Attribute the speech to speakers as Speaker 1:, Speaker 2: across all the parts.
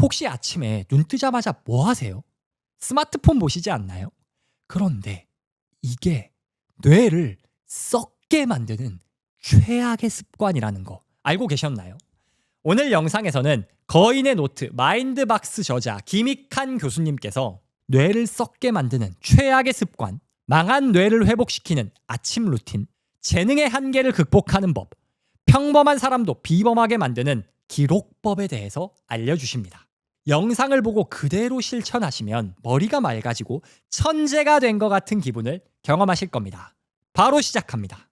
Speaker 1: 혹시 아침에 눈 뜨자마자 뭐 하세요? 스마트폰 보시지 않나요? 그런데 이게 뇌를 썩게 만드는 최악의 습관이라는 거 알고 계셨나요? 오늘 영상에서는 거인의 노트 마인드박스 저자 김익한 교수님께서 뇌를 썩게 만드는 최악의 습관, 망한 뇌를 회복시키는 아침 루틴, 재능의 한계를 극복하는 법, 평범한 사람도 비범하게 만드는 기록법에 대해서 알려주십니다. 영상을 보고 그대로 실천하시면 머리가 맑아지고 천재가 된 것 같은 기분을 경험하실 겁니다. 바로 시작합니다.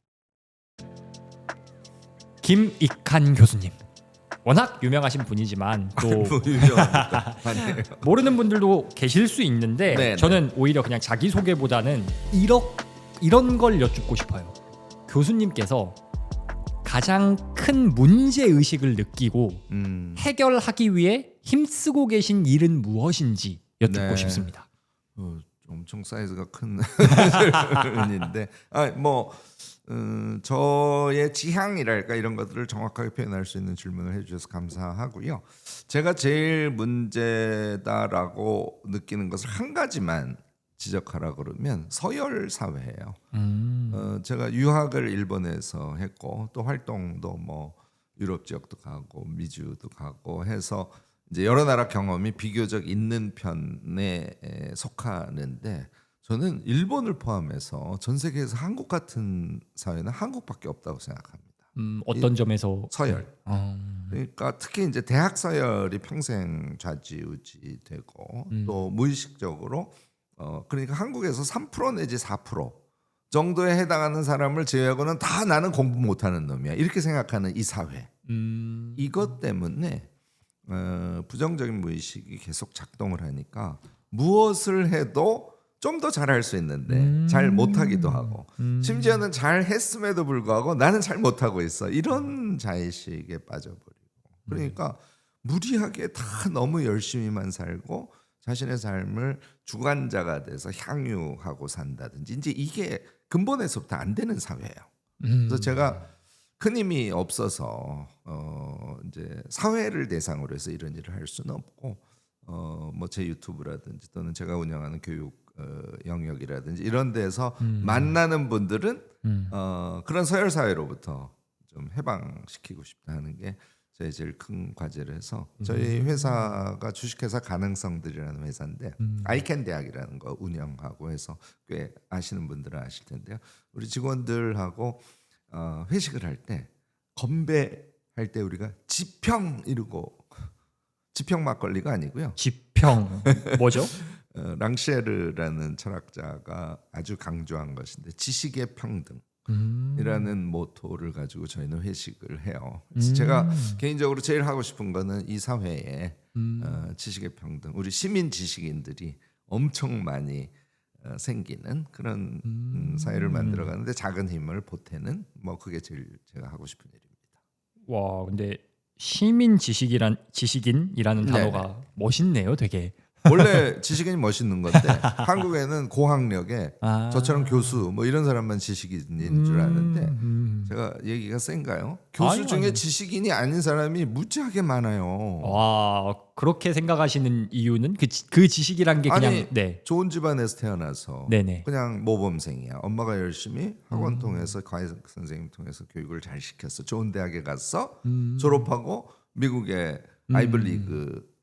Speaker 1: 김익한 교수님. 워낙 유명하신 분이지만 또
Speaker 2: 유명하니까. 아니에요.
Speaker 1: 모르는 분들도 계실 수 있는데
Speaker 2: 네네.
Speaker 1: 저는 오히려 그냥 자기소개보다는 이런 걸 여쭙고 싶어요. 교수님께서 가장 큰 문제의식을 느끼고 해결하기 위해 힘쓰고 계신 일은 무엇인지 여쭙고
Speaker 2: 네.
Speaker 1: 싶습니다.
Speaker 2: 엄청 사이즈가 큰 질문인데, 저의 지향이랄까 이런 것들을 정확하게 표현할 수 있는 질문을 해주셔서 감사하고요. 제가 제일 문제다라고 느끼는 것을 한 가지만 지적하라 그러면 서열 사회예요. 제가 유학을 일본에서 했고 또 활동도 뭐 유럽 지역도 가고 미주도 가고 해서 이제 여러 나라 경험이 비교적 있는 편에 속하는데, 저는 일본을 포함해서 전 세계에서 한국 같은 사회는 한국밖에 없다고 생각합니다.
Speaker 1: 어떤 점에서
Speaker 2: 서열. 그러니까 특히 이제 대학 서열이 평생 좌지우지되고 또 무의식적으로 그러니까 한국에서 3% 내지 4% 정도에 해당하는 사람을 제외하고는 다 나는 공부 못하는 놈이야 이렇게 생각하는 이 사회. 이것 때문에 부정적인 무의식이 계속 작동을 하니까 무엇을 해도 좀 더 잘할 수 있는데 잘 못하기도 하고, 심지어는 잘 했음에도 불구하고 나는 잘 못하고 있어, 이런 자의식에 빠져버리고, 그러니까 무리하게 다 너무 열심히만 살고 자신의 삶을 주관자가 돼서 향유하고 산다든지, 이제 이게 근본에서부터 안 되는 사회예요. 그래서 제가 큰 힘이 없어서 이제 사회를 대상으로 해서 이런 일을 할 수는 없고, 뭐 제 유튜브라든지 또는 제가 운영하는 교육 영역이라든지 이런 데서 만나는 분들은 그런 서열 사회로부터 좀 해방시키고 싶다 하는 게 저희 제일 큰 과제를 해서, 저희 회사가 주식회사 가능성들이라는 회사인데 아이캔 대학이라는 거 운영하고 해서 꽤 아시는 분들은 아실 텐데요. 우리 직원들하고 회식을 할 때, 건배할 때 우리가 지평 이러고, 지평 막걸리가 아니고요.
Speaker 1: 지평 뭐죠?
Speaker 2: 랑셰르라는 철학자가 아주 강조한 것인데, 지식의 평등이라는 모토를 가지고 저희는 회식을 해요. 그래서 제가 개인적으로 제일 하고 싶은 거는 이 사회에 지식의 평등, 우리 시민 지식인들이 엄청 많이 생기는 그런 사회를 만들어가는데 작은 힘을 보태는, 뭐 그게 제일 제가 하고 싶은 일입니다.
Speaker 1: 와, 근데 시민 지식인이라는
Speaker 2: 네네.
Speaker 1: 단어가 멋있네요, 되게.
Speaker 2: 원래 지식인이 멋있는 건데 한국에는 고학력에 저처럼 교수 뭐 이런 사람만 지식인인 줄 아는데, 제가 얘기가 센가요? 교수
Speaker 1: 아니요,
Speaker 2: 중에
Speaker 1: 아니요.
Speaker 2: 지식인이 아닌 사람이 무지하게 많아요.
Speaker 1: 와, 그렇게 생각하시는 이유는 그 지식이란 게 그냥
Speaker 2: 아니,
Speaker 1: 네.
Speaker 2: 좋은 집안에서 태어나서
Speaker 1: 네네.
Speaker 2: 그냥 모범생이야. 엄마가 열심히 학원 통해서 과외 선생님 통해서 교육을 잘 시켰어. 좋은 대학에 갔어. 졸업하고 미국의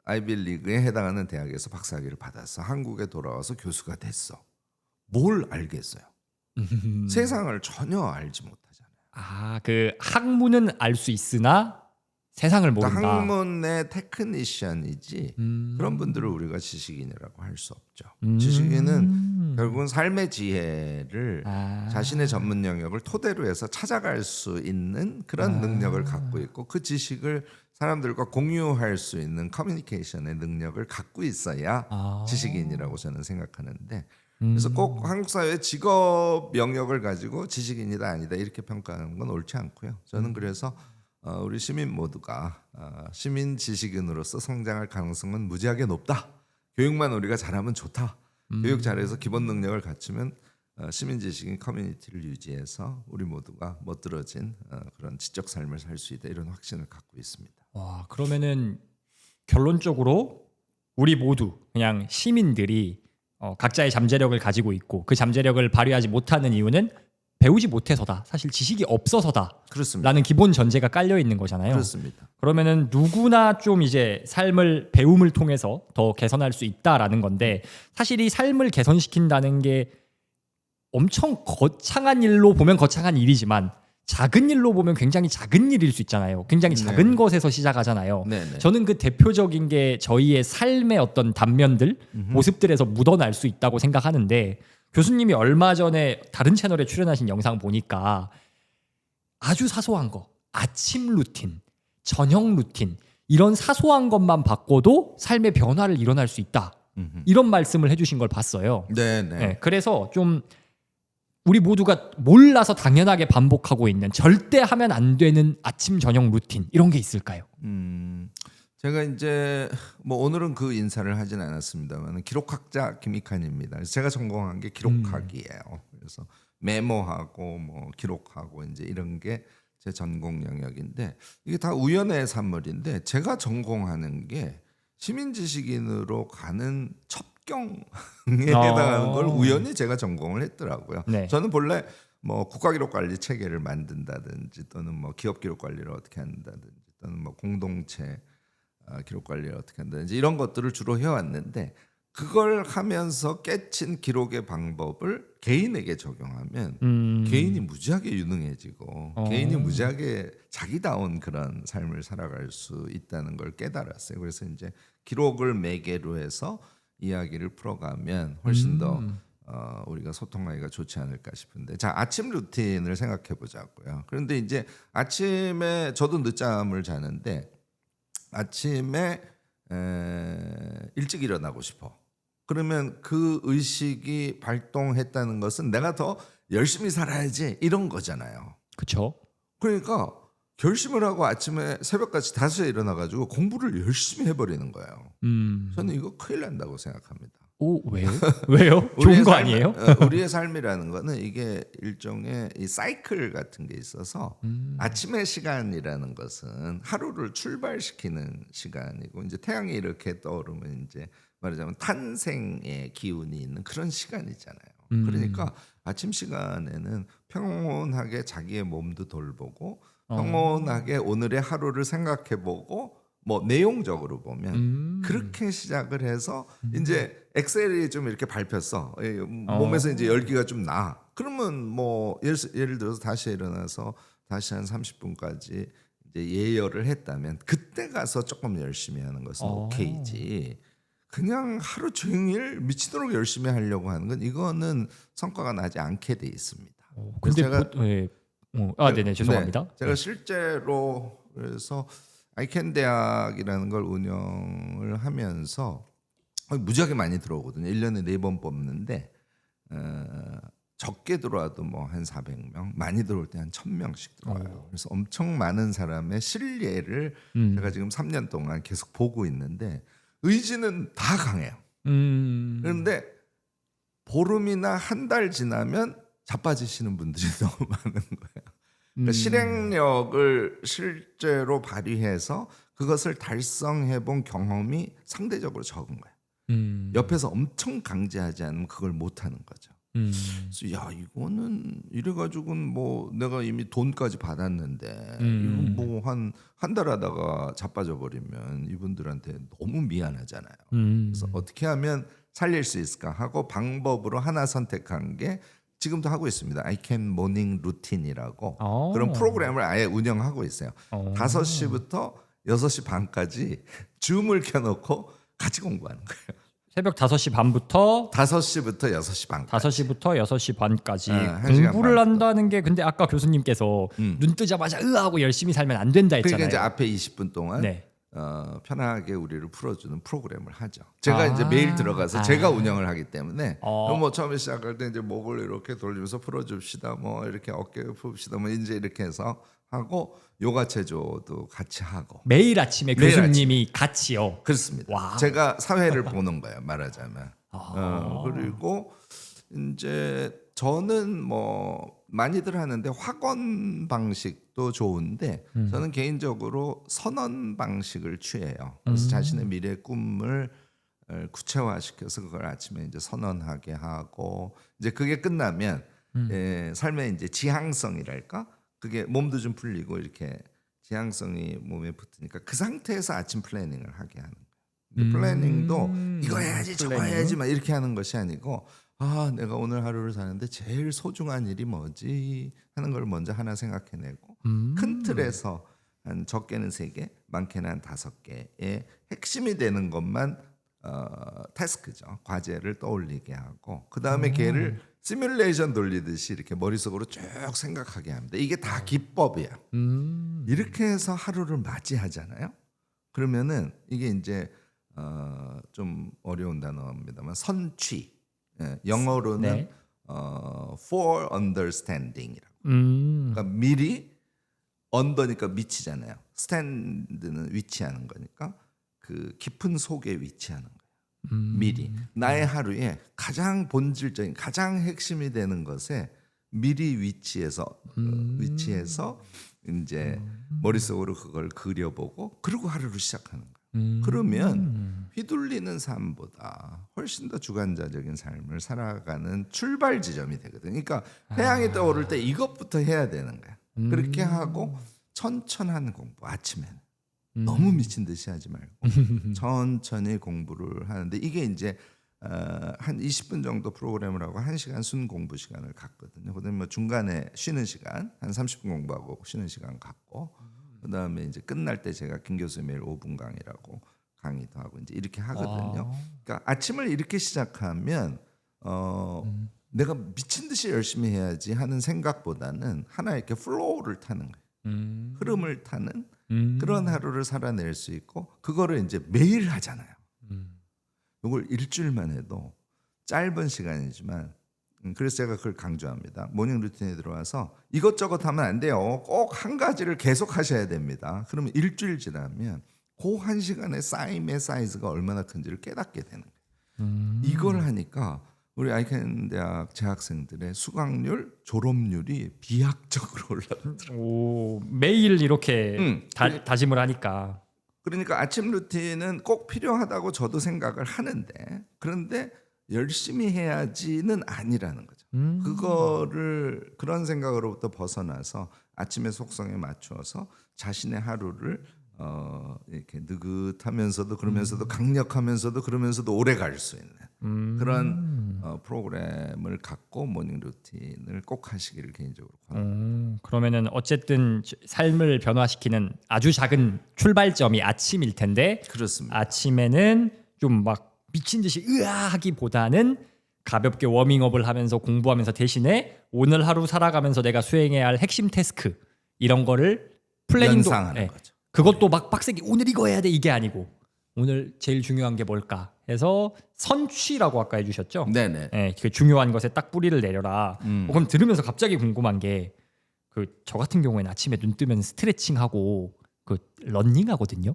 Speaker 2: 아이빌리그에 해당하는 대학에서 박사학위를 받았어. 한국에 돌아와서 교수가 됐어. 뭘 알겠어요? 세상을 전혀 알지 못하잖아요.
Speaker 1: 그 학문은 알 수 있으나 세상을 모른다.
Speaker 2: 그러니까 학문의 테크니션이지 그런 분들을 우리가 지식인이라고 할 수 없죠. 지식인은 결국은 삶의 지혜를 자신의 전문 영역을 토대로 해서 찾아갈 수 있는 그런 능력을 갖고 있고, 그 지식을 사람들과 공유할 수 있는 커뮤니케이션의 능력을 갖고 있어야 지식인이라고 저는 생각하는데, 그래서 꼭 한국 사회의 직업 영역을 가지고 지식인이다 아니다 이렇게 평가하는 건 옳지 않고요. 저는 그래서 우리 시민 모두가 시민 지식인으로서 성장할 가능성은 무지하게 높다. 교육만 우리가 잘하면 좋다. 교육 잘해서 기본 능력을 갖추면 시민 지식인 커뮤니티를 유지해서 우리 모두가 멋들어진 그런 지적 삶을 살 수 있다, 이런 확신을 갖고 있습니다.
Speaker 1: 와, 그러면은 결론적으로 우리 모두 그냥 시민들이 각자의 잠재력을 가지고 있고 그 잠재력을 발휘하지 못하는 이유는 배우지 못해서다. 사실 지식이 없어서다라는
Speaker 2: 그렇습니다.
Speaker 1: 기본 전제가 깔려 있는 거잖아요.
Speaker 2: 그렇습니다.
Speaker 1: 그러면은 누구나 좀 이제 삶을 배움을 통해서 더 개선할 수 있다라는 건데 사실 이 삶을 개선시킨다는 게 엄청 거창한 일로 보면 거창한 일이지만 작은 일로 보면 굉장히 작은 일일 수 있잖아요. 굉장히 작은
Speaker 2: 네.
Speaker 1: 것에서 시작하잖아요.
Speaker 2: 네네.
Speaker 1: 저는 그 대표적인 게 저희의 삶의 어떤 단면들, 모습들에서 묻어날 수 있다고 생각하는데 교수님이 얼마 전에 다른 채널에 출연하신 영상 보니까 아주 사소한 거, 아침 루틴, 저녁 루틴 이런 사소한 것만 바꿔도 삶의 변화를 일어날 수 있다. 이런 말씀을 해주신 걸 봤어요.
Speaker 2: 네네.
Speaker 1: 네, 그래서 좀 우리 모두가 몰라서 당연하게 반복하고 있는 절대 하면 안 되는 아침 저녁 루틴 이런 게 있을까요?
Speaker 2: 제가 이제 뭐 오늘은 그 인사를 하진 않았습니다만 기록학자 김익환입니다. 그래서 제가 전공한 게 기록학이에요. 그래서 메모하고 뭐 기록하고 이제 이런 게 제 전공 영역인데 이게 다 우연의 산물인데 제가 전공하는 게 시민지식인으로 가는 첩경에 해당하는 걸 우연히 제가 전공을 했더라고요.
Speaker 1: 네.
Speaker 2: 저는 본래 뭐 국가기록관리 체계를 만든다든지 또는 뭐 기업기록관리를 어떻게 한다든지 또는 뭐 공동체 기록관리를 어떻게 한다든지 이런 것들을 주로 해왔는데 그걸 하면서 깨친 기록의 방법을 개인에게 적용하면 개인이 무지하게 유능해지고 개인이 무지하게 자기다운 그런 삶을 살아갈 수 있다는 걸 깨달았어요. 그래서 이제 기록을 매개로 해서 이야기를 풀어가면 훨씬 더 우리가 소통하기가 좋지 않을까 싶은데 자 아침 루틴을 생각해 보자고요. 그런데 이제 아침에 저도 늦잠을 자는데 아침에 일찍 일어나고 싶어. 그러면 그 의식이 발동했다는 것은 내가 더 열심히 살아야지 이런 거잖아요.
Speaker 1: 그렇죠.
Speaker 2: 그러니까 결심을 하고 아침에 새벽까지 5시에 일어나가지고 공부를 열심히 해버리는 거예요. 저는 이거 큰일 난다고 생각합니다.
Speaker 1: 오 왜요? 왜요? 좋은 거 아니에요?
Speaker 2: 우리의 삶이라는 거는 이게 일종의 이 사이클 같은 게 있어서 아침의 시간이라는 것은 하루를 출발시키는 시간이고 이제 태양이 이렇게 떠오르면 이제 말하자면 탄생의 기운이 있는 그런 시간이잖아요. 그러니까 아침 시간에는 평온하게 자기의 몸도 돌보고 평온하게 오늘의 하루를 생각해보고 뭐 내용적으로 보면 그렇게 시작을 해서 이제 엑셀이 좀 이렇게 밟혔어. 몸에서 이제 열기가 좀 나. 그러면 뭐 예를 들어서 다시 일어나서 다시 한 30분까지 이제 예열을 했다면 그때 가서 조금 열심히 하는 것은 오케이지. 그냥 하루 종일 미치도록 열심히 하려고 하는 건 이거는 성과가 나지 않게 돼 있습니다.
Speaker 1: 근데
Speaker 2: 제가
Speaker 1: 네네 죄송합니다.
Speaker 2: 네, 제가 실제로 그래서 아이캔 대학이라는 걸 운영을 하면서 무지하게 많이 들어오거든요. 1년에 4번 뽑는데 적게 들어와도 뭐 한 400명, 많이 들어올 때 한 1000명씩 들어와요. 그래서 엄청 많은 사람의 실례를 제가 지금 3년 동안 계속 보고 있는데 의지는 다 강해요. 그런데 보름이나 한 달 지나면 자빠지시는 분들이 너무 많은 거예요. 그러니까 실행력을 실제로 발휘해서 그것을 달성해본 경험이 상대적으로 적은 거예요. 옆에서 엄청 강제하지 않으면 그걸 못하는 거죠. 그래서 야 이거는 이래가지고는 뭐 내가 이미 돈까지 받았는데 이거 뭐 한 달 하다가 자빠져 버리면 이분들한테 너무 미안하잖아요. 그래서 어떻게 하면 살릴 수 있을까 하고 방법으로 하나 선택한 게 지금도 하고 있습니다. 아이캔 모닝 루틴이라고 그런 프로그램을 아예 운영하고 있어요. 5시부터 6시 반까지 줌을 켜놓고 같이 공부하는 거예요.
Speaker 1: 새벽 5시 반부터
Speaker 2: 5시부터 6시 반까지.
Speaker 1: 5시부터 6시 반까지
Speaker 2: 한 시간
Speaker 1: 공부를
Speaker 2: 반.
Speaker 1: 한다는 게 근데 아까 교수님께서 눈 뜨자마자 하고 열심히 살면 안 된다 했잖아요.
Speaker 2: 그러니까 이제 앞에 20분 동안
Speaker 1: 네.
Speaker 2: 편하게 우리를 풀어주는 프로그램을 하죠. 제가 이제 매일 들어가서 제가 운영을 하기 때문에 뭐 처음에 시작할 때 이제 목을 이렇게 돌리면서 풀어줍시다, 뭐 이렇게 어깨 풉시다, 뭐 이제 이렇게 해서 하고 요가 체조도 같이 하고
Speaker 1: 매일 아침에
Speaker 2: 매일
Speaker 1: 교수님이 같이요.
Speaker 2: 그렇습니다.
Speaker 1: 와.
Speaker 2: 제가 사회를 보는 거예요, 말하자면. 그리고 이제 저는 뭐 많이들 하는데 확언 방식도 좋은데 저는 개인적으로 선언 방식을 취해요. 그래서 자신의 미래 꿈을 구체화시켜서 그걸 아침에 이제 선언하게 하고 이제 그게 끝나면 삶의 이제 지향성이랄까 그게 몸도 좀 풀리고 이렇게 지향성이 몸에 붙으니까 그 상태에서 아침 플래닝을 하게 하는 거예요. 플래닝도 이거 해야지 저거
Speaker 1: 플래닝.
Speaker 2: 해야지 막 이렇게 하는 것이 아니고 아 내가 오늘 하루를 사는데 제일 소중한 일이 뭐지 하는 걸 먼저 하나 생각해내고 큰 틀에서 한 적게는 3개 많게는 한 5개의 핵심이 되는 것만 태스크죠. 과제를 떠올리게 하고 그 다음에 걔를 시뮬레이션 돌리듯이 이렇게 머릿속으로 쭉 생각하게 합니다. 이게 다 기법이야. 이렇게 해서 하루를 맞이하잖아요. 그러면은 이게 이제 좀 어려운 단어입니다만 선취. 영어로는
Speaker 1: 네.
Speaker 2: for understanding이라고. 그러니까 미리 언더니까 미치잖아요. 스탠드는 위치하는 거니까 그 깊은 속에 위치하는 거예요. 미리 나의 하루에 가장 본질적인 가장 핵심이 되는 것에 미리 위치해서 이제 머릿속으로 그걸 그려보고 그리고 하루를 시작하는 거예요. 그러면 휘둘리는 삶보다 훨씬 더 주관자적인 삶을 살아가는 출발 지점이 되거든요. 그러니까 태양이 떠오를 때 이것부터 해야 되는 거야. 그렇게 하고 천천한 공부 아침에는 너무 미친 듯이 하지 말고 천천히 공부를 하는데 이게 이제 한 20분 정도 프로그램을 하고 1시간 순 공부 시간을 갖거든요. 그다음에 뭐 중간에 쉬는 시간 한 30분 공부하고 쉬는 시간 갖고 그다음에 이제 끝날 때 제가 김 교수 매일 5분 강의라고 강의도 하고 이제 이렇게 하거든요. 그러니까 아침을 이렇게 시작하면 내가 미친 듯이 열심히 해야지 하는 생각보다는 하나 이렇게 플로우를 타는 거예요. 흐름을 타는 그런 하루를 살아낼 수 있고 그거를 이제 매일 하잖아요. 이걸 일주일만 해도 짧은 시간이지만 그래서 제가 그걸 강조합니다. 모닝 루틴에 들어와서 이것저것 하면 안 돼요. 꼭 한 가지를 계속 하셔야 됩니다. 그러면 일주일 지나면 그 1시간의 쌓임의 사이즈가 얼마나 큰지를 깨닫게 되는 거예요. 이걸 하니까 우리 아이캔 대학 재학생들의 수강률, 졸업률이 비약적으로 올라가더라고요.
Speaker 1: 오, 매일 이렇게 다짐을 하니까.
Speaker 2: 그러니까 아침 루틴은 꼭 필요하다고 저도 생각을 하는데 그런데 열심히 해야지는 아니라는 거죠. 그거를 그런 생각으로부터 벗어나서 아침의 속성에 맞추어서 자신의 하루를 이렇게 느긋하면서도 그러면서도 강력하면서도 그러면서도 오래 갈 수 있는 그런 프로그램을 갖고 모닝 루틴을 꼭 하시기를 개인적으로 권합니다.
Speaker 1: 그러면은 어쨌든 삶을 변화시키는 아주 작은 출발점이 아침일 텐데
Speaker 2: 그렇습니다.
Speaker 1: 아침에는 좀 막 미친 듯이 으아 하기보다는 가볍게 워밍업을 하면서 공부하면서 대신에 오늘 하루 살아가면서 내가 수행해야 할 핵심 태스크 이런 거를 플래닝도
Speaker 2: 연상하는 거죠.
Speaker 1: 그것도 막 빡세게 오늘 이거 해야 돼 이게 아니고 오늘 제일 중요한 게 뭘까 해서 선취라고 아까 해주셨죠?
Speaker 2: 네네.
Speaker 1: 네, 그 중요한 것에 딱 뿌리를 내려라. 그럼 들으면서 갑자기 궁금한 게 그 저 같은 경우에는 아침에 눈 뜨면 스트레칭하고 그 러닝 하거든요.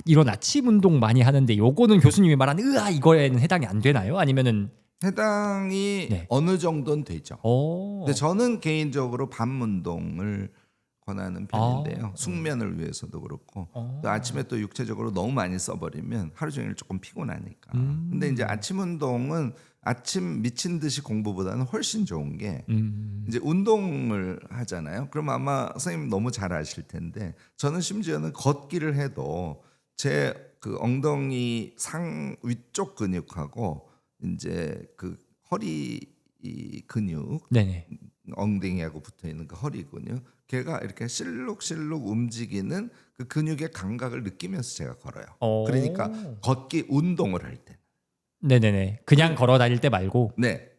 Speaker 1: 이런 아침 운동 많이 하는데 요거는 교수님이 말한 으아 이거에는 해당이 안 되나요? 아니면은
Speaker 2: 해당이
Speaker 1: 네.
Speaker 2: 어느 정도는 되죠.
Speaker 1: 어.
Speaker 2: 근데 저는 개인적으로 밤 운동을 권하는 편인데요. 숙면을 위해서도 그렇고 또 아침에 또 육체적으로 너무 많이 써버리면 하루 종일 조금 피곤하니까. 근데 이제 아침 운동은 아침 미친 듯이 공부보다는 훨씬 좋은 게 이제 운동을 하잖아요. 그럼 아마 선생님 너무 잘 아실 텐데 저는 심지어는 걷기를 해도 제 그 엉덩이 상 위쪽 근육하고 이제 그 허리 이 근육
Speaker 1: 네네.
Speaker 2: 엉덩이하고 붙어 있는 그 허리 근육 걔가 이렇게 실룩실룩 움직이는 그 근육의 감각을 느끼면서 제가 걸어요. 그러니까 걷기 운동을 할 때.
Speaker 1: 네네네. 그냥 걸어 다닐 때 말고.
Speaker 2: 네.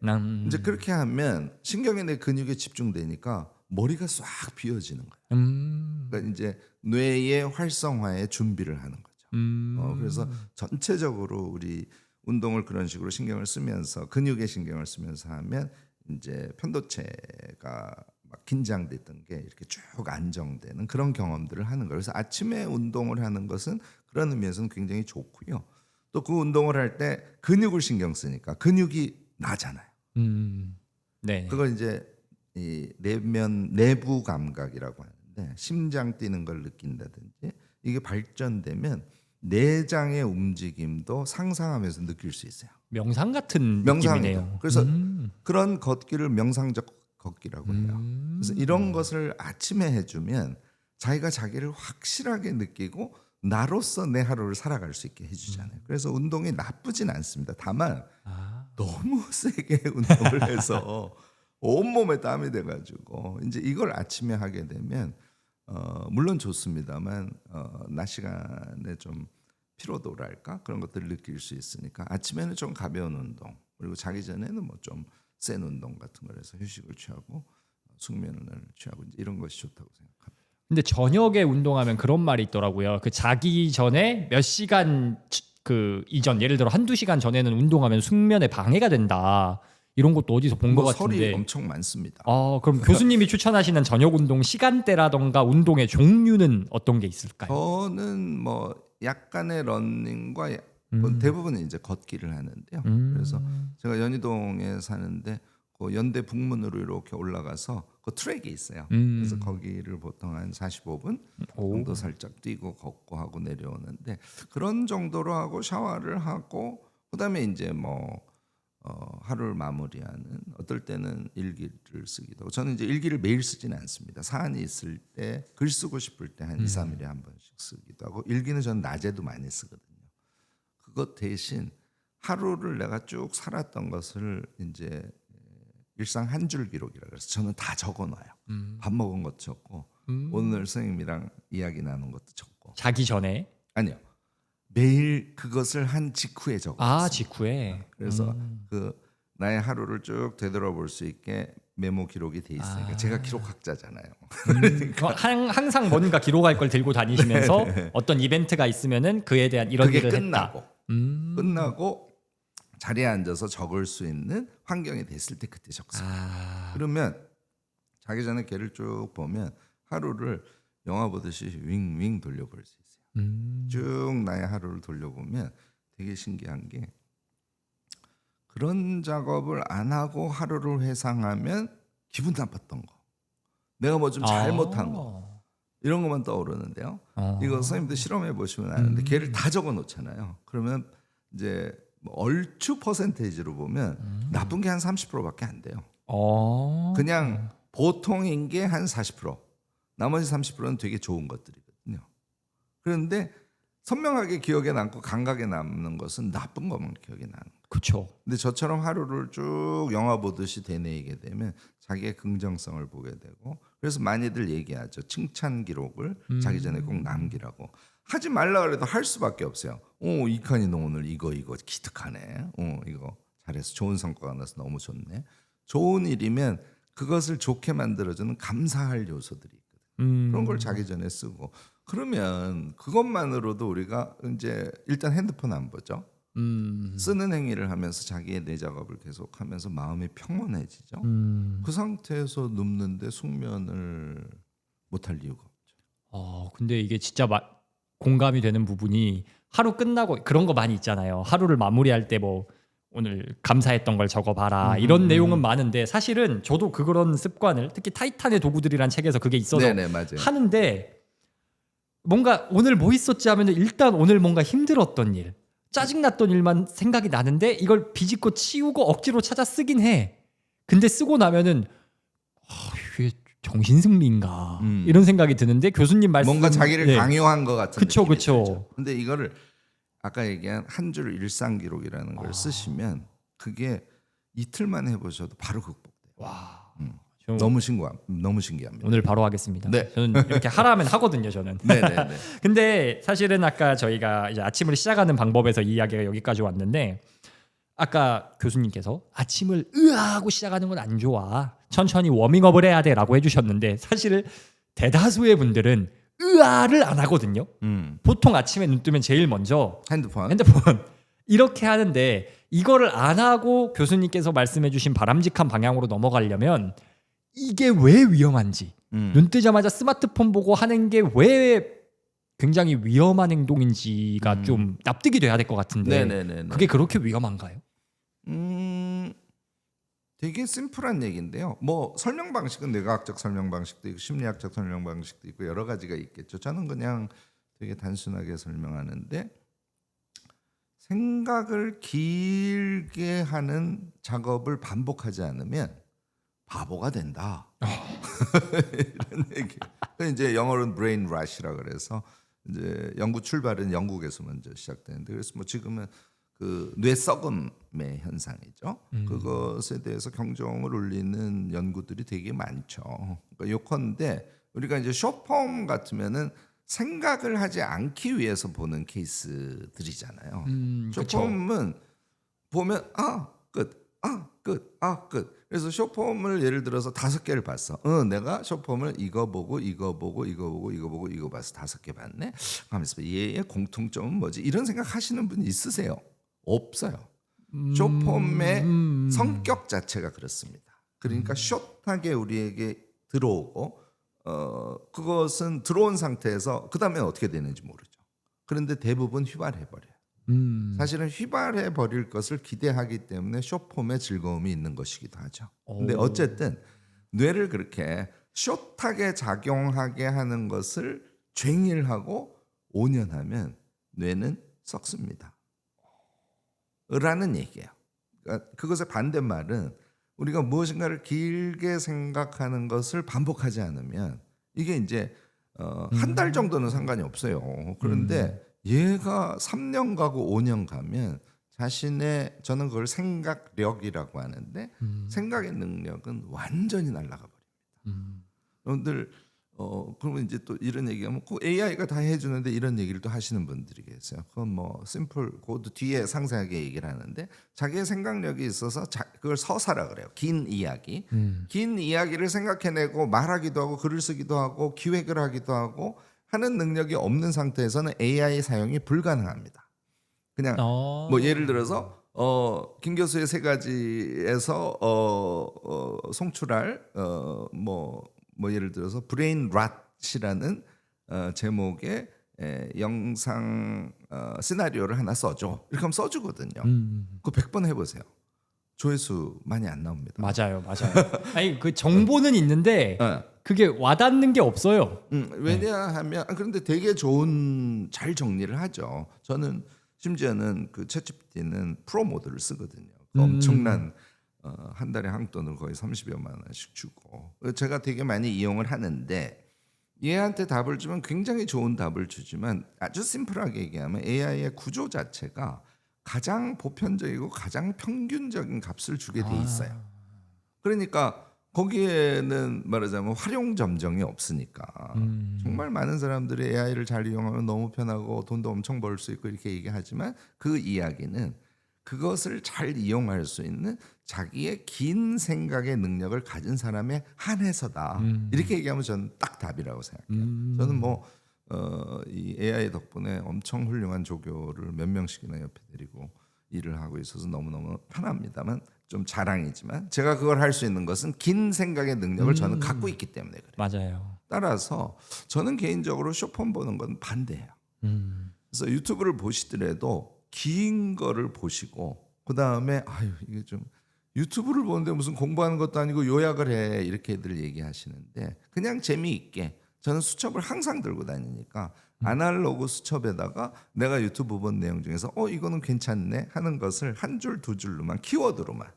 Speaker 2: 이제 그렇게 하면 신경이 내 근육에 집중되니까 머리가 싹 비워지는 거예요. 그러니까 이제 뇌의 활성화에 준비를 하는 거죠. 그래서 전체적으로 우리 운동을 그런 식으로 신경을 쓰면서 근육에 신경을 쓰면서 하면 이제 편도체가 막 긴장됐던 게 이렇게 쭉 안정되는 그런 경험들을 하는 거예요. 그래서 아침에 운동을 하는 것은 그런 의미에서는 굉장히 좋고요. 또 그 운동을 할 때 근육을 신경 쓰니까 근육이 나잖아요.
Speaker 1: 네.
Speaker 2: 그걸 이제 이 내부 감각이라고 하는데 심장 뛰는 걸 느낀다든지 이게 발전되면 내장의 움직임도 상상하면서 느낄 수 있어요.
Speaker 1: 명상 같은
Speaker 2: 명상이죠.
Speaker 1: 느낌이네요.
Speaker 2: 그래서 그런 걷기를 명상적 걷기라고 해요. 그래서 이런 것을 아침에 해주면 자기가 자기를 확실하게 느끼고 나로서 내 하루를 살아갈 수 있게 해주잖아요. 그래서 운동이 나쁘진 않습니다. 다만 너무 세게 운동을 해서 온몸에 땀이 돼가지고 이제 이걸 아침에 하게 되면 물론 좋습니다만 낮 시간에 좀 피로도랄까 그런 것들을 느낄 수 있으니까 아침에는 좀 가벼운 운동 그리고 자기 전에는 뭐 좀 센 운동 같은 걸 해서 휴식을 취하고 숙면을 취하고 이제 이런 것이 좋다고 생각합니다.
Speaker 1: 근데 저녁에 운동하면 그런 말이 있더라고요. 그 자기 전에 몇 시간 그 이전 예를 들어 한두 시간 전에는 운동하면 숙면에 방해가 된다. 이런 것도 어디서 본 것 같은데.
Speaker 2: 설이 엄청 많습니다.
Speaker 1: 그럼 교수님이 추천하시는 저녁 운동 시간대라던가 운동의 종류는 어떤 게 있을까요?
Speaker 2: 저는 뭐 약간의 러닝과 대부분은 이제 걷기를 하는데요. 그래서 제가 연희동에 사는데 그 연대 북문으로 이렇게 올라가서 그 트랙이 있어요. 그래서 거기를 보통 한 45분 정도 살짝 뛰고 걷고 하고 내려오는데 그런 정도로 하고 샤워를 하고 그다음에 이제 뭐 하루를 마무리하는 어떨 때는 일기를 쓰기도 하고 저는 이제 일기를 매일 쓰지는 않습니다. 사안이 있을 때 글 쓰고 싶을 때 한 2, 3일에 한 번씩 쓰기도 하고 일기는 저는 낮에도 많이 쓰거든요. 그것 대신 하루를 내가 쭉 살았던 것을 이제 일상 한 줄 기록이라 그래서 저는 다 적어놔요. 밥 먹은 것도 적고 오늘 선생님이랑 이야기 나눈 것도 적고
Speaker 1: 자기 전에?
Speaker 2: 아니요. 매일 그것을 한 직후에 적었어요.
Speaker 1: 직후에.
Speaker 2: 그래서 그 나의 하루를 쭉 되돌아볼 수 있게 메모 기록이 돼 있으니까 제가 기록학자잖아요.
Speaker 1: 그러니까 항상 뭔가 기록할 걸 들고 다니시면서 어떤 이벤트가 있으면은 그에 대한 이런
Speaker 2: 그게
Speaker 1: 일을
Speaker 2: 끝나고
Speaker 1: 했다.
Speaker 2: 끝나고 자리에 앉아서 적을 수 있는 환경이 됐을 때 그때 적습니다. 그러면 자기 전에 걔를 쭉 보면 하루를 영화 보듯이 윙윙 돌려볼 수 있어요. 쭉 나의 하루를 돌려보면 되게 신기한 게 그런 작업을 안 하고 하루를 회상하면 기분 나빴던 거, 내가 뭐 좀 잘못한 거 이런 것만 떠오르는데요. 이거 선생님도 실험해 보시면 아는데 걔를 다 적어 놓잖아요. 그러면 이제 뭐 얼추 퍼센테이지로 보면 나쁜 게 한 30%밖에 안 돼요. 그냥 보통인 게 한 40%, 나머지 30%는 되게 좋은 것들이거든요. 그런데 선명하게 기억에 남고 감각에 남는 것은 나쁜 것만 기억에 나는 거예요.
Speaker 1: 그렇죠.
Speaker 2: 근데 저처럼 하루를 쭉 영화 보듯이 되뇌이게 되면 자기의 긍정성을 보게 되고 그래서 많이들 얘기하죠. 칭찬 기록을 자기 전에 꼭 남기라고. 하지 말라 그래도 할 수밖에 없어요. 이칸이 너 오늘 이거 기특하네. 이거 잘해서 좋은 성과가 나서 너무 좋네. 좋은 일이면 그것을 좋게 만들어주는 감사할 요소들이 있거든요. 그런 걸 자기 전에 쓰고 그러면 그것만으로도 우리가 이제 일단 핸드폰 안 보죠. 쓰는 행위를 하면서 자기의 내 작업을 계속하면서 마음이 평온해지죠. 그 상태에서 눕는데 숙면을 못할 이유가 없죠.
Speaker 1: 근데 이게 진짜 공감이 되는 부분이 하루 끝나고 그런 거 많이 있잖아요. 하루를 마무리할 때 뭐 오늘 감사했던 걸 적어봐라 이런 내용은 많은데 사실은 저도 그런 습관을 특히 타이탄의 도구들이란 책에서 그게 있어서
Speaker 2: 네네, 맞아요.
Speaker 1: 하는데 뭔가 오늘 뭐 있었지 하면 일단 오늘 뭔가 힘들었던 일 짜증났던 일만 생각이 나는데 이걸 비집고 치우고 억지로 찾아 쓰긴 해. 근데 쓰고 나면은 이게 정신승리인가 이런 생각이 드는데 교수님 말씀
Speaker 2: 뭔가 자기를 강요한 것 같은
Speaker 1: 그쵸,
Speaker 2: 느낌이
Speaker 1: 그쵸.
Speaker 2: 들죠. 근데 이거를 아까 얘기한 한 줄 일상 기록이라는 걸 쓰시면 그게 이틀만 해보셔도 바로 극복돼요.
Speaker 1: 와,
Speaker 2: 너무 신기합니다.
Speaker 1: 오늘 바로 하겠습니다.
Speaker 2: 네.
Speaker 1: 저는 이렇게 하라면 하거든요. 저는.
Speaker 2: 네네네.
Speaker 1: 근데 사실은 아까 저희가 이제 아침을 시작하는 방법에서 이 이야기가 여기까지 왔는데 아까 교수님께서 아침을 하고 시작하는 건 안 좋아. 천천히 워밍업을 해야 돼라고 해주셨는데 사실 대다수의 분들은 으아를 안 하거든요. 보통 아침에 눈 뜨면 제일 먼저
Speaker 2: 핸드폰
Speaker 1: 이렇게 하는데 이거를 안 하고 교수님께서 말씀해주신 바람직한 방향으로 넘어가려면 이게 왜 위험한지 눈 뜨자마자 스마트폰 보고 하는 게 왜 굉장히 위험한 행동인지가 좀 납득이 돼야 될 것 같은데
Speaker 2: 네네네.
Speaker 1: 그게 그렇게 위험한가요?
Speaker 2: 되게 심플한 얘기인데요. 뭐 설명 방식은 뇌과학적 설명 방식도 있고 심리학적 설명 방식도 있고 여러 가지가 있겠죠. 저는 그냥 되게 단순하게 설명하는데 생각을 길게 하는 작업을 반복하지 않으면 바보가 된다. 이런 얘기. 이제 영어로는 brain rot이라 그래서 이제 연구 출발은 영국에서 먼저 시작되는데 그래서 뭐 지금은 그 뇌썩음의 현상이죠. 그것에 대해서 경종을 울리는 연구들이 되게 많죠. 그러니까 요컨대 우리가 이제 숏폼 같으면은 생각을 하지 않기 위해서 보는 케이스들이잖아요.
Speaker 1: 그쵸.
Speaker 2: 숏폼은 보면 끝. 그래서 숏폼을 예를 들어서 5개를 봤어. 내가 숏폼을 이거 보고 이거 보고 이거 보고 이거 보고 이거 봐서 5개 봤네. 하면서 얘의 공통점은 뭐지? 이런 생각 하시는 분 있으세요? 없어요. 숏폼의 성격 자체가 그렇습니다. 그러니까 숏하게 우리에게 들어오고 그것은 들어온 상태에서 그 다음에 어떻게 되는지 모르죠. 그런데 대부분 휘발해 버려요. 사실은 휘발해 버릴 것을 기대하기 때문에 숏폼의 즐거움이 있는 것이기도 하죠. 근데 어쨌든 뇌를 그렇게 숏하게 작용하게 하는 것을 쟁일하고 5년 하면 뇌는 썩습니다. 라는 얘기예요. 그러니까 그것의 반대말은 우리가 무엇인가를 길게 생각하는 것을 반복하지 않으면 이게 이제 한 달 정도는 상관이 없어요. 그런데 얘가 3년 가고 5년 가면 자신의 저는 그걸 생각력이라고 하는데 생각의 능력은 완전히 날아가 버립니다. 여러분들 그러면 이제 또 이런 얘기하면 그 AI가 다 해주는데 이런 얘기를 또 하시는 분들이 계세요. 그건 뭐 심플 그것도 뒤에 상세하게 얘기를 하는데 자기의 생각력이 있어서 그걸 서사라 그래요. 긴 이야기. 긴 이야기를 생각해내고 말하기도 하고 글을 쓰기도 하고 기획을 하기도 하고 하는 능력이 없는 상태에서는 AI 사용이 불가능합니다. 그냥 뭐 예를 들어서 김 교수의 3가지에서 송출할 뭐 예를 들어서 브레인 랏이라는 제목의 영상 시나리오를 하나 써줘. 이렇게 하면 써주거든요. 그거 100번 해보세요. 조회수 많이 안 나옵니다.
Speaker 1: 맞아요. 아니 그 정보는 있는데
Speaker 2: 네.
Speaker 1: 그게 와닿는 게 없어요.
Speaker 2: 왜냐하면 그런데 되게 잘 정리를 하죠. 저는 심지어는 그 챗GPT는 프로 모드를 쓰거든요. 그 엄청난 한 달에 한돈을 거의 30여만 원씩 주고 제가 되게 많이 이용을 하는데 얘한테 답을 주면 굉장히 좋은 답을 주지만 아주 심플하게 얘기하면 AI의 구조 자체가 가장 보편적이고 가장 평균적인 값을 주게 돼 있어요. 그러니까 거기에는 말하자면 활용 점정이 없으니까 정말 많은 사람들이 AI를 잘 이용하면 너무 편하고 돈도 엄청 벌 수 있고 이렇게 얘기하지만 그 이야기는 그것을 잘 이용할 수 있는 자기의 긴 생각의 능력을 가진 사람에 한해서다. 이렇게 얘기하면 저는 딱 답이라고 생각해요. 저는 이 AI 덕분에 엄청 훌륭한 조교를 몇 명씩이나 옆에 데리고 일을 하고 있어서 너무너무 편합니다만 좀 자랑이지만 제가 그걸 할 수 있는 것은 긴 생각의 능력을 저는 갖고 있기 때문에 그래요.
Speaker 1: 맞아요.
Speaker 2: 따라서 저는 개인적으로 쇼폼 보는 건 반대예요. 그래서 유튜브를 보시더라도 긴 거를 보시고 그 다음에 이게 좀 유튜브를 보는데 무슨 공부하는 것도 아니고 요약을 해 이렇게들 얘기하시는데 그냥 재미있게 저는 수첩을 항상 들고 다니니까 아날로그 수첩에다가 내가 유튜브 본 내용 중에서 이거는 괜찮네 하는 것을 한 줄 두 줄로만 키워드로만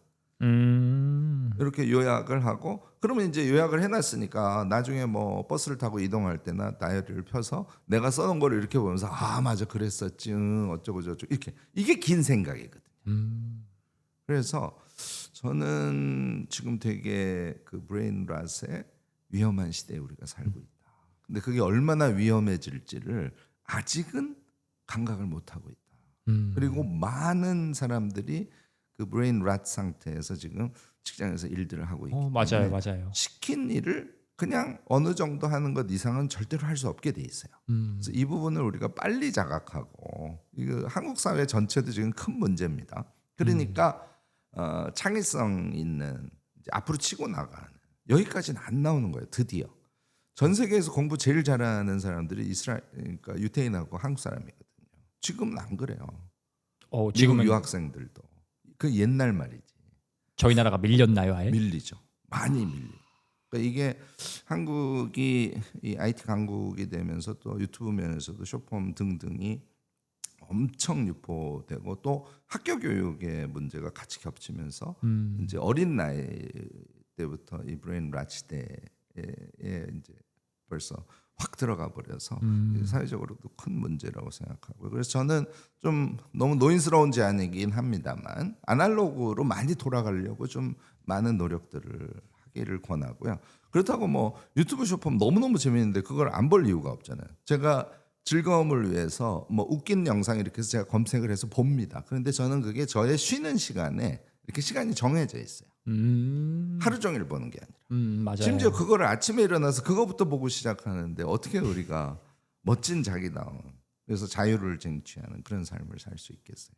Speaker 2: 이렇게 요약을 하고 그러면 이제 요약을 해놨으니까 나중에 뭐 버스를 타고 이동할 때나 다이어리를 펴서 내가 써놓은 거를 이렇게 보면서 맞아 그랬었지 어쩌고 저쩌고 이렇게 이게 긴 생각이거든요. 그래서 저는 지금 되게 그 브레인 랏의 위험한 시대에 우리가 살고 있다. 근데 그게 얼마나 위험해질지를 아직은 감각을 못 하고 있다. 그리고 많은 사람들이 그 브레인 랏 상태에서 지금 직장에서 일들을 하고 있기 때문에
Speaker 1: 맞아요.
Speaker 2: 시킨 일을 그냥 어느 정도 하는 것 이상은 절대로 할 수 없게 돼 있어요. 그래서 이 부분을 우리가 빨리 자각하고 이거 한국 사회 전체도 지금 큰 문제입니다. 그러니까 창의성 있는 이제 앞으로 치고 나가는 여기까지는 안 나오는 거예요. 드디어 전 세계에서 공부 제일 잘하는 사람들이 그러니까 유태인하고 한국 사람이거든요. 지금은 안 그래요.
Speaker 1: 지금은
Speaker 2: 미국 유학생들도 그 옛날 말이지.
Speaker 1: 저희 나라가 밀렸나요, 아예?
Speaker 2: 밀리죠. 많이 밀려. 그러니까 이게 한국이 이 IT 강국이 되면서 또 유튜브 면에서도 숏폼 등등이 엄청 유포되고 또 학교 교육의 문제가 같이 겹치면서 이제 어린 나이 때부터 이 브레인 랏 시대에 이제 벌써 확 들어가 버려서 사회적으로도 큰 문제라고 생각하고 그래서 저는 좀 너무 노인스러운 제안이긴 합니다만 아날로그로 많이 돌아가려고 좀 많은 노력들을 하기를 권하고요. 그렇다고 뭐 유튜브 숏폼 너무너무 재밌는데 그걸 안 볼 이유가 없잖아요. 제가 즐거움을 위해서 뭐 웃긴 영상 이렇게 해서 제가 검색을 해서 봅니다. 그런데 저는 그게 저의 쉬는 시간에 이렇게 시간이 정해져 있어요. 하루 종일 보는 게 아니라.
Speaker 1: 맞아요.
Speaker 2: 심지어 그거를 아침에 일어나서 그거부터 보고 시작하는데 어떻게 우리가 멋진 자기다운 그래서 자유를 쟁취하는 그런 삶을 살 수 있겠어요.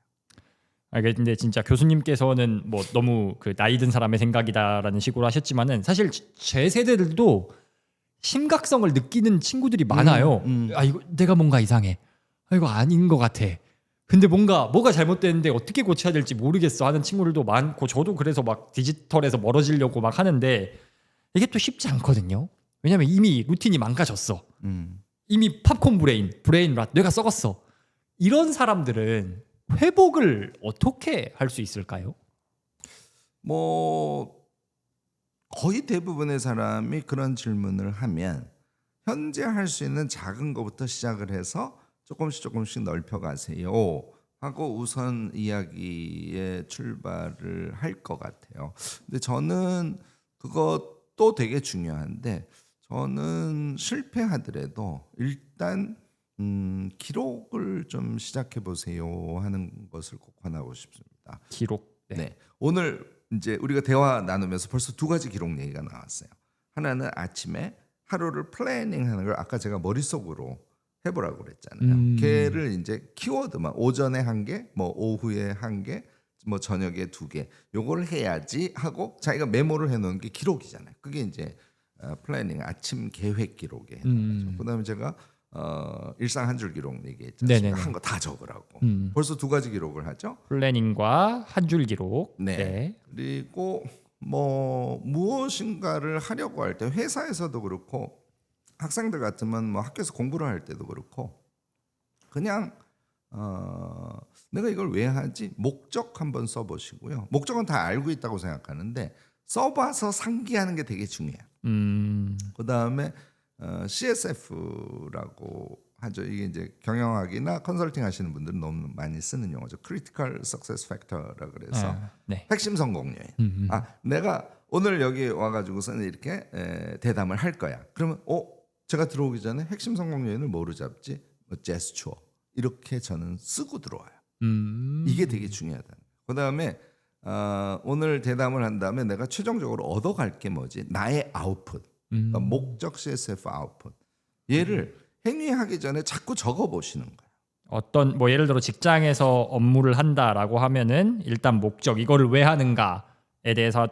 Speaker 1: 근데 진짜 교수님께서는 뭐 너무 그 나이 든 사람의 생각이다라는 식으로 하셨지만은 사실 제 세대들도 심각성을 느끼는 친구들이 많아요. 아 이거 내가 뭔가 이상해. 아 이거 아닌 것 같아. 근데 뭐가 잘못됐는데 어떻게 고쳐야 될지 모르겠어 하는 친구들도 많고 저도 그래서 막 디지털에서 멀어지려고 막 하는데 이게 또 쉽지 않거든요. 왜냐면 이미 루틴이 망가졌어. 이미 팝콘 브레인 랏 뇌가 썩었어. 이런 사람들은 회복을 어떻게 할 수 있을까요?
Speaker 2: 뭐 거의 대부분의 사람이 그런 질문을 하면 현재 할 수 있는 작은 것부터 시작을 해서 조금씩 넓혀가세요 하고 우선 이야기에 출발을 할 것 같아요. 근데 저는 그것도 되게 중요한데 저는 실패하더라도 일단 기록을 좀 시작해 보세요 하는 것을 꼭 권하고 싶습니다.
Speaker 1: 기록.
Speaker 2: 네. 오늘 이제 우리가 대화 나누면서 벌써 두 가지 기록 얘기가 나왔어요. 하나는 아침에 하루를 플래닝하는 걸 아까 제가 머릿속으로 해보라고 그랬잖아요. 걔를 이제 키워드만 오전에 한 개, 뭐 오후에 한 개, 뭐 저녁에 두 개, 요걸 해야지 하고 자기가 메모를 해놓은 게 기록이잖아요. 그게 이제 플래닝 아침 계획 기록에 해당하죠. 그다음에 제가 일상 한 줄 기록 얘기했잖아요. 한 거 다 적으라고. 벌써 두 가지 기록을 하죠.
Speaker 1: 플래닝과 한 줄 기록.
Speaker 2: 네. 그리고 뭐 무엇인가를 하려고 할 때 회사에서도 그렇고 학생들 같으면 뭐 학교에서 공부를 할 때도 그렇고 그냥 내가 이걸 왜 하지? 목적 한번 써보시고요. 목적은 다 알고 있다고 생각하는데 써봐서 상기하는 게 되게 중요해요. 그다음에 CSF라고 하죠. 이게 이제 경영학이나 컨설팅 하시는 분들은 너무 많이 쓰는 용어죠. Critical Success Factor라 그래서 핵심 성공 요인. 내가 오늘 여기 와가지고서는 이렇게 대담을 할 거야. 그러면 제가 들어오기 전에 핵심 성공 요인을 뭐로 잡지? 제스처 이렇게 저는 쓰고 들어와요. 이게 되게 중요하다. 그다음에 오늘 대담을 한 다음에 내가 최종적으로 얻어갈 게 뭐지? 나의 아웃풋. 그러니까 목적 CSF 아웃풋. 얘를 행위하기 전에 자꾸 적어 보시는 거예요.
Speaker 1: 어떤 뭐 예를 들어 직장에서 업무를 한다라고 하면은 일단 목적 이거를 왜 하는가에 대해서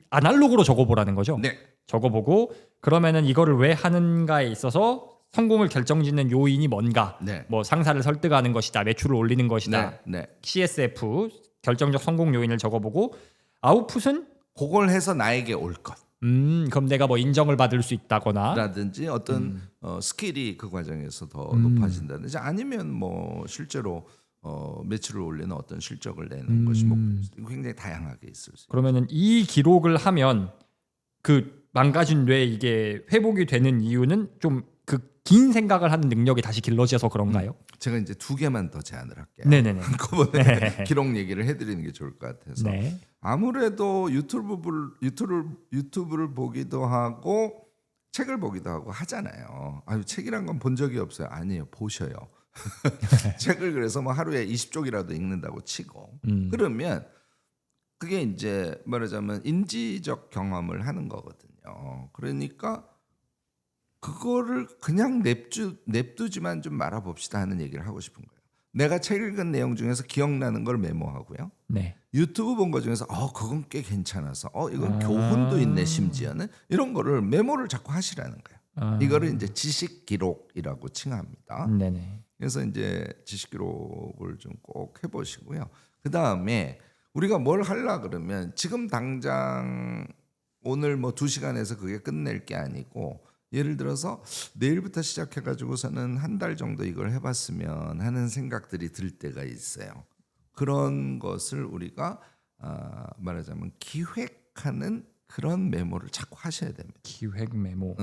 Speaker 1: 아날로그로 적어보라는 거죠.
Speaker 2: 네.
Speaker 1: 적어보고 그러면은 이거를 왜 하는가에 있어서 성공을 결정짓는 요인이 뭔가.
Speaker 2: 네.
Speaker 1: 뭐 상사를 설득하는 것이다, 매출을 올리는 것이다. CSF 결정적 성공 요인을 적어보고 아웃풋은
Speaker 2: 그걸 해서 나에게 올 것.
Speaker 1: 그럼 내가 뭐 인정을 받을 수 있다거나
Speaker 2: 라든지 어떤 스킬이 그 과정에서 더 높아진다든지 아니면 뭐 실제로 매출을 올리는 어떤 실적을 내는 것이 굉장히 다양하게 있을 수 있어요.
Speaker 1: 그러면은 이 기록을 하면 그 망가진 뇌 이게 회복이 되는 이유는 좀 그 긴 생각을 하는 능력이 다시 길러져서 그런가요?
Speaker 2: 제가 이제 두 개만 더 제안을 할게요.
Speaker 1: 네네네.
Speaker 2: 한꺼번에 기록 얘기를 해드리는 게 좋을 것 같아서.
Speaker 1: 네.
Speaker 2: 아무래도 유튜브를 보기도 하고 책을 보기도 하고 하잖아요. 책이란 건 본 적이 없어요. 아니에요. 보셔요. 책을 그래서 뭐 하루에 20쪽이라도 읽는다고 치고 그러면 그게 이제 말하자면 인지적 경험을 하는 거거든요. 그러니까 그거를 그냥 냅두지만 좀 말아봅시다 하는 얘기를 하고 싶은 거예요. 내가 책 읽은 내용 중에서 기억나는 걸 메모하고요.
Speaker 1: 네.
Speaker 2: 유튜브 본 거 중에서 그건 꽤 괜찮아서 이건 교훈도 있네 심지어는 이런 거를 메모를 자꾸 하시라는 거예요. 이거를 이제 지식 기록이라고 칭합니다.
Speaker 1: 네네.
Speaker 2: 그래서 이제 지식 기록을 좀 꼭 해보시고요. 그 다음에 우리가 뭘 하려 그러면 지금 당장 오늘 뭐 2시간에서 그게 끝낼 게 아니고 예를 들어서 내일부터 시작해가지고서는 한 달 정도 이걸 해봤으면 하는 생각들이 들 때가 있어요. 그런 것을 우리가 말하자면 기획하는 그런 메모를 자꾸 하셔야 됩니다.
Speaker 1: 기획 메모.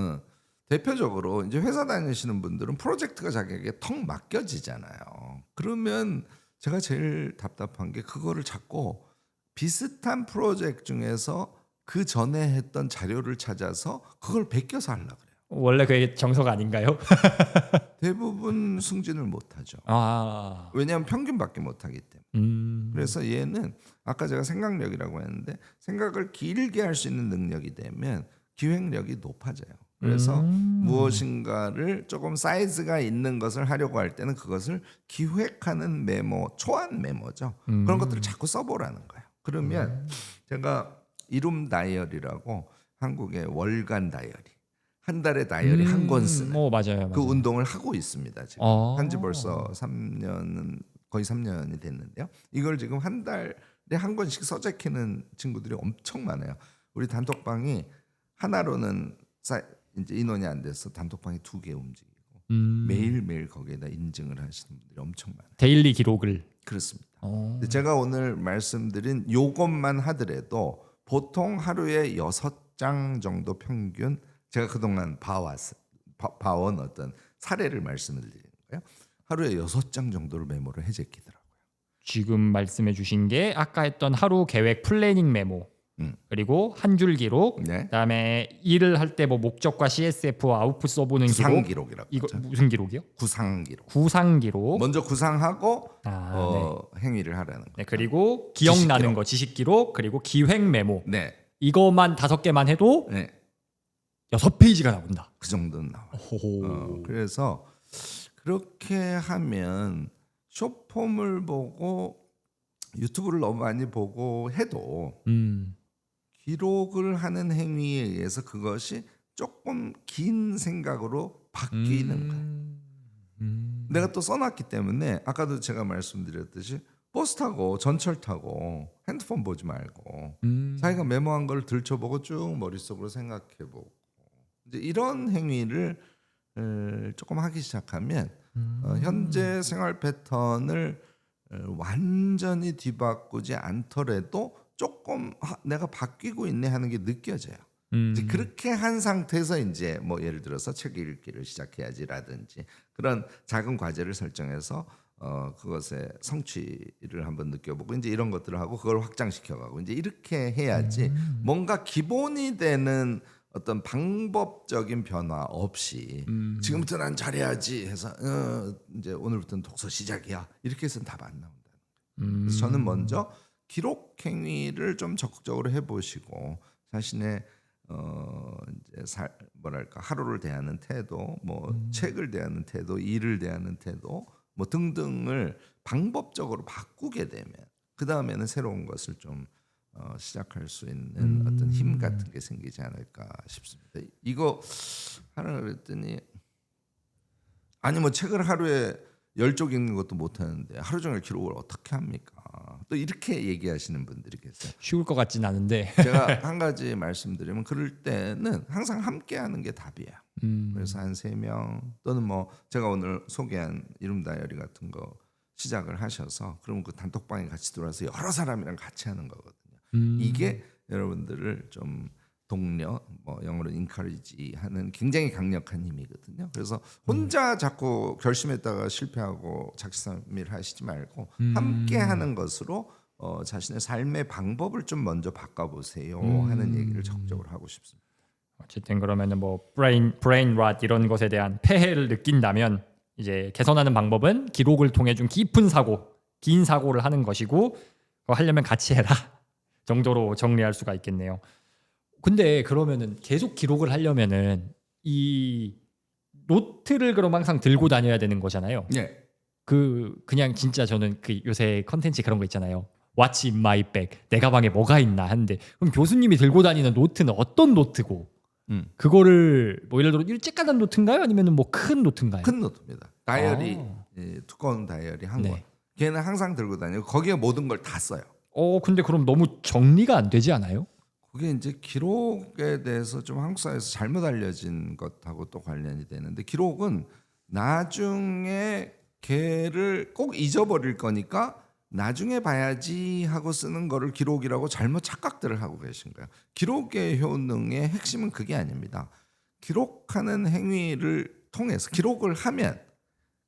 Speaker 2: 대표적으로 이제 회사 다니시는 분들은 프로젝트가 자기에게 턱 맡겨지잖아요. 그러면 제가 제일 답답한 게 그거를 자꾸 비슷한 프로젝트 중에서 그 전에 했던 자료를 찾아서 그걸 베껴서 하려고 그래요.
Speaker 1: 원래 그게 정석 아닌가요?
Speaker 2: 대부분 승진을 못하죠.
Speaker 1: 아.
Speaker 2: 왜냐하면 평균밖에 못하기 때문에. 그래서 얘는 아까 제가 생각력이라고 했는데 생각을 길게 할 수 있는 능력이 되면 기획력이 높아져요. 그래서 무엇인가를 조금 사이즈가 있는 것을 하려고 할 때는 그것을 기획하는 메모, 초안 메모죠. 그런 것들을 자꾸 써보라는 거예요. 그러면 제가 이룸 다이어리라고 한국의 월간 다이어리, 한 달에 다이어리 한 권 쓰는
Speaker 1: 맞아요.
Speaker 2: 그 운동을 하고 있습니다. 지금 한지 벌써 3년은 거의 3년이 됐는데요. 이걸 지금 한 달에 한 권씩 써제키는 친구들이 엄청 많아요. 우리 단톡방이 하나로는 이제 인원이 안 돼서 단톡방이 2개 움직이고 매일매일 거기에다 인증을 하시는 분들이 엄청 많아요.
Speaker 1: 데일리 기록을.
Speaker 2: 그렇습니다. 근데 제가 오늘 말씀드린 요것만 하더라도 보통 하루에 6장 정도 평균 제가 그동안 봐온 어떤 사례를 말씀을 드리는 거예요. 하루에 6장 정도를 메모를 해제키더라고요.
Speaker 1: 지금 말씀해 주신 게 아까 했던 하루 계획 플래닝 메모. 그리고 한 줄 기록,
Speaker 2: 네.
Speaker 1: 그다음에 일을 할 때 뭐 목적과 CSF와 아웃풋 써보는
Speaker 2: 구상
Speaker 1: 기록.
Speaker 2: 기록이라고
Speaker 1: 이거
Speaker 2: 하죠.
Speaker 1: 무슨 기록이요?
Speaker 2: 구상 기록.
Speaker 1: 구상 기록.
Speaker 2: 먼저 구상하고
Speaker 1: 네.
Speaker 2: 행위를 하라는 거예요.
Speaker 1: 네, 그리고 기억나는
Speaker 2: 지식 기록.
Speaker 1: 거 지식 기록, 그리고 기획 메모.
Speaker 2: 네.
Speaker 1: 이것만 5개만 해도
Speaker 2: 네.
Speaker 1: 6페이지가 나온다.
Speaker 2: 그 정도는 나와요.
Speaker 1: 오.
Speaker 2: 그래서 그렇게 하면 숏폼을 보고 유튜브를 너무 많이 보고 해도 기록을 하는 행위에 의해서 그것이 조금 긴 생각으로 바뀌는 거예요. 내가 또 써놨기 때문에 아까도 제가 말씀드렸듯이 버스 타고 전철 타고 핸드폰 보지 말고 자기가 메모한 걸 들춰보고 쭉 머릿속으로 생각해보고 이제 이런 행위를 조금 하기 시작하면 현재 생활 패턴을 완전히 뒤바꾸지 않더라도 조금 내가 바뀌고 있네 하는 게 느껴져요. 이제 그렇게 한 상태에서 이제 뭐 예를 들어서 책 읽기를 시작해야지라든지 그런 작은 과제를 설정해서 그것의 성취를 한번 느껴보고 이제 이런 것들을 하고 그걸 확장시켜가고 이제 이렇게 해야지 뭔가 기본이 되는 어떤 방법적인 변화 없이 지금부터 난 잘해야지 해서 이제 오늘부터는 독서 시작이야 이렇게 해서는 답 안 나온다는 거예요. 그래서 저는 먼저 기록 행위를 좀 적극적으로 해보시고 자신의 이제 뭐랄까 하루를 대하는 태도, 뭐 책을 대하는 태도, 일을 대하는 태도, 뭐 등등을 방법적으로 바꾸게 되면 그 다음에는 새로운 것을 좀 시작할 수 있는 어떤 힘 같은 게 생기지 않을까 싶습니다. 이거 하라 그랬더니 아니 뭐 책을 하루에 10쪽 읽는 것도 못하는데 하루 종일 기록을 어떻게 합니까? 또 이렇게 얘기하시는 분들이 계세요.
Speaker 1: 쉬울 것 같진 않은데
Speaker 2: 제가 한 가지 말씀드리면 그럴 때는 항상 함께하는 게 답이에요. 그래서 한 3명 또는 뭐 제가 오늘 소개한 이룸 다이어리 같은 거 시작을 하셔서 그러면 그 단톡방에 같이 들어와서 여러 사람이랑 같이 하는 거거든요. 이게 여러분들을 좀 동료, 뭐 영어로 encourage 하는 굉장히 강력한 힘이거든요. 그래서 혼자 자꾸 결심했다가 실패하고 작심삼일 하시지 말고 함께 하는 것으로 자신의 삶의 방법을 좀 먼저 바꿔보세요 하는 얘기를 적극적으로 하고 싶습니다.
Speaker 1: 어쨌든 그러면은 뭐 브레인 랏 이런 것에 대한 폐해를 느낀다면 이제 개선하는 방법은 기록을 통해 좀 깊은 사고, 긴 사고를 하는 것이고 그거 하려면 같이 해라 정도로 정리할 수가 있겠네요. 근데 그러면은 계속 기록을 하려면은 이 노트를 그럼 항상 들고 다녀야 되는 거잖아요.
Speaker 2: 네.
Speaker 1: 그냥 진짜 저는 그 요새 컨텐츠 그런 거 있잖아요. What's in my bag? 내 가방에 뭐가 있나 하는데 그럼 교수님이 들고 다니는 노트는 어떤 노트고 그거를 뭐 예를 들어 일찍가는 노트인가요? 아니면 뭐 큰 노트인가요?
Speaker 2: 큰 노트입니다. 다이어리 두꺼운 다이어리 한 권. 걔는 항상 들고 다니고 거기에 모든 걸 다 써요.
Speaker 1: 근데 그럼 너무 정리가 안 되지 않아요?
Speaker 2: 그게 이제 기록에 대해서 좀 한국 사회에서 잘못 알려진 것하고 또 관련이 되는데, 기록은 나중에 걔를 꼭 잊어버릴 거니까 나중에 봐야지 하고 쓰는 거를 기록이라고 잘못 착각들을 하고 계신 거예요. 기록의 효능의 핵심은 그게 아닙니다. 기록하는 행위를 통해서, 기록을 하면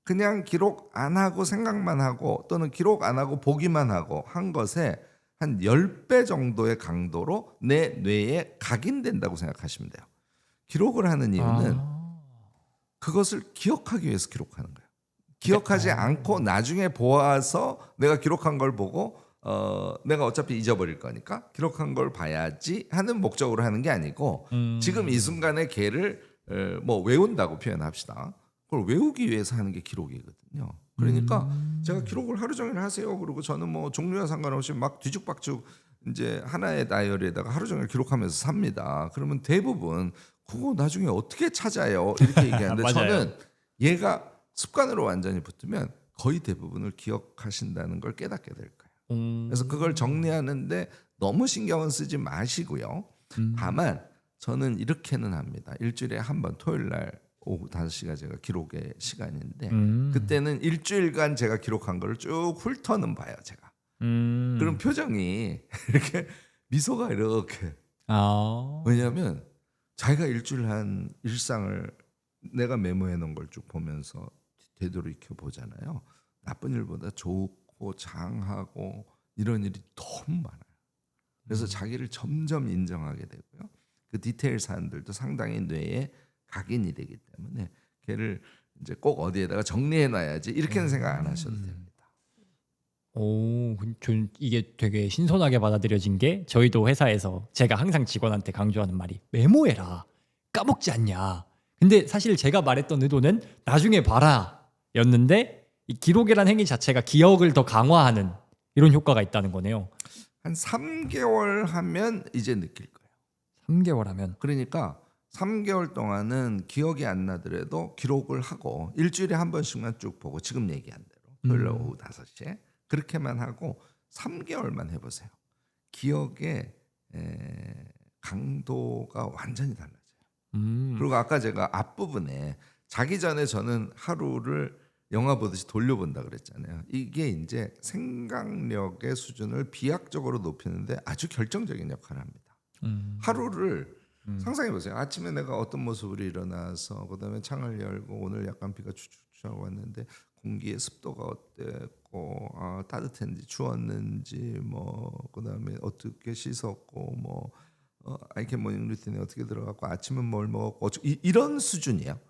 Speaker 2: 그냥 기록 안 하고 생각만 하고 또는 기록 안 하고 보기만 하고 한 것에 한 10배 정도의 강도로 내 뇌에 각인된다고 생각하시면 돼요. 기록을 하는 이유는 그것을 기억하기 위해서 기록하는 거예요. 기억하지 않고 나중에 보아서 내가 기록한 걸 보고 내가 어차피 잊어버릴 거니까 기록한 걸 봐야지 하는 목적으로 하는 게 아니고, 지금 이 순간에 걔를 뭐 외운다고 표현합시다. 그걸 외우기 위해서 하는 게 기록이거든요. 그러니까 제가 기록을 하루 종일 하세요. 그리고 저는 뭐 종류와 상관없이 막 뒤죽박죽 이제 하나의 다이어리에다가 하루 종일 기록하면서 삽니다. 그러면 대부분 그거 나중에 어떻게 찾아요? 이렇게 얘기하는데
Speaker 1: 맞아요.
Speaker 2: 저는 얘가 습관으로 완전히 붙으면 거의 대부분을 기억하신다는 걸 깨닫게 될 거예요. 그래서 그걸 정리하는데 너무 신경은 쓰지 마시고요. 다만 저는 이렇게는 합니다. 일주일에 한 번 토요일 날 오후 5시가 제가 기록의 시간인데 그때는 일주일간 제가 기록한 걸 쭉 훑어는 봐요, 제가. 그럼 표정이 이렇게 미소가 이렇게. 왜냐하면 자기가 일주일 한 일상을 내가 메모해 놓은 걸 쭉 보면서 되돌이켜 보잖아요. 나쁜 일보다 좋고 장하고 이런 일이 너무 많아요. 그래서 자기를 점점 인정하게 되고요. 그 디테일 사안들도 상당히 뇌에 각인이 되기 때문에 걔를 이제 꼭 어디에다가 정리해 놔야지 이렇게는 생각 안 하셔도 됩니다.
Speaker 1: 전 이게 되게 신선하게 받아들여진 게, 저희도 회사에서 제가 항상 직원한테 강조하는 말이 메모해라, 까먹지 않냐. 근데 사실 제가 말했던 의도는 나중에 봐라 였는데, 이 기록이란 행위 자체가 기억을 더 강화하는 이런 효과가 있다는 거네요.
Speaker 2: 한 3개월 하면 이제 느낄 거예요.
Speaker 1: 3개월 하면.
Speaker 2: 그러니까 3개월 동안은 기억이 안 나더라도 기록을 하고 일주일에 한 번씩만 쭉 보고, 지금 얘기한 대로 토요일 오후 5시에 그렇게만 하고 3개월만 해보세요. 기억의 강도가 완전히 달라져요. 그리고 아까 제가 앞부분에 자기 전에 저는 하루를 영화 보듯이 돌려본다 그랬잖아요. 이게 이제 생각력의 수준을 비약적으로 높이는데 아주 결정적인 역할을 합니다. 하루를 상상해 보세요. 아침에 내가 어떤 모습으로 일어나서 그다음에 창을 열고 오늘 약간 비가 추추추 왔는데 공기의 습도가 어땠고 따뜻했는지 추웠는지 뭐 그다음에 어떻게 씻었고 뭐 아이캔 모닝 루틴에 어떻게 들어갔고 아침은 뭘 먹었고 이런 수준이에요.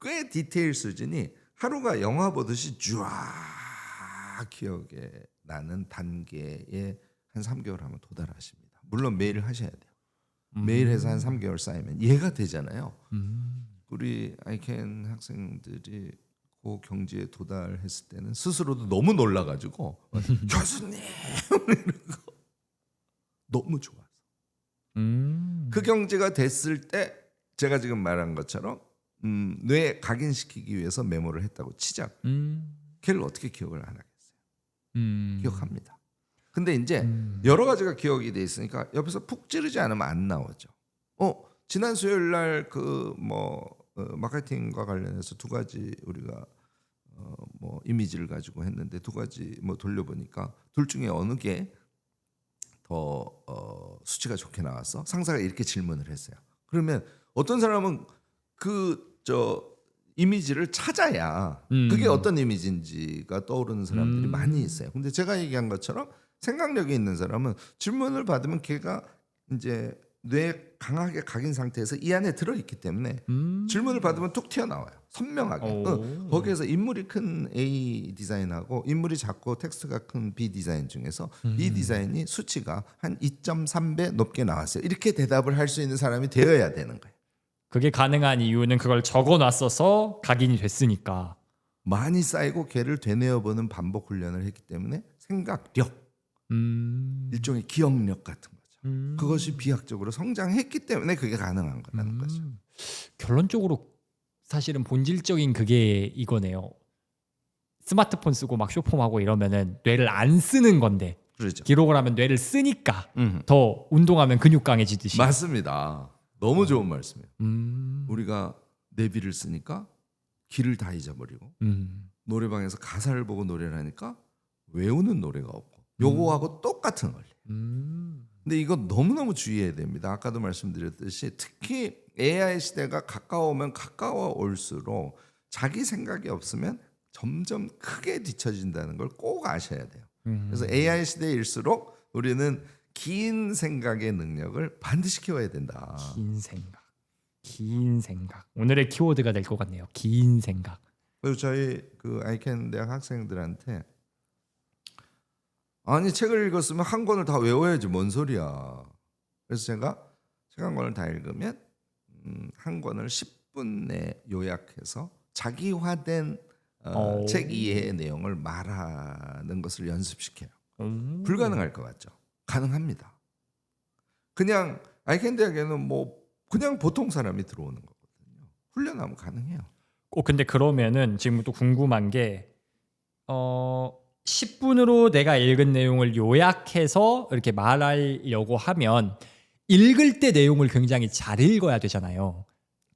Speaker 2: 꽤 디테일 수준이 하루가 영화 보듯이 쫙 기억에 나는 단계에 한 3개월 하면 도달하십니다. 물론 매일 하셔야 돼요. 매일 해서 한 3개월 쌓이면 얘가 되잖아요. 우리 아이캔 학생들이 그 경지에 도달했을 때는 스스로도 너무 놀라가지고 교수님 이러고 너무 좋아서 그 경지가 됐을 때 제가 지금 말한 것처럼 뇌에 각인시키기 위해서 메모를 했다고 치자. 걔를 어떻게 기억을 안 하겠어요? 기억합니다. 근데 이제 여러 가지가 기억이 돼 있으니까 옆에서 푹 찌르지 않으면 안 나오죠. 지난 수요일 날 그 마케팅과 관련해서 두 가지 우리가 뭐 이미지를 가지고 했는데 두 가지 뭐 돌려보니까 둘 중에 어느 게 더 수치가 좋게 나왔어? 상사가 이렇게 질문을 했어요. 그러면 어떤 사람은 이미지를 찾아야 그게 어떤 이미지인지가 떠오르는 사람들이 많이 있어요. 근데 제가 얘기한 것처럼 생각력이 있는 사람은 질문을 받으면 걔가 이제 뇌에 강하게 각인 상태에서 이 안에 들어있기 때문에 질문을 받으면 툭 튀어나와요. 선명하게. 거기에서 인물이 큰 A 디자인하고 인물이 작고 텍스트가 큰 B 디자인 중에서 B 디자인이 수치가 한 2.3배 높게 나왔어요. 이렇게 대답을 할 수 있는 사람이 되어야 되는 거예요.
Speaker 1: 그게 가능한 이유는 그걸 적어놨어서 각인이 됐으니까.
Speaker 2: 많이 쌓이고 걔를 되뇌어보는 반복 훈련을 했기 때문에 생각력, 일종의 기억력 같은 거죠. 그것이 비약적으로 성장했기 때문에 그게 가능한 거라는 거죠.
Speaker 1: 결론적으로 사실은 본질적인 그게 이거네요. 스마트폰 쓰고 막 쇼폼하고 이러면은 뇌를 안 쓰는 건데,
Speaker 2: 그렇죠.
Speaker 1: 기록을 하면 뇌를 쓰니까 더 운동하면 근육 강해지듯이.
Speaker 2: 맞습니다. 너무 좋은 말씀이에요.
Speaker 1: 음.
Speaker 2: 우리가 내비를 쓰니까 길을 다 잊어버리고 노래방에서 가사를 보고 노래를 하니까 외우는 노래가 없고 요거하고 똑같은 원리. 근데 이거 너무너무 주의해야 됩니다. 아까도 말씀드렸듯이 특히 AI 시대가 가까우면 가까워 올수록 자기 생각이 없으면 점점 크게 뒤처진다는 걸 꼭 아셔야 돼요. 그래서 AI 시대일수록 우리는 긴 생각의 능력을 반드시 키워야 된다.
Speaker 1: 긴 생각. 긴 생각. 오늘의 키워드가 될 것 같네요. 긴 생각.
Speaker 2: 그리고 저희 그 아이캔 대학 학생들한테 아니 책을 읽었으면 한 권을 다 외워야지 뭔 소리야. 그래서 제가 책 한 권을 다 읽으면 한 권을 10분 내에 요약해서 자기화된 책 이해의 내용을 말하는 것을 연습시켜요. 불가능할 것 같죠? 가능합니다. 그냥 아이캔 대학에는 뭐 그냥 보통 사람이 들어오는 거거든요. 훈련하면 가능해요.
Speaker 1: 근데 그러면은 지금 또 궁금한 게 10분으로 내가 읽은 내용을 요약해서 이렇게 말하려고 하면 읽을 때 내용을 굉장히 잘 읽어야 되잖아요.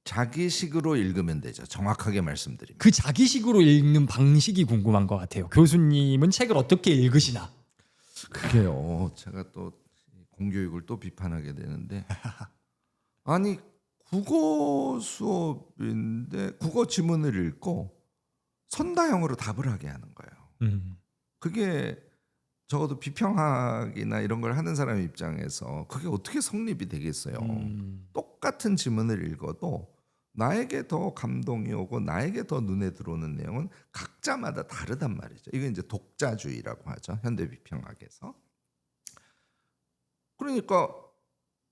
Speaker 2: 자기식으로 읽으면 되죠. 정확하게 말씀드리면.
Speaker 1: 그 자기식으로 읽는 방식이 궁금한 것 같아요. 교수님은 책을 어떻게 읽으시나?
Speaker 2: 그게요. 제가 또 공교육을 또 비판하게 되는데 아니 국어 수업인데 국어 지문을 읽고 선다형으로 답을 하게 하는 거예요. 그게 적어도 비평학이나 이런 걸 하는 사람 입장에서 그게 어떻게 성립이 되겠어요. 똑같은 지문을 읽어도 나에게 더 감동이 오고 나에게 더 눈에 들어오는 내용은 각자마다 다르단 말이죠. 이게 이제 독자주의라고 하죠. 현대 비평학에서. 그러니까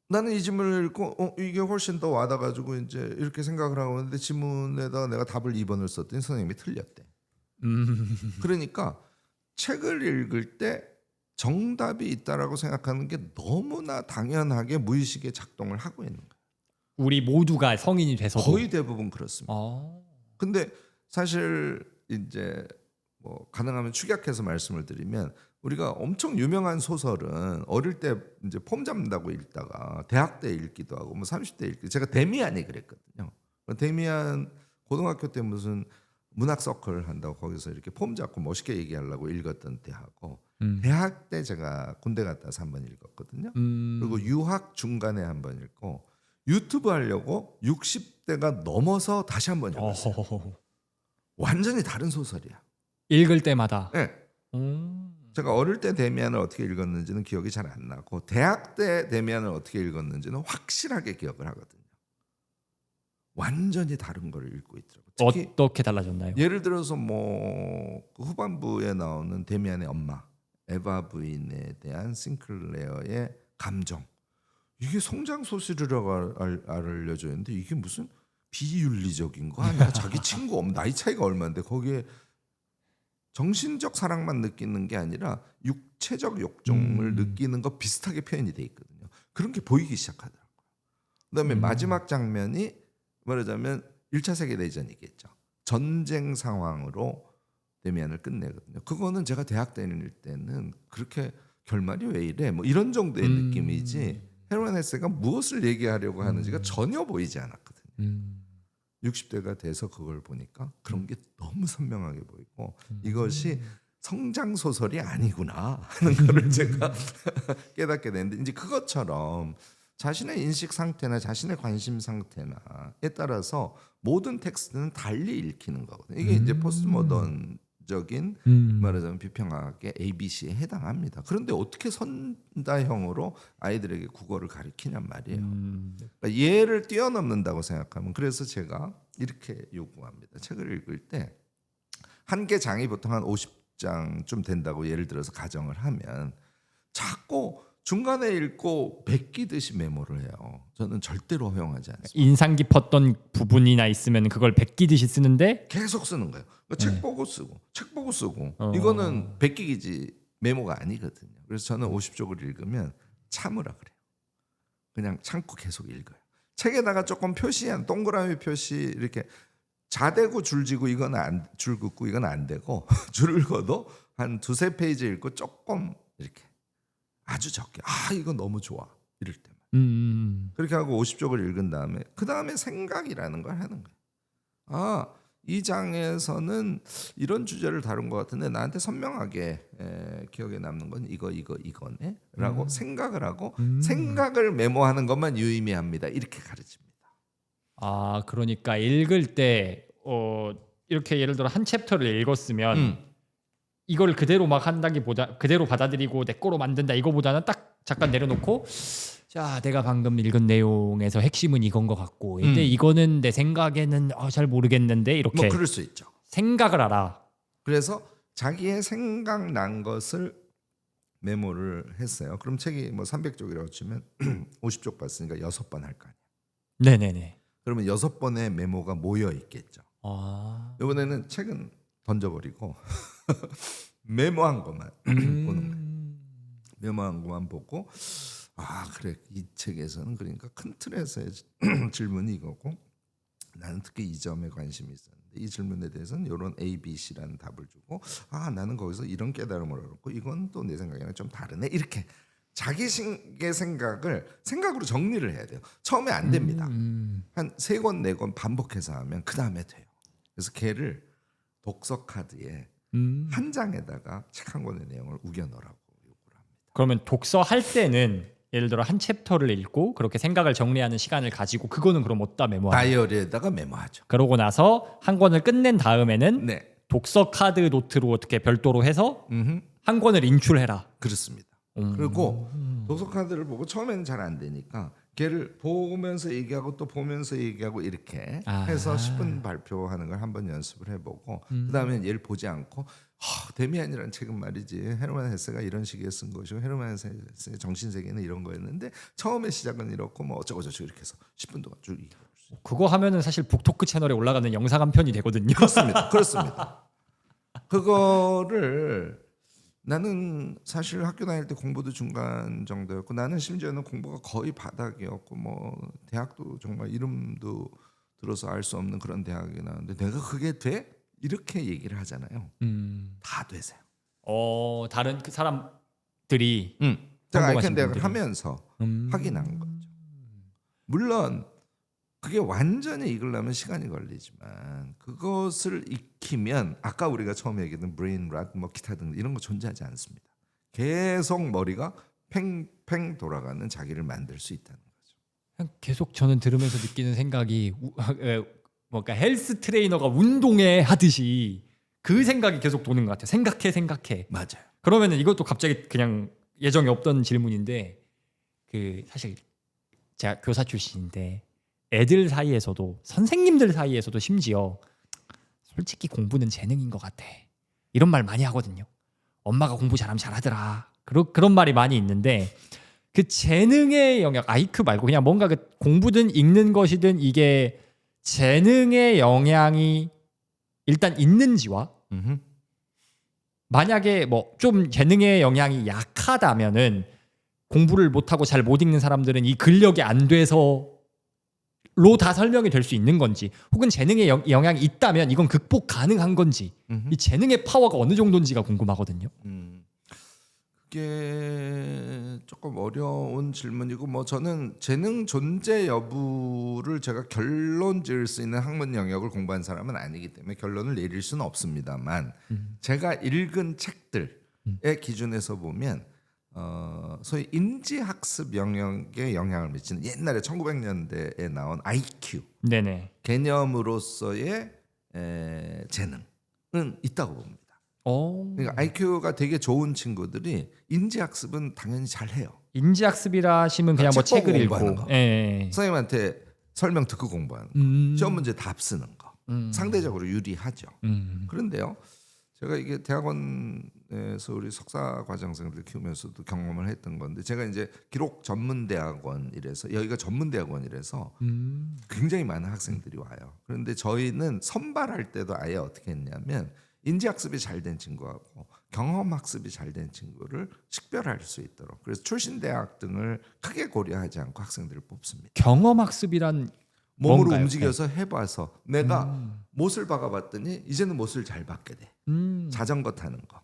Speaker 2: 나는 이 지문을 읽고 이게 훨씬 더 와닿아가지고 이제 이렇게 생각을 하고 있는데 지문에다 내가 답을 2번을 썼더니 선생님이 틀렸대. 그러니까 책을 읽을 때 정답이 있다라고 생각하는 게 너무나 당연하게 무의식에 작동을 하고 있는 거예요.
Speaker 1: 우리 모두가 성인이 돼서도
Speaker 2: 거의 대부분 그렇습니다. 근데 사실 이제 뭐 가능하면 축약해서 말씀을 드리면 우리가 엄청 유명한 소설은 어릴 때 이제 폼 잡는다고 읽다가 대학 때 읽기도 하고 뭐 30대 읽기. 제가 데미안이 그랬거든요. 데미안 고등학교 때 무슨 문학 서클 한다고 거기서 이렇게 폼 잡고 멋있게 얘기하려고 읽었던 때하고 대학 때 제가 군대 갔다 와서 한 번 읽었거든요. 그리고 유학 중간에 한 번 읽고 유튜브 하려고 60대가 넘어서 다시 한 번 읽었어요. 완전히 다른 소설이야.
Speaker 1: 읽을 때마다.
Speaker 2: 네. 제가 어릴 때 데미안을 어떻게 읽었는지는 기억이 잘 안 나고 대학 때 데미안을 어떻게 읽었는지는 확실하게 기억을 하거든요. 완전히 다른 걸 읽고 있더라고요. 특히
Speaker 1: 어떻게 달라졌나요?
Speaker 2: 예를 들어서 뭐 그 후반부에 나오는 데미안의 엄마 에바 부인에 대한 싱클레어의 감정, 이게 성장 소설이라고 알려져 있는데 이게 무슨 비윤리적인 거 아니야? 자기 친구 나이 차이가 얼마인데 거기에 정신적 사랑만 느끼는 게 아니라 육체적 욕정을 느끼는 거 비슷하게 표현이 돼 있거든요. 그런 게 보이기 시작하더라고요. 그다음에 마지막 장면이 말하자면 1차 세계대전이겠죠. 전쟁 상황으로 데미안을 끝내거든요. 그거는 제가 대학 다닐 때는 그렇게 결말이 왜 이래? 뭐 이런 정도의 느낌이지 헤르만 헤세가 무엇을 얘기하려고 하는지가 전혀 보이지 않았거든요. 60대가 돼서 그걸 보니까 그런 게 너무 선명하게 보이고 이것이 성장 소설이 아니구나 하는 거를 제가 깨닫게 됐는데 이제 그것처럼 자신의 인식 상태나 자신의 관심 상태나에 따라서 모든 텍스트는 달리 읽히는 거거든요. 이게 이제 포스트 모던적인 말하자면 비평학의 ABC에 해당합니다. 그런데 어떻게 선다형으로 아이들에게 국어를 가르치냔 말이에요. 그러니까 얘를 뛰어넘는다고 생각하면 그래서 제가 이렇게 요구합니다. 책을 읽을 때 한 개 장이 보통 한 50장쯤 된다고 예를 들어서 가정을 하면 자꾸 중간에 읽고 베끼듯이 메모를 해요. 저는 절대로 허용하지 않습니다.
Speaker 1: 인상 깊었던 부분이나 있으면 그걸 베끼듯이 쓰는데
Speaker 2: 계속 쓰는 거예요. 그러니까 책 보고 쓰고 책 보고 쓰고 이거는 베끼기지 메모가 아니거든요. 그래서 저는 50쪽을 읽으면 참으라 그래요. 그냥 참고 계속 읽어요. 책에다가 조금 표시한 동그라미 표시 이렇게 자대고 줄지고 이건 줄 긋고 이건 안 되고 줄을 그어도 한 두세 페이지 읽고 조금 이렇게 아주 적게. 아 이거 너무 좋아. 이럴 때만. 그렇게 하고 50쪽을 읽은 다음에 그 다음에 생각이라는 걸 하는 거예요. 아, 이 장에서는 이런 주제를 다룬 것 같은데 나한테 선명하게 기억에 남는 건 이거네 라고 생각을 하고 생각을 메모하는 것만 유의미합니다. 이렇게 가르칩니다.
Speaker 1: 아, 그러니까 읽을 때 이렇게 예를 들어 한 챕터를 읽었으면 이걸 그대로 막 한다기보다 그대로 받아들이고 내 거로 만든다 이거보다는 딱 잠깐 내려놓고 자, 내가 방금 읽은 내용에서 핵심은 이건 것 같고 근데 이거는 내 생각에는 잘 모르겠는데 이렇게
Speaker 2: 뭐 그럴 수 있죠.
Speaker 1: 생각을 알아.
Speaker 2: 그래서 자기의 생각난 것을 메모를 했어요. 그럼 책이 뭐 300쪽이라고 치면 50쪽 봤으니까 6번 할 거 아니에요.
Speaker 1: 네네네.
Speaker 2: 그러면 6번의 메모가 모여 있겠죠.
Speaker 1: 아,
Speaker 2: 이번에는 책은 던져버리고 메모한 것만 보는 거예요. 메모한 것만 보고 아 그래 이 책에서는 그러니까 큰 틀에서의 질문이 이거고 나는 특히 이 점에 관심이 있었는데 이 질문에 대해서는 이런 A, B, C라는 답을 주고 아 나는 거기서 이런 깨달음을 얻었고 이건 또 내 생각이랑 좀 다르네 이렇게 자기의 생각을 생각으로 정리를 해야 돼요. 처음에 안 됩니다. 한 3권 4권 반복해서 하면 그 다음에 돼요. 그래서 걔를 독서 카드에 한 장에다가 책 한 권의 내용을 우겨 넣으라고 요구를 합니다.
Speaker 1: 그러면 독서할 때는 예를 들어 한 챕터를 읽고 그렇게 생각을 정리하는 시간을 가지고 그거는 그럼 어디다 메모하나요?
Speaker 2: 다이어리에다가 메모하죠.
Speaker 1: 그러고 나서 한 권을 끝낸 다음에는
Speaker 2: 네,
Speaker 1: 독서 카드 노트로 어떻게 별도로 해서 한 권을 인출해라.
Speaker 2: 그렇습니다. 그리고 독서 카드를 보고 처음에는 잘 안 되니까 걔를 보면서 얘기하고 또 보면서 얘기하고 이렇게 해서 10분 발표하는 걸 한번 연습을 해보고 그 다음에 얘를 보지 않고 데미안이라는 책은 말이지 헤르만 헤세가 이런 시기에 쓴 것이고 헤르만 헤세의 정신세계는 이런 거였는데 처음에 시작은 이렇고 뭐 어쩌고저쩌고 이렇게 해서 10분 동안 쭉 얘기해요.
Speaker 1: 그거 하면은 사실 북토크 채널에 올라가는 영상 한 편이 되거든요.
Speaker 2: 그렇습니다. 그거를 나는 사실 학교 다닐 때 공부도 중간 정도였고 나는 심지어는 공부가 거의 바닥이었고 뭐 대학도 정말 이름도 들어서 알 수 없는 그런 대학이 나왔는데 내가 그게 돼? 이렇게 얘기를 하잖아요. 다 되세요.
Speaker 1: 다른 그 사람들이
Speaker 2: 제가
Speaker 1: 성공하신
Speaker 2: 아이캔 대학을
Speaker 1: 분들이.
Speaker 2: 하면서 확인한 거죠. 물론 그게 완전히 익으려면 시간이 걸리지만 그것을 익히면 아까 우리가 처음에 얘기했던 브레인 랏 뭐 기타 등 이런 거 존재하지 않습니다. 계속 머리가 팽팽 돌아가는 자기를 만들 수 있다는 거죠.
Speaker 1: 그냥 계속 저는 들으면서 느끼는 생각이 뭔가 헬스 트레이너가 운동회 하듯이 그 생각이 계속 도는 것 같아요. 생각해.
Speaker 2: 맞아요.
Speaker 1: 그러면은 이것도 갑자기 그냥 예정이 없던 질문인데 그 사실 제가 교사 출신인데 애들 사이에서도 선생님들 사이에서도 심지어 솔직히 공부는 재능인 것 같아 이런 말 많이 하거든요. 엄마가 공부 잘하면 잘하더라. 그런 말이 많이 있는데 그 재능의 영역 IQ 말고 그냥 뭔가 그 공부든 읽는 것이든 이게 재능의 영향이 일단 있는지와 만약에 뭐 좀 재능의 영향이 약하다면은 공부를 못하고 잘 못 읽는 사람들은 이 근력이 안 돼서 로 다 설명이 될 수 있는 건지 혹은 재능의 영향이 있다면 이건 극복 가능한 건지 이 재능의 파워가 어느 정도인지가 궁금하거든요.
Speaker 2: 그게 조금 어려운 질문이고 뭐 저는 재능 존재 여부를 제가 결론 지을 수 있는 학문 영역을 공부한 사람은 아니기 때문에 결론을 내릴 수는 없습니다만 제가 읽은 책들의 기준에서 보면 소위 인지학습 영역에 영향을 미치는 옛날에 1900년대에 나온 IQ
Speaker 1: 네네.
Speaker 2: 개념으로서의 재능은 있다고 봅니다. 그러니까 IQ가 되게 좋은 친구들이 인지학습은 당연히 잘해요.
Speaker 1: 인지학습이라 하시면 그냥 뭐
Speaker 2: 책 보고
Speaker 1: 책을
Speaker 2: 공부하는
Speaker 1: 읽고
Speaker 2: 거.
Speaker 1: 예.
Speaker 2: 선생님한테 설명 듣고 공부하는 거, 시험 문제 답 쓰는 거 상대적으로 유리하죠. 그런데요, 제가 이게 대학원에서 우리 석사 과정생들 키우면서도 경험을 했던 건데 제가 이제 기록 전문 대학원이라서 여기가 전문 대학원이라서 굉장히 많은 학생들이 와요. 그런데 저희는 선발할 때도 아예 어떻게 했냐면 인지학습이 잘 된 친구하고 경험학습이 잘 된 친구를 식별할 수 있도록 그래서 출신 대학 등을 크게 고려하지 않고 학생들을 뽑습니다.
Speaker 1: 경험학습이란
Speaker 2: 몸으로
Speaker 1: 뭔가요?
Speaker 2: 움직여서 해봐서 내가 못을 박아봤더니 이제는 못을 잘 박게 돼. 자전거 타는 거.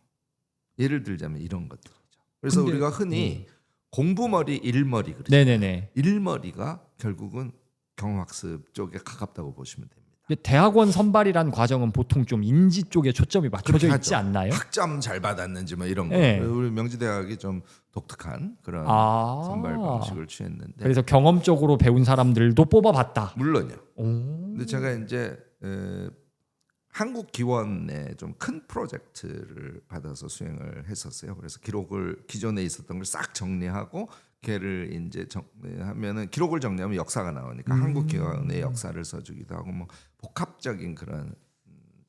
Speaker 2: 예를 들자면 이런 것들이죠. 그래서
Speaker 1: 근데,
Speaker 2: 우리가 흔히 공부머리, 일머리 그러죠.
Speaker 1: 네네네.
Speaker 2: 일머리가 결국은 경험학습 쪽에 가깝다고 보시면 됩니다.
Speaker 1: 대학원 선발이란 과정은 보통 좀 인지 쪽에 초점이 맞춰져
Speaker 2: 그렇게
Speaker 1: 있지
Speaker 2: 하죠.
Speaker 1: 않나요?
Speaker 2: 학점 잘 받았는지 뭐 이런 거.
Speaker 1: 네.
Speaker 2: 우리 명지대학이 좀 독특한 그런 선발 방식을 취했는데.
Speaker 1: 그래서 경험적으로 배운 사람들도 뽑아봤다.
Speaker 2: 물론요.
Speaker 1: 오.
Speaker 2: 근데 제가 이제 한국 기원에 좀 큰 프로젝트를 받아서 수행을 했었어요. 그래서 기록을 기존에 있었던 걸 싹 정리하고 걔를 이제 정리하면은 기록을 정리하면 역사가 나오니까 한국 기원의 역사를 써주기도 하고 뭐 복합적인 그런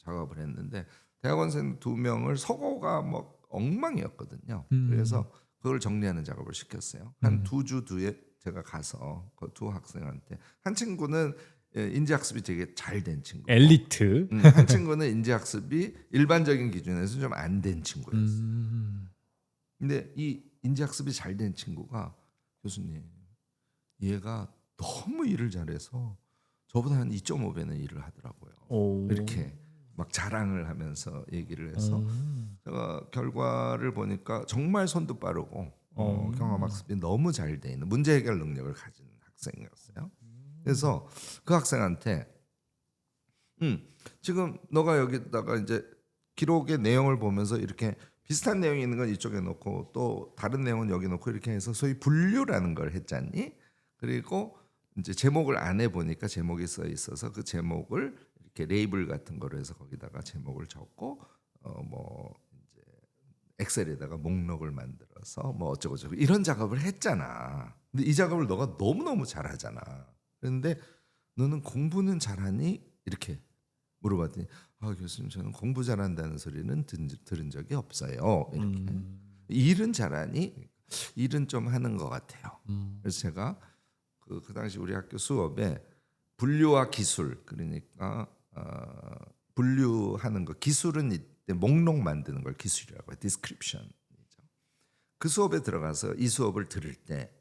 Speaker 2: 작업을 했는데 대학원생 2명을 서고가 뭐 엉망이었거든요. 그래서 그걸 정리하는 작업을 시켰어요. 한 2주 뒤에 제가 가서 그 두 학생한테 한 친구는 인지학습이 되게 잘 된 친구.
Speaker 1: 엘리트.
Speaker 2: 한 친구는 인지학습이 일반적인 기준에서 좀 안 된 친구였어요. 근데 이 인지학습이 잘 된 친구가 교수님, 얘가 너무 일을 잘해서 저보다 한 2.5배는 일을 하더라고요.
Speaker 1: 오.
Speaker 2: 이렇게 막 자랑을 하면서 얘기를 해서 제가 결과를 보니까 정말 손도 빠르고 경험학습이 너무 잘 돼 있는 문제 해결 능력을 가진 학생이었어요. 그래서 그 학생한테 지금 너가 여기다가 이제 기록의 내용을 보면서 이렇게 비슷한 내용이 있는 건 이쪽에 놓고 또 다른 내용은 여기 놓고 이렇게 해서 소위 분류라는 걸 했잖니. 그리고 이제 제목을 안 해보니까 제목이 써 있어서 그 제목을 이렇게 레이블 같은 거로 해서 거기다가 제목을 적고 뭐 이제 엑셀에다가 목록을 만들어서 뭐 어쩌고저쩌고 이런 작업을 했잖아. 근데 이 작업을 너가 너무너무 잘하잖아. 그런데 너는 공부는 잘하니? 이렇게 물어봤더니 교수님 저는 공부 잘한다는 소리는 들은 적이 없어요. 이렇게. 일은 잘하니? 일은 좀 하는 것 같아요. 그래서 제가 그 당시 우리 학교 수업에 분류와 기술 그러니까 분류하는 거 기술은 이때 목록 만드는 걸 기술이라고 해요. 디스크립션이죠. 그 수업에 들어가서 이 수업을 들을 때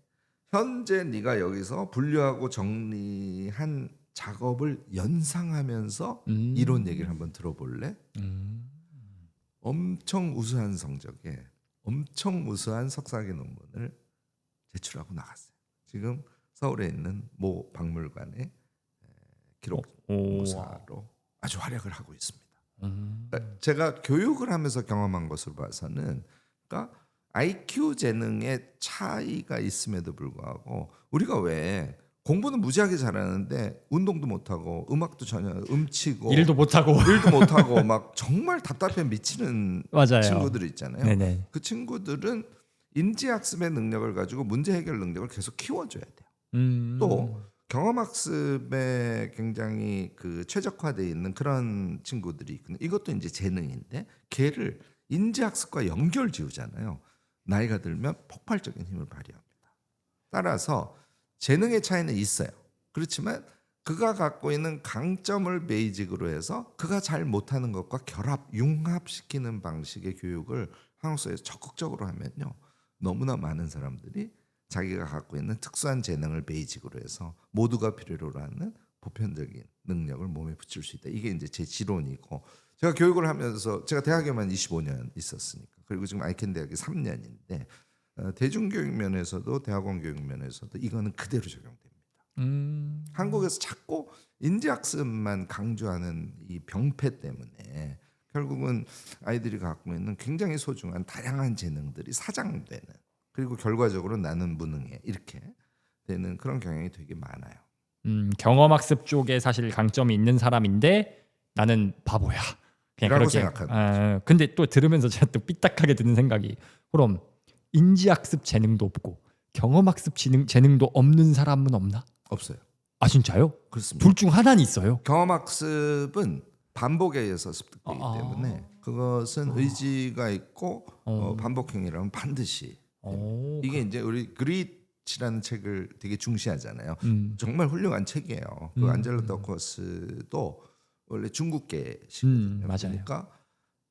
Speaker 2: 현재 네가 여기서 분류하고 정리한 작업을 연상하면서 이론 얘기를 한번 들어볼래? 엄청 우수한 성적에 엄청 우수한 석사학위 논문을 제출하고 나갔어요. 지금 서울에 있는 모 박물관의 기록무사로 아주 활약을 하고 있습니다. 그러니까 제가 교육을 하면서 경험한 것으로 봐서는 그러니까 IQ 재능의 차이가 있음에도 불구하고 우리가 왜 공부는 무지하게 잘하는데 운동도 못하고 음악도 전혀 음치고
Speaker 1: 일도 못하고
Speaker 2: 막 정말 답답해 미치는
Speaker 1: 맞아요.
Speaker 2: 친구들이 있잖아요.
Speaker 1: 네네.
Speaker 2: 그 친구들은 인지학습의 능력을 가지고 문제 해결 능력을 계속 키워줘야 돼요. 또 경험학습에 굉장히 그 최적화되어 있는 그런 친구들이 있거든요. 이것도 이제 재능인데 걔를 인지학습과 연결 지우잖아요. 나이가 들면 폭발적인 힘을 발휘합니다. 따라서 재능의 차이는 있어요. 그렇지만 그가 갖고 있는 강점을 베이직으로 해서 그가 잘 못하는 것과 융합시키는 방식의 교육을 한국 사회에서 적극적으로 하면요. 너무나 많은 사람들이 자기가 갖고 있는 특수한 재능을 베이직으로 해서 모두가 필요로 하는 보편적인 능력을 몸에 붙일 수 있다. 이게 이제 제 지론이고 제가 교육을 하면서 제가 대학에만 25년 있었으니까 그리고 지금 아이캔 대학이 3년인데 대중교육 면에서도 대학원 교육 면에서도 이거는 그대로 적용됩니다. 한국에서 자꾸 인지학습만 강조하는 이 병폐 때문에 결국은 아이들이 갖고 있는 굉장히 소중한 다양한 재능들이 사장되는 그리고 결과적으로 나는 무능해 이렇게 되는 그런 경향이 되게 많아요.
Speaker 1: 경험학습 쪽에 사실 강점이 있는 사람인데 나는 바보야. 그냥
Speaker 2: 라고
Speaker 1: 그렇게
Speaker 2: 생각하는
Speaker 1: 근데 또 들으면서 제가 또 삐딱하게 드는 생각이 그럼 인지학습 재능도 없고 경험학습 재능도 없는 사람은 없나?
Speaker 2: 없어요.
Speaker 1: 아 진짜요?
Speaker 2: 그렇습니다.
Speaker 1: 둘 중 하나는 있어요.
Speaker 2: 경험학습은 반복에 의해서 습득되기 때문에 그것은 의지가 있고 반복행위라면 반드시 이게 이제 우리 그릿이라는 책을 되게 중시하잖아요. 정말 훌륭한 책이에요. 그 안젤로 더커스도 원래 중국계시거든요.
Speaker 1: 맞아요.
Speaker 2: 그러니까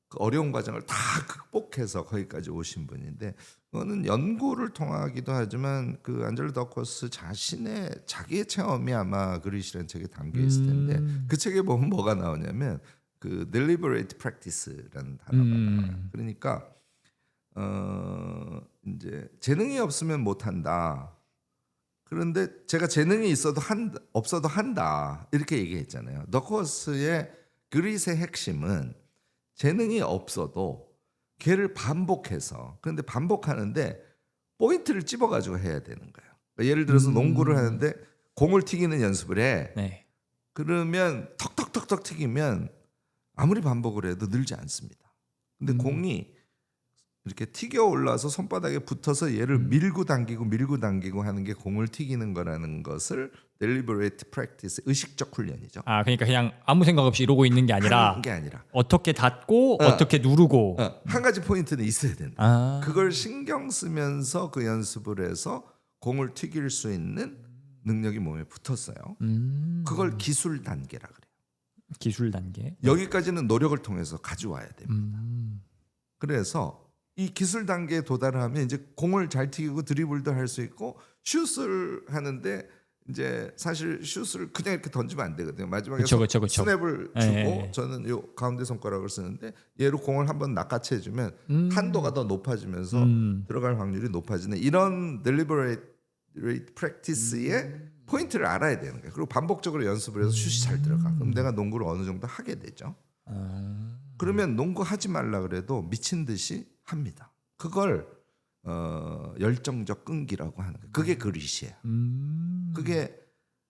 Speaker 2: 그 어려운 과정을 다 극복해서 거기까지 오신 분인데 그거는 연구를 통하기도 하지만 그 안젤로 더커스 자기의 체험이 아마 그릿이라는 책에 담겨 있을 텐데 그 책에 보면 뭐가 나오냐면 그 deliberate practice라는 단어가 나와요. 그러니까 이제 재능이 없으면 못한다. 그런데 제가 재능이 있어도 없어도 한다 이렇게 얘기했잖아요. 너코스의 그릿의 핵심은 재능이 없어도 걔를 반복해서 그런데 반복하는데 포인트를 찝어가지고 해야 되는 거예요. 그러니까 예를 들어서 농구를 하는데 공을 튀기는 연습을 해.
Speaker 1: 네.
Speaker 2: 그러면 턱턱턱턱 튀기면 아무리 반복을 해도 늘지 않습니다. 근데 공이 이렇게 튀겨 올라서 손바닥에 붙어서 얘를 밀고 당기고 하는 게 공을 튀기는 거라는 것을 deliberate practice, 의식적 훈련이죠.
Speaker 1: 아, 그러니까 그냥 아무 생각 없이 이러고 있는 게 아니라
Speaker 2: 하는 게 아니라
Speaker 1: 어떻게 닫고 어떻게 누르고
Speaker 2: 한 가지 포인트는 있어야 된다.
Speaker 1: 아.
Speaker 2: 그걸 신경 쓰면서 그 연습을 해서 공을 튀길 수 있는 능력이 몸에 붙었어요. 그걸 기술 단계라 그래요.
Speaker 1: 기술 단계.
Speaker 2: 여기까지는 노력을 통해서 가져와야 됩니다. 그래서 이 기술 단계에 도달하면 이제 공을 잘 튀기고 드리블도 할 수 있고 슛을 하는데 이제 사실 슛을 그냥 이렇게 던지면 안 되거든요. 마지막에
Speaker 1: 그쵸.
Speaker 2: 스냅을 주고
Speaker 1: 예.
Speaker 2: 저는 요 가운데 손가락을 쓰는데 얘로 공을 한번 낚아채 주면 한도가 더 높아지면서 들어갈 확률이 높아지는 이런 deliberate practice의 포인트를 알아야 되는 거예요. 그리고 반복적으로 연습을 해서 슛이 잘 들어가. 그럼 내가 농구를 어느 정도 하게 되죠. 그러면 농구 하지 말라 그래도 미친 듯이 합니다. 그걸 열정적 끈기라고 하는 거예요. 그게 그릿이에요. 그게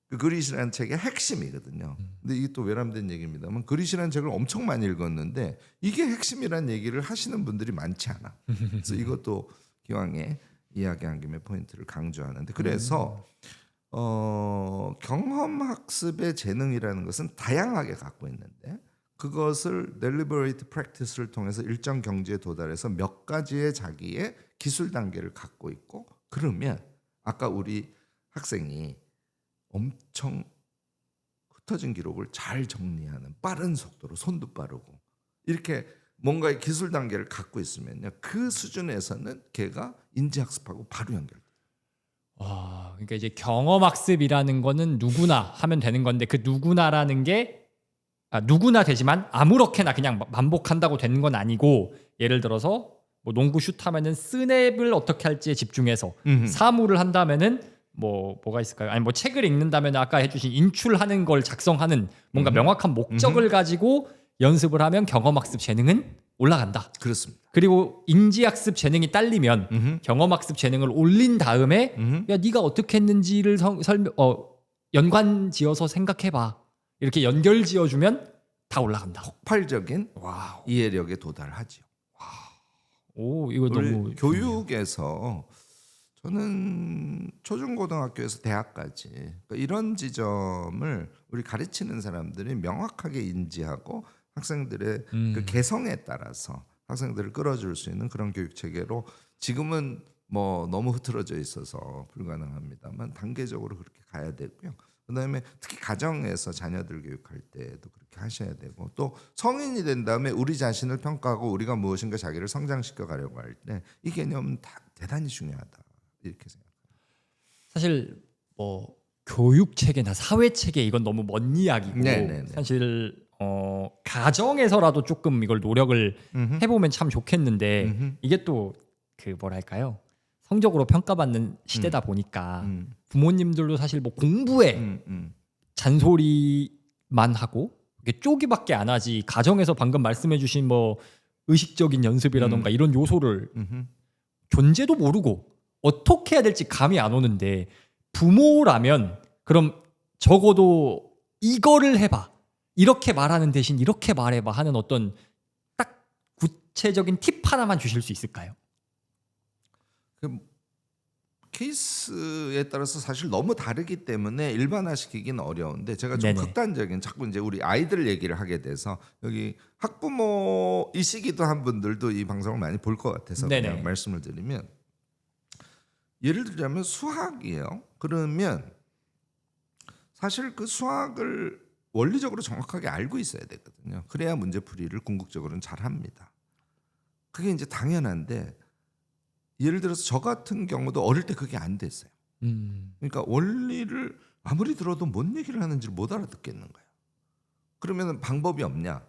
Speaker 2: 그 그릿이라는 책의 핵심이거든요. 근데 이게 또 외람된 얘기입니다만 그릿이라는 책을 엄청 많이 읽었는데 이게 핵심이라는 얘기를 하시는 분들이 많지 않아. 그래서 이것도 기왕에 이야기한 김에 포인트를 강조하는데 그래서 경험학습의 재능이라는 것은 다양하게 갖고 있는데 그것을 deliberate practice를 통해서 일정 경지에 도달해서 몇 가지의 자기의 기술 단계를 갖고 있고 그러면 아까 우리 학생이 엄청 흩어진 기록을 잘 정리하는 빠른 속도로 손도 빠르고 이렇게 뭔가의 기술 단계를 갖고 있으면요 그 수준에서는 걔가 인지학습하고 바로 연결돼요.
Speaker 1: 와, 그러니까 이제 경험학습이라는 거는 누구나 하면 되는 건데 그 누구나라는 게 누구나 되지만 아무렇게나 그냥 반복한다고 되는 건 아니고 예를 들어서 뭐 농구 슛하면은 스냅을 어떻게 할지에 집중해서 사무를 한다면은 뭐가 있을까요? 아니 뭐 책을 읽는다면 아까 해주신 인출하는 걸 작성하는 뭔가 명확한 목적을 가지고 연습을 하면 경험학습 재능은 올라간다.
Speaker 2: 그렇습니다.
Speaker 1: 그리고 인지학습 재능이 딸리면 경험학습 재능을 올린 다음에 야 네가 어떻게 했는지를 연관 지어서 생각해봐. 이렇게 연결 지어주면 다 올라간다.
Speaker 2: 폭발적인
Speaker 1: 와우.
Speaker 2: 이해력에 도달하죠.
Speaker 1: 오, 이거 너무
Speaker 2: 교육에서 저는 초중고등학교에서 대학까지 그러니까 이런 지점을 우리 가르치는 사람들이 명확하게 인지하고 학생들의 그 개성에 따라서 학생들을 끌어줄 수 있는 그런 교육 체계로 지금은 뭐 너무 흐트러져 있어서 불가능합니다만 단계적으로 그렇게 가야 되고요. 그다음에 특히 가정에서 자녀들 교육할 때도 그렇게 하셔야 되고 또 성인이 된 다음에 우리 자신을 평가하고 우리가 무엇인가 자기를 성장시켜 가려고 할 때 이 개념은 다 대단히 중요하다 이렇게 생각합니다.
Speaker 1: 사실 뭐 교육 체계나 사회 체계 이건 너무 먼 이야기고
Speaker 2: 네네네.
Speaker 1: 사실 가정에서라도 조금 이걸 노력을 해보면 참 좋겠는데 이게 또 그 뭐랄까요? 성적으로 평가받는 시대다 보니까 부모님들도 사실 뭐 공부에 잔소리만 하고 이게 쪼기밖에 안 하지 가정에서 방금 말씀해주신 뭐 의식적인 연습이라던가 이런 요소를 존재도 모르고 어떻게 해야 될지 감이 안 오는데 부모라면 그럼 적어도 이거를 해봐 이렇게 말하는 대신 이렇게 말해봐 하는 어떤 딱 구체적인 팁 하나만 주실 수 있을까요?
Speaker 2: 그 케이스에 따라서 사실 너무 다르기 때문에 일반화시키기는 어려운데 제가 좀
Speaker 1: 네네.
Speaker 2: 극단적인 자꾸 이제 우리 아이들 얘기를 하게 돼서 여기 학부모이시기도 한 분들도 이 방송을 많이 볼 것 같아서
Speaker 1: 네네.
Speaker 2: 그냥 말씀을 드리면 예를 들자면 수학이에요. 그러면 사실 그 수학을 원리적으로 정확하게 알고 있어야 되거든요. 그래야 문제풀이를 궁극적으로는 잘 합니다. 그게 이제 당연한데 예를 들어서 저 같은 경우도 어릴 때 그게 안 됐어요. 그러니까 원리를 아무리 들어도 뭔 얘기를 하는지를 못 알아듣겠는 거예요. 그러면 방법이 없냐?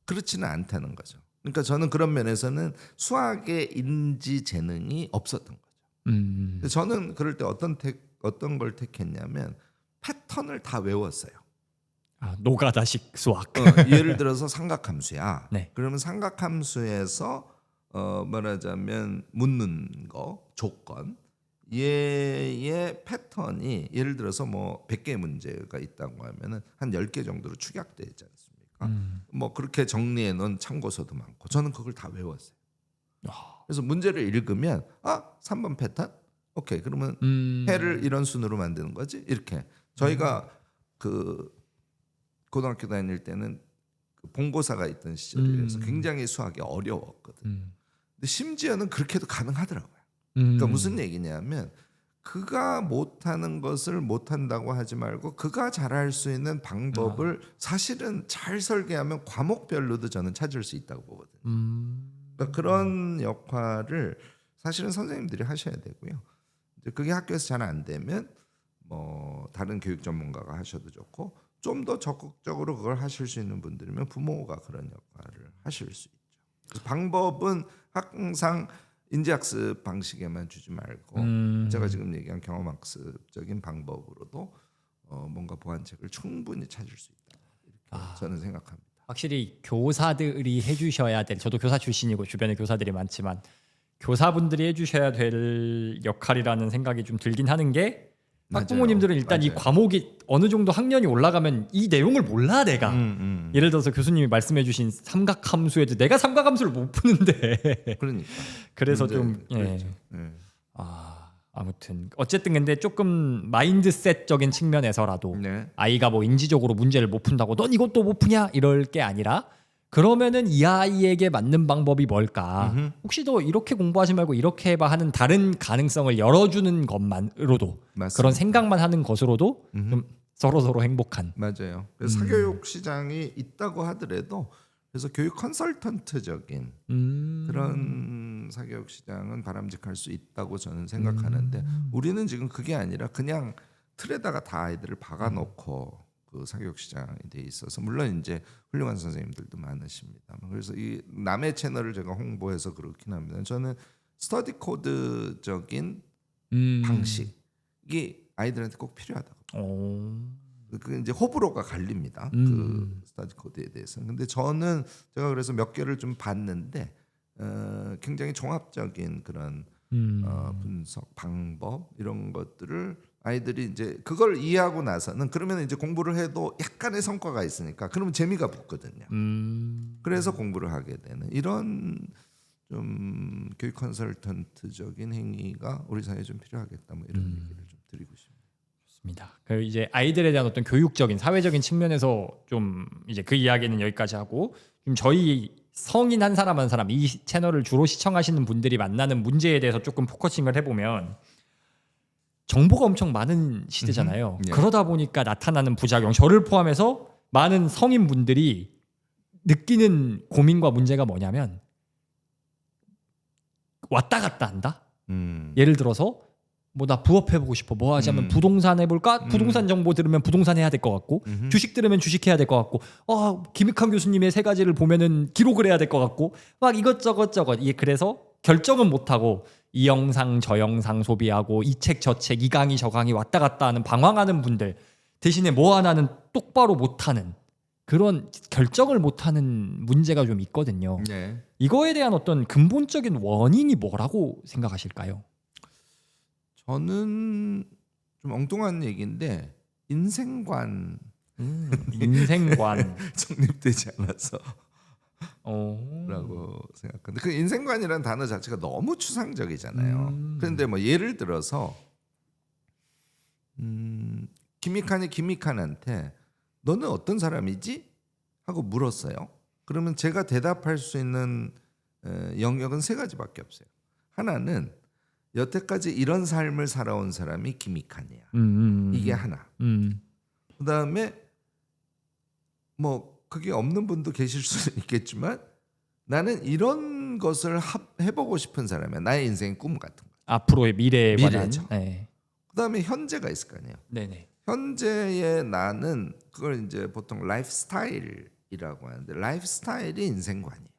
Speaker 2: 그렇지는 않다는 거죠. 그러니까 저는 그런 면에서는 수학의 인지 재능이 없었던 거죠. 근데 저는 그럴 때 어떤 걸 택했냐면 패턴을 다 외웠어요.
Speaker 1: 아, 노가다식 수학.
Speaker 2: 예를 들어서 삼각함수야.
Speaker 1: 네.
Speaker 2: 그러면 삼각함수에서 말하자면 묻는 거 조건 얘의 패턴이 예를 들어서 뭐 100개의 문제가 있다고 하면은 한 10개 정도로 축약되지 않습니까? 뭐 그렇게 정리해 놓은 참고서도 많고 저는 그걸 다 외웠어요. 그래서 문제를 읽으면 3번 패턴? 오케이. 그러면 해를 이런 순으로 만드는 거지? 이렇게. 저희가 그 고등학교 다닐 때는 그 본고사가 있던 시절이라서 굉장히 수학이 어려웠거든. 근데 심지어는 그렇게도 가능하더라고요. 그러니까 무슨 얘기냐면 그가 못하는 것을 못한다고 하지 말고 그가 잘할 수 있는 방법을 사실은 잘 설계하면 과목별로도 저는 찾을 수 있다고 보거든요. 그러니까 그런 역할을 사실은 선생님들이 하셔야 되고요. 이제 그게 학교에서 잘 안 되면 뭐 다른 교육 전문가가 하셔도 좋고 좀 더 적극적으로 그걸 하실 수 있는 분들이면 부모가 그런 역할을 하실 수 있죠. 그래서 방법은 항상 인지학습 방식에만 주지 말고 제가 지금 얘기한 경험학습적인 방법으로도 뭔가 보완책을 충분히 찾을 수 있다. 이렇게 저는 생각합니다.
Speaker 1: 확실히 교사들이 해주셔야 될, 저도 교사 출신이고 주변에 교사들이 많지만 교사분들이 해주셔야 될 역할이라는 생각이 좀 들긴 하는 게 학부모님들은 일단 이 과목이 어느 정도 학년이 올라가면 이 내용을 몰라 내가. 예를 들어서 교수님이 말씀해주신 삼각함수에도 내가 삼각함수를 못 푸는데.
Speaker 2: 그러니까.
Speaker 1: 그래서 좀
Speaker 2: 그렇죠.
Speaker 1: 아무튼 어쨌든 근데 조금 마인드셋적인 측면에서라도 아이가 뭐 인지적으로 문제를 못 푼다고 넌 이것도 못 푸냐 이럴 게 아니라 그러면은 이 아이에게 맞는 방법이 뭘까? 혹시 더 이렇게 공부하지 말고 이렇게 해봐 하는 다른 가능성을 열어주는 것만으로도
Speaker 2: 맞습니다.
Speaker 1: 그런 생각만 하는 것으로도 좀 서로 행복한.
Speaker 2: 맞아요. 그래서 사교육 시장이 있다고 하더라도 그래서 교육 컨설턴트적인 그런 사교육 시장은 바람직할 수 있다고 저는 생각하는데 우리는 지금 그게 아니라 그냥 틀에다가 다 아이들을 박아놓고 그 사교육 시장이 돼 있어서 물론 이제 훌륭한 선생님들도 많으십니다. 그래서 이 남의 채널을 제가 홍보해서 그렇긴 합니다. 저는 스터디 코드적인 방식이 아이들한테 꼭 필요하다고. 그 이제 호불호가 갈립니다. 그 스터디 코드에 대해서는. 근데 저는 제가 그래서 몇 개를 좀 봤는데 굉장히 종합적인 그런 분석 방법 이런 것들을 아이들이 이제 그걸 이해하고 나서는 그러면 이제 공부를 해도 약간의 성과가 있으니까 그러면 재미가 붙거든요. 그래서 공부를 하게 되는 이런 좀 교육 컨설턴트적인 행위가 우리 사회에 좀 필요하겠다. 뭐 이런 얘기를 좀 드리고 싶습니다.
Speaker 1: 그 이제 아이들에 대한 어떤 교육적인 사회적인 측면에서 좀 이제 그 이야기는 여기까지 하고 좀 저희 성인 한 사람 이 채널을 주로 시청하시는 분들이 만나는 문제에 대해서 조금 포커싱을 해보면 정보가 엄청 많은 시대잖아요. 그러다 보니까 나타나는 부작용, 저를 포함해서 많은 성인분들이 느끼는 고민과 문제가 뭐냐면 왔다 갔다 한다. 예를 들어서 뭐 나 부업해보고 싶어. 뭐 하자면 부동산 해볼까? 부동산 정보 들으면 부동산 해야 될 것 같고 주식 들으면 주식 해야 될 것 같고 김익환 교수님의 3가지를 보면은 기록을 해야 될 것 같고 막 이것저것 그래서 결정은 못하고 이 영상 저 영상 소비하고 이 책 저 책 이 강의 저 강의 왔다 갔다 하는 방황하는 분들 대신에 뭐 하나는 똑바로 못하는 그런 결정을 못하는 문제가 좀 있거든요. 이거에 대한 어떤 근본적인 원인이 뭐라고 생각하실까요?
Speaker 2: 저는 좀 엉뚱한 얘기인데 인생관 정립되지 않아서 라고 생각하는데 그 인생관이라는 단어 자체가 너무 추상적이잖아요. 그런데 뭐 예를 들어서 김익환이 김익환한테 너는 어떤 사람이지? 하고 물었어요. 그러면 제가 대답할 수 있는 영역은 3가지밖에 없어요. 하나는 여태까지 이런 삶을 살아온 사람이 김익환이야. 이게 하나. 그다음에 뭐 그게 없는 분도 계실 수는 있겠지만 나는 이런 것을 해보고 싶은 사람이야. 나의 인생의 꿈 같은 거.
Speaker 1: 앞으로의 미래에 관한.
Speaker 2: 미래죠. 그다음에 현재가 있을 거 아니에요.
Speaker 1: 네네.
Speaker 2: 현재의 나는 그걸 이제 보통 라이프 스타일이라고 하는데 라이프 스타일이 인생관이에요.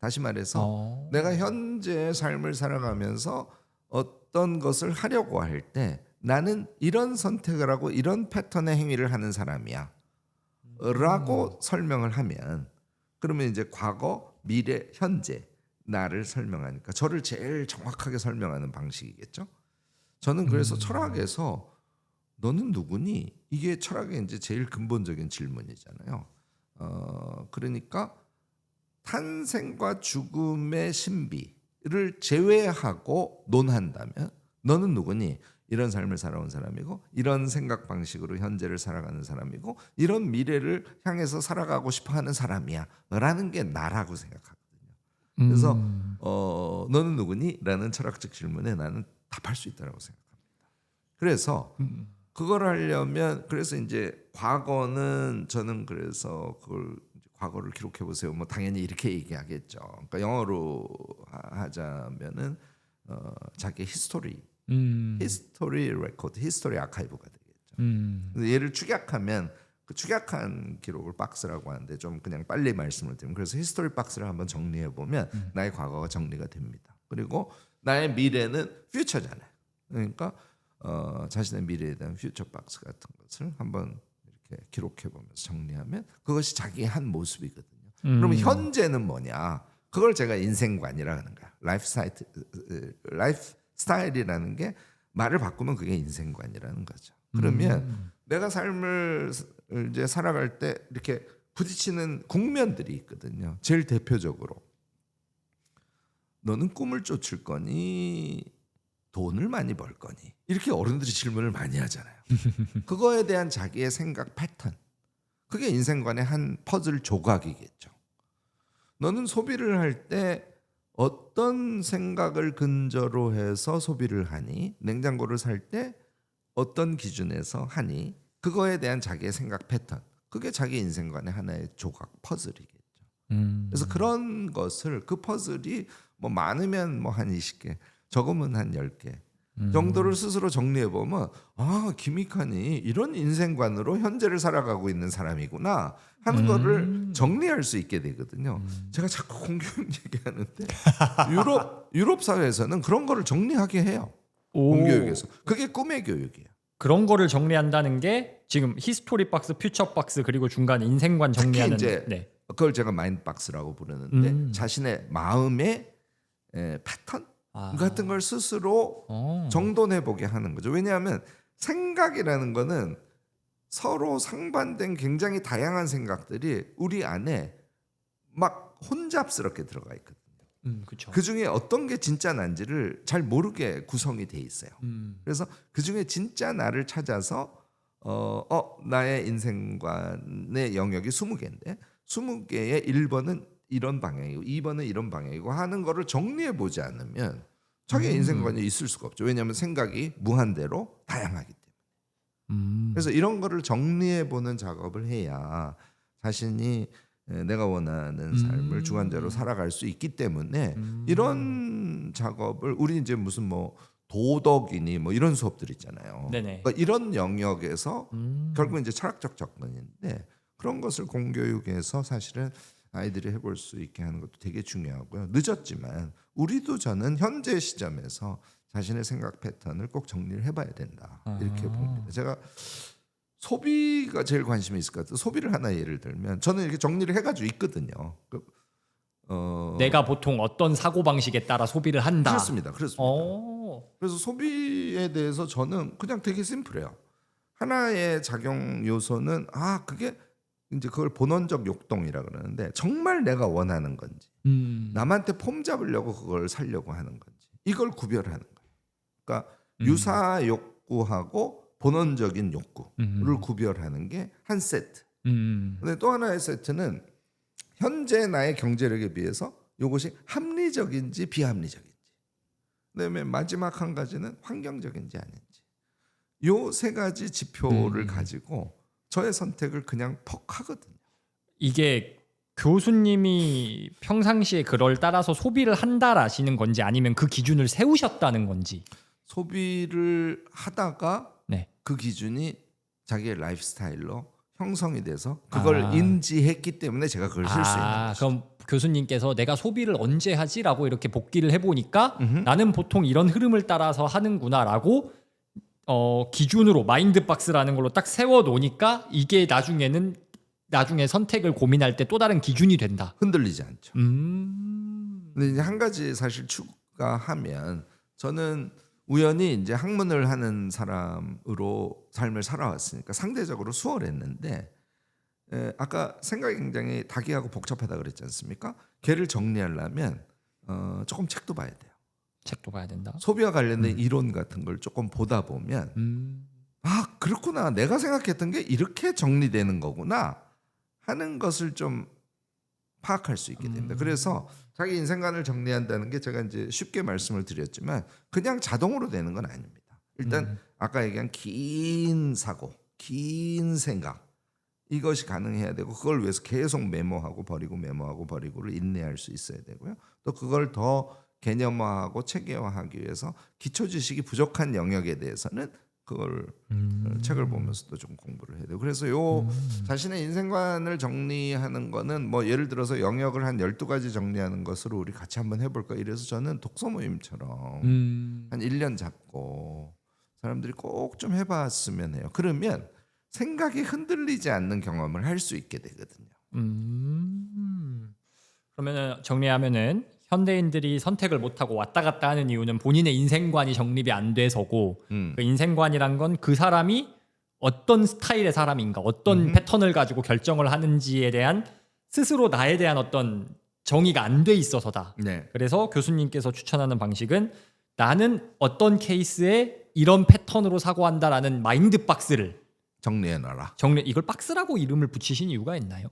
Speaker 2: 다시 말해서 내가 현재의 삶을 살아가면서 어떤 것을 하려고 할 때 나는 이런 선택을 하고 이런 패턴의 행위를 하는 사람이야 라고 설명을 하면 그러면 이제 과거, 미래, 현재 나를 설명하니까 저를 제일 정확하게 설명하는 방식이겠죠. 저는 그래서 철학에서 너는 누구니? 이게 철학의 이제 제일 근본적인 질문이잖아요. 그러니까 탄생과 죽음의 신비를 제외하고 논한다면 너는 누구니? 이런 삶을 살아온 사람이고 이런 생각 방식으로 현재를 살아가는 사람이고 이런 미래를 향해서 살아가고 싶어하는 사람이야 라는 게 나라고 생각하거든요. 그래서 너는 누구니? 라는 철학적 질문에 나는 답할 수 있다고 생각합니다. 그래서 그걸 하려면 그래서 이제 과거는 저는 그래서 그걸 과거를 기록해 보세요. 뭐 당연히 이렇게 얘기하겠죠. 그러니까 영어로 하자면은 자기 히스토리 레코드, 히스토리 아카이브가 되겠죠. 근데 얘를 축약하면 그 축약한 기록을 박스라고 하는데 좀 그냥 빨리 말씀을 드리면 그래서 히스토리 박스를 한번 정리해 보면 나의 과거가 정리가 됩니다. 그리고 나의 미래는 퓨처잖아요. 그러니까 자신의 미래에 대한 퓨처 박스 같은 것을 한번 이렇게 기록해 보면서 정리하면 그것이 자기의 한 모습이거든요. 그러면 현재는 뭐냐? 그걸 제가 인생관이라 하는 거야. 라이프 스타일이라는 게 말을 바꾸면 그게 인생관이라는 거죠. 그러면 내가 삶을 이제 살아갈 때 이렇게 부딪히는 국면들이 있거든요. 제일 대표적으로 너는 꿈을 쫓을 거니 돈을 많이 벌 거니 이렇게 어른들이 질문을 많이 하잖아요. 그거에 대한 자기의 생각 패턴 그게 인생관의 한 퍼즐 조각이겠죠. 너는 소비를 할 때 어떤 생각을 근저로 해서 소비를 하니 냉장고를 살 때 어떤 기준에서 하니 그거에 대한 자기의 생각 패턴 그게 자기 인생관의 하나의 조각 퍼즐이겠죠. 그래서 그런 것을 그 퍼즐이 뭐 많으면 뭐 한 20개 적으면 한 10개 정도를 스스로 정리해 보면 아 김익환이 이런 인생관으로 현재를 살아가고 있는 사람이구나 하는 거를 정리할 수 있게 되거든요. 제가 자꾸 공교육 얘기하는데 유럽 사회에서는 그런 거를 정리하게 해요. 공교육에서 그게 꿈의 교육이에요.
Speaker 1: 그런 거를 정리한다는 게 지금 히스토리 박스, 퓨처 박스 그리고 중간 인생관 정리하는
Speaker 2: 특히 이제 그걸 제가 마인드 박스라고 부르는데 자신의 마음의 패턴 같은 걸 스스로 정돈해 보게 하는 거죠. 왜냐하면 생각이라는 거는 서로 상반된 굉장히 다양한 생각들이 우리 안에 막 혼잡스럽게 들어가 있거든요.
Speaker 1: 그쵸.
Speaker 2: 그 중에 어떤 게 진짜 난지를 잘 모르게 구성이 돼 있어요. 그래서 그 중에 진짜 나를 찾아서 나의 인생관의 영역이 20개인데 20개의 1번은 이런 방향이고 2번은 이런 방향이고 하는 거를 정리해 보지 않으면 자기의 인생관이 있을 수가 없죠. 왜냐하면 생각이 무한대로 다양하기 때문에. 그래서 이런 거를 정리해 보는 작업을 해야 자신이 내가 원하는 삶을 주관자로 살아갈 수 있기 때문에 이런 작업을 우리 이제 무슨 뭐 도덕이니 뭐 이런 수업들 있잖아요. 그러니까 이런 영역에서 결국 이제 철학적 접근인데 그런 것을 공교육에서 사실은 아이들이 해볼 수 있게 하는 것도 되게 중요하고요. 늦었지만 우리도 저는 현재 시점에서 자신의 생각 패턴을 꼭 정리를 해봐야 된다 이렇게 봅니다. 제가 소비가 제일 관심이 있을 것 같아요. 소비를 하나 예를 들면 저는 이렇게 정리를 해가지고 있거든요.
Speaker 1: 내가 보통 어떤 사고 방식에 따라 소비를 한다.
Speaker 2: 그렇습니다. 그래서 소비에 대해서 저는 그냥 되게 심플해요. 하나의 작용 요소는 그게 이제 그걸 본원적 욕동이라 그러는데 정말 내가 원하는 건지 남한테 폼 잡으려고 그걸 살려고 하는 건지 이걸 구별하는 거예요. 그러니까 유사 욕구하고 본원적인 욕구를 구별하는 게 한 세트. 근데 또 하나의 세트는 현재 나의 경제력에 비해서 이것이 합리적인지 비합리적인지. 그다음에 마지막 한 가지는 환경적인지 아닌지. 요 세 가지 지표를 가지고 저의 선택을 그냥 퍽 하거든요.
Speaker 1: 이게 교수님이 평상시에 그걸 따라서 소비를 한다라시는 건지 아니면 그 기준을 세우셨다는 건지.
Speaker 2: 소비를 하다가 그 기준이 자기의 라이프 스타일로 형성이 돼서 그걸
Speaker 1: 아.
Speaker 2: 인지했기 때문에 제가 그걸 쓸 수 있는 거죠.
Speaker 1: 그럼 교수님께서 내가 소비를 언제 하지라고 이렇게 복기를 해보니까
Speaker 2: 음흠.
Speaker 1: 나는 보통 이런 흐름을 따라서 하는구나라고 기준으로 마인드박스라는 걸로 딱 세워놓으니까 이게 나중에 선택을 고민할 때 또 다른 기준이 된다.
Speaker 2: 흔들리지 않죠.
Speaker 1: 음.
Speaker 2: 근데 이제 한 가지 사실 추가하면 저는 우연히 이제 학문을 하는 사람으로 삶을 살아왔으니까 상대적으로 수월했는데 아까 생각이 굉장히 다기하고 복잡하다 그랬지 않습니까? 걔를 정리하려면 조금 책도 봐야 돼요.
Speaker 1: 책도 봐야 된다.
Speaker 2: 소비와 관련된 이론 같은 걸 조금 보다 보면 아 그렇구나 내가 생각했던 게 이렇게 정리되는 거구나 하는 것을 좀 파악할 수 있게 됩니다. 그래서 자기 인생관을 정리한다는 게 제가 이제 쉽게 말씀을 드렸지만 그냥 자동으로 되는 건 아닙니다. 일단 아까 얘기한 긴 사고, 긴 생각 이것이 가능해야 되고 그걸 위해서 계속 메모하고 버리고 메모하고 버리고를 인내할 수 있어야 되고요. 또 그걸 더 개념화하고 체계화하기 위해서 기초 지식이 부족한 영역에 대해서는 그걸 책을 보면서도 좀 공부를 해야 돼요. 그래서 요 자신의 인생관을 정리하는 거는 뭐 예를 들어서 영역을 한 12가지 정리하는 것으로 우리 같이 한번 해볼까 이래서 저는 독서 모임처럼 한 1년 잡고 사람들이 꼭 좀 해봤으면 해요. 그러면 생각이 흔들리지 않는 경험을 할 수 있게 되거든요.
Speaker 1: 그러면은 정리하면은 현대인들이 선택을 못하고 왔다 갔다 하는 이유는 본인의 인생관이 정립이 안 돼서고 그 인생관이란 건 그 사람이 어떤 스타일의 사람인가 어떤 패턴을 가지고 결정을 하는지에 대한 스스로 나에 대한 어떤 정의가 안 돼 있어서다.
Speaker 2: 네.
Speaker 1: 그래서 교수님께서 추천하는 방식은 나는 어떤 케이스에 이런 패턴으로 사고한다라는 마인드 박스를
Speaker 2: 정리해놔라.
Speaker 1: 이걸 박스라고 이름을 붙이신 이유가 있나요?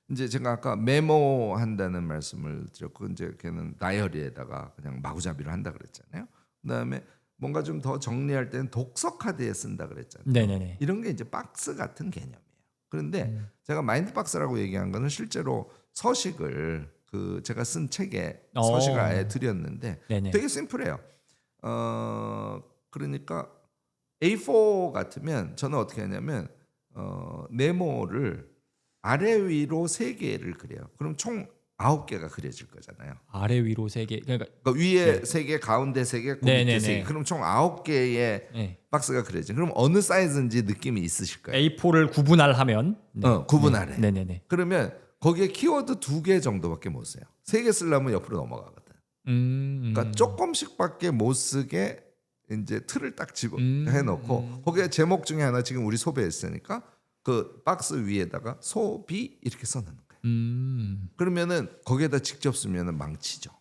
Speaker 2: 이제 제가 아까 메모한다는 말씀을 드렸고 이제 걔는 다이어리에다가 그냥 마구잡이로 한다 그랬잖아요. 그다음에 뭔가 좀 더 정리할 때는 독서 카드에 쓴다 그랬잖아요.
Speaker 1: 네네네.
Speaker 2: 이런 게 이제 박스 같은 개념이에요. 그런데 제가 마인드 박스라고 얘기한 거는 실제로 서식을 그 제가 쓴 책에 서식을 아예 드렸는데
Speaker 1: 네네.
Speaker 2: 되게 심플해요. 그러니까 A4 같으면 저는 어떻게 하냐면 네모를 아래 위로 3개를 그려요. 그럼 총 9개가 그려질 거잖아요.
Speaker 1: 아래 위로 3개. 그러니까
Speaker 2: 위에 3개, 가운데 3개, 그 밑에 3개. 그럼 총 9개의
Speaker 1: 네.
Speaker 2: 박스가 그려져. 그럼 어느 사이즈인지 느낌이 있으실 거예요.
Speaker 1: A4를 구분하면
Speaker 2: 구분하래.
Speaker 1: 네네네.
Speaker 2: 그러면 거기에 키워드 2개 정도밖에 못 써요. 3개 쓰려면 옆으로 넘어가거든. 그러니까 조금씩밖에 못 쓰게 이제 틀을 딱 집어 해놓고 거기에 제목 중에 하나 지금 우리 소비했으니까 그 박스 위에다가 소비 이렇게 써놓는 거예요. 그러면은 거기에다 직접 쓰면은 망치죠.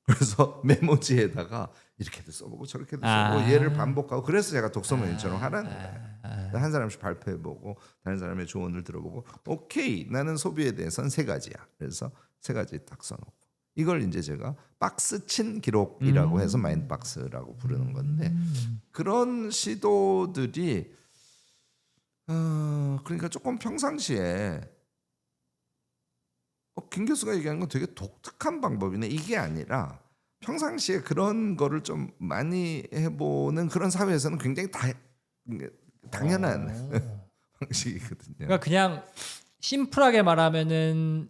Speaker 2: 그래서 메모지에다가 이렇게도 써보고 저렇게도 써보고 얘를 반복하고 그래서 제가 독서 모임처럼 하라는 거예요. 한 사람씩 발표해보고 다른 사람의 조언을 들어보고 오케이 나는 소비에 대해서는 3가지야. 그래서 3가지 딱 써놓고 이걸 이제 제가 박스 친 기록이라고 해서 마인드 박스라고 부르는 건데 그런 시도들이 그러니까 조금 평상시에 김 교수가 얘기하는 건 되게 독특한 방법이네. 이게 아니라 평상시에 그런 거를 좀 많이 해보는 그런 사회에서는 굉장히 당연한 방식이거든요.
Speaker 1: 그러니까 그냥 심플하게 말하면은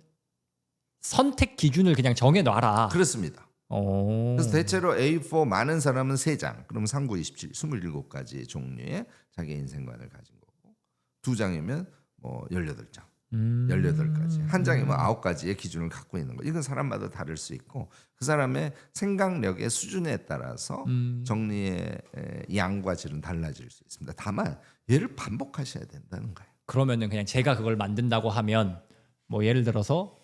Speaker 1: 선택 기준을 그냥 정해 놔라.
Speaker 2: 그렇습니다. 그래서 대체로 A4 많은 사람은 3장, 그럼 3, 9, 27, 27가지 종류의 자기 인생관을 가진 거고 2장이면 뭐 18장, 18가지, 한 장이면 9가지의 기준을 갖고 있는 거. 이건 사람마다 다를 수 있고 그 사람의 생각력의 수준에 따라서 정리의 양과 질은 달라질 수 있습니다. 다만 얘를 반복하셔야 된다는 거예요.
Speaker 1: 그러면은 그냥 제가 그걸 만든다고 하면 뭐 예를 들어서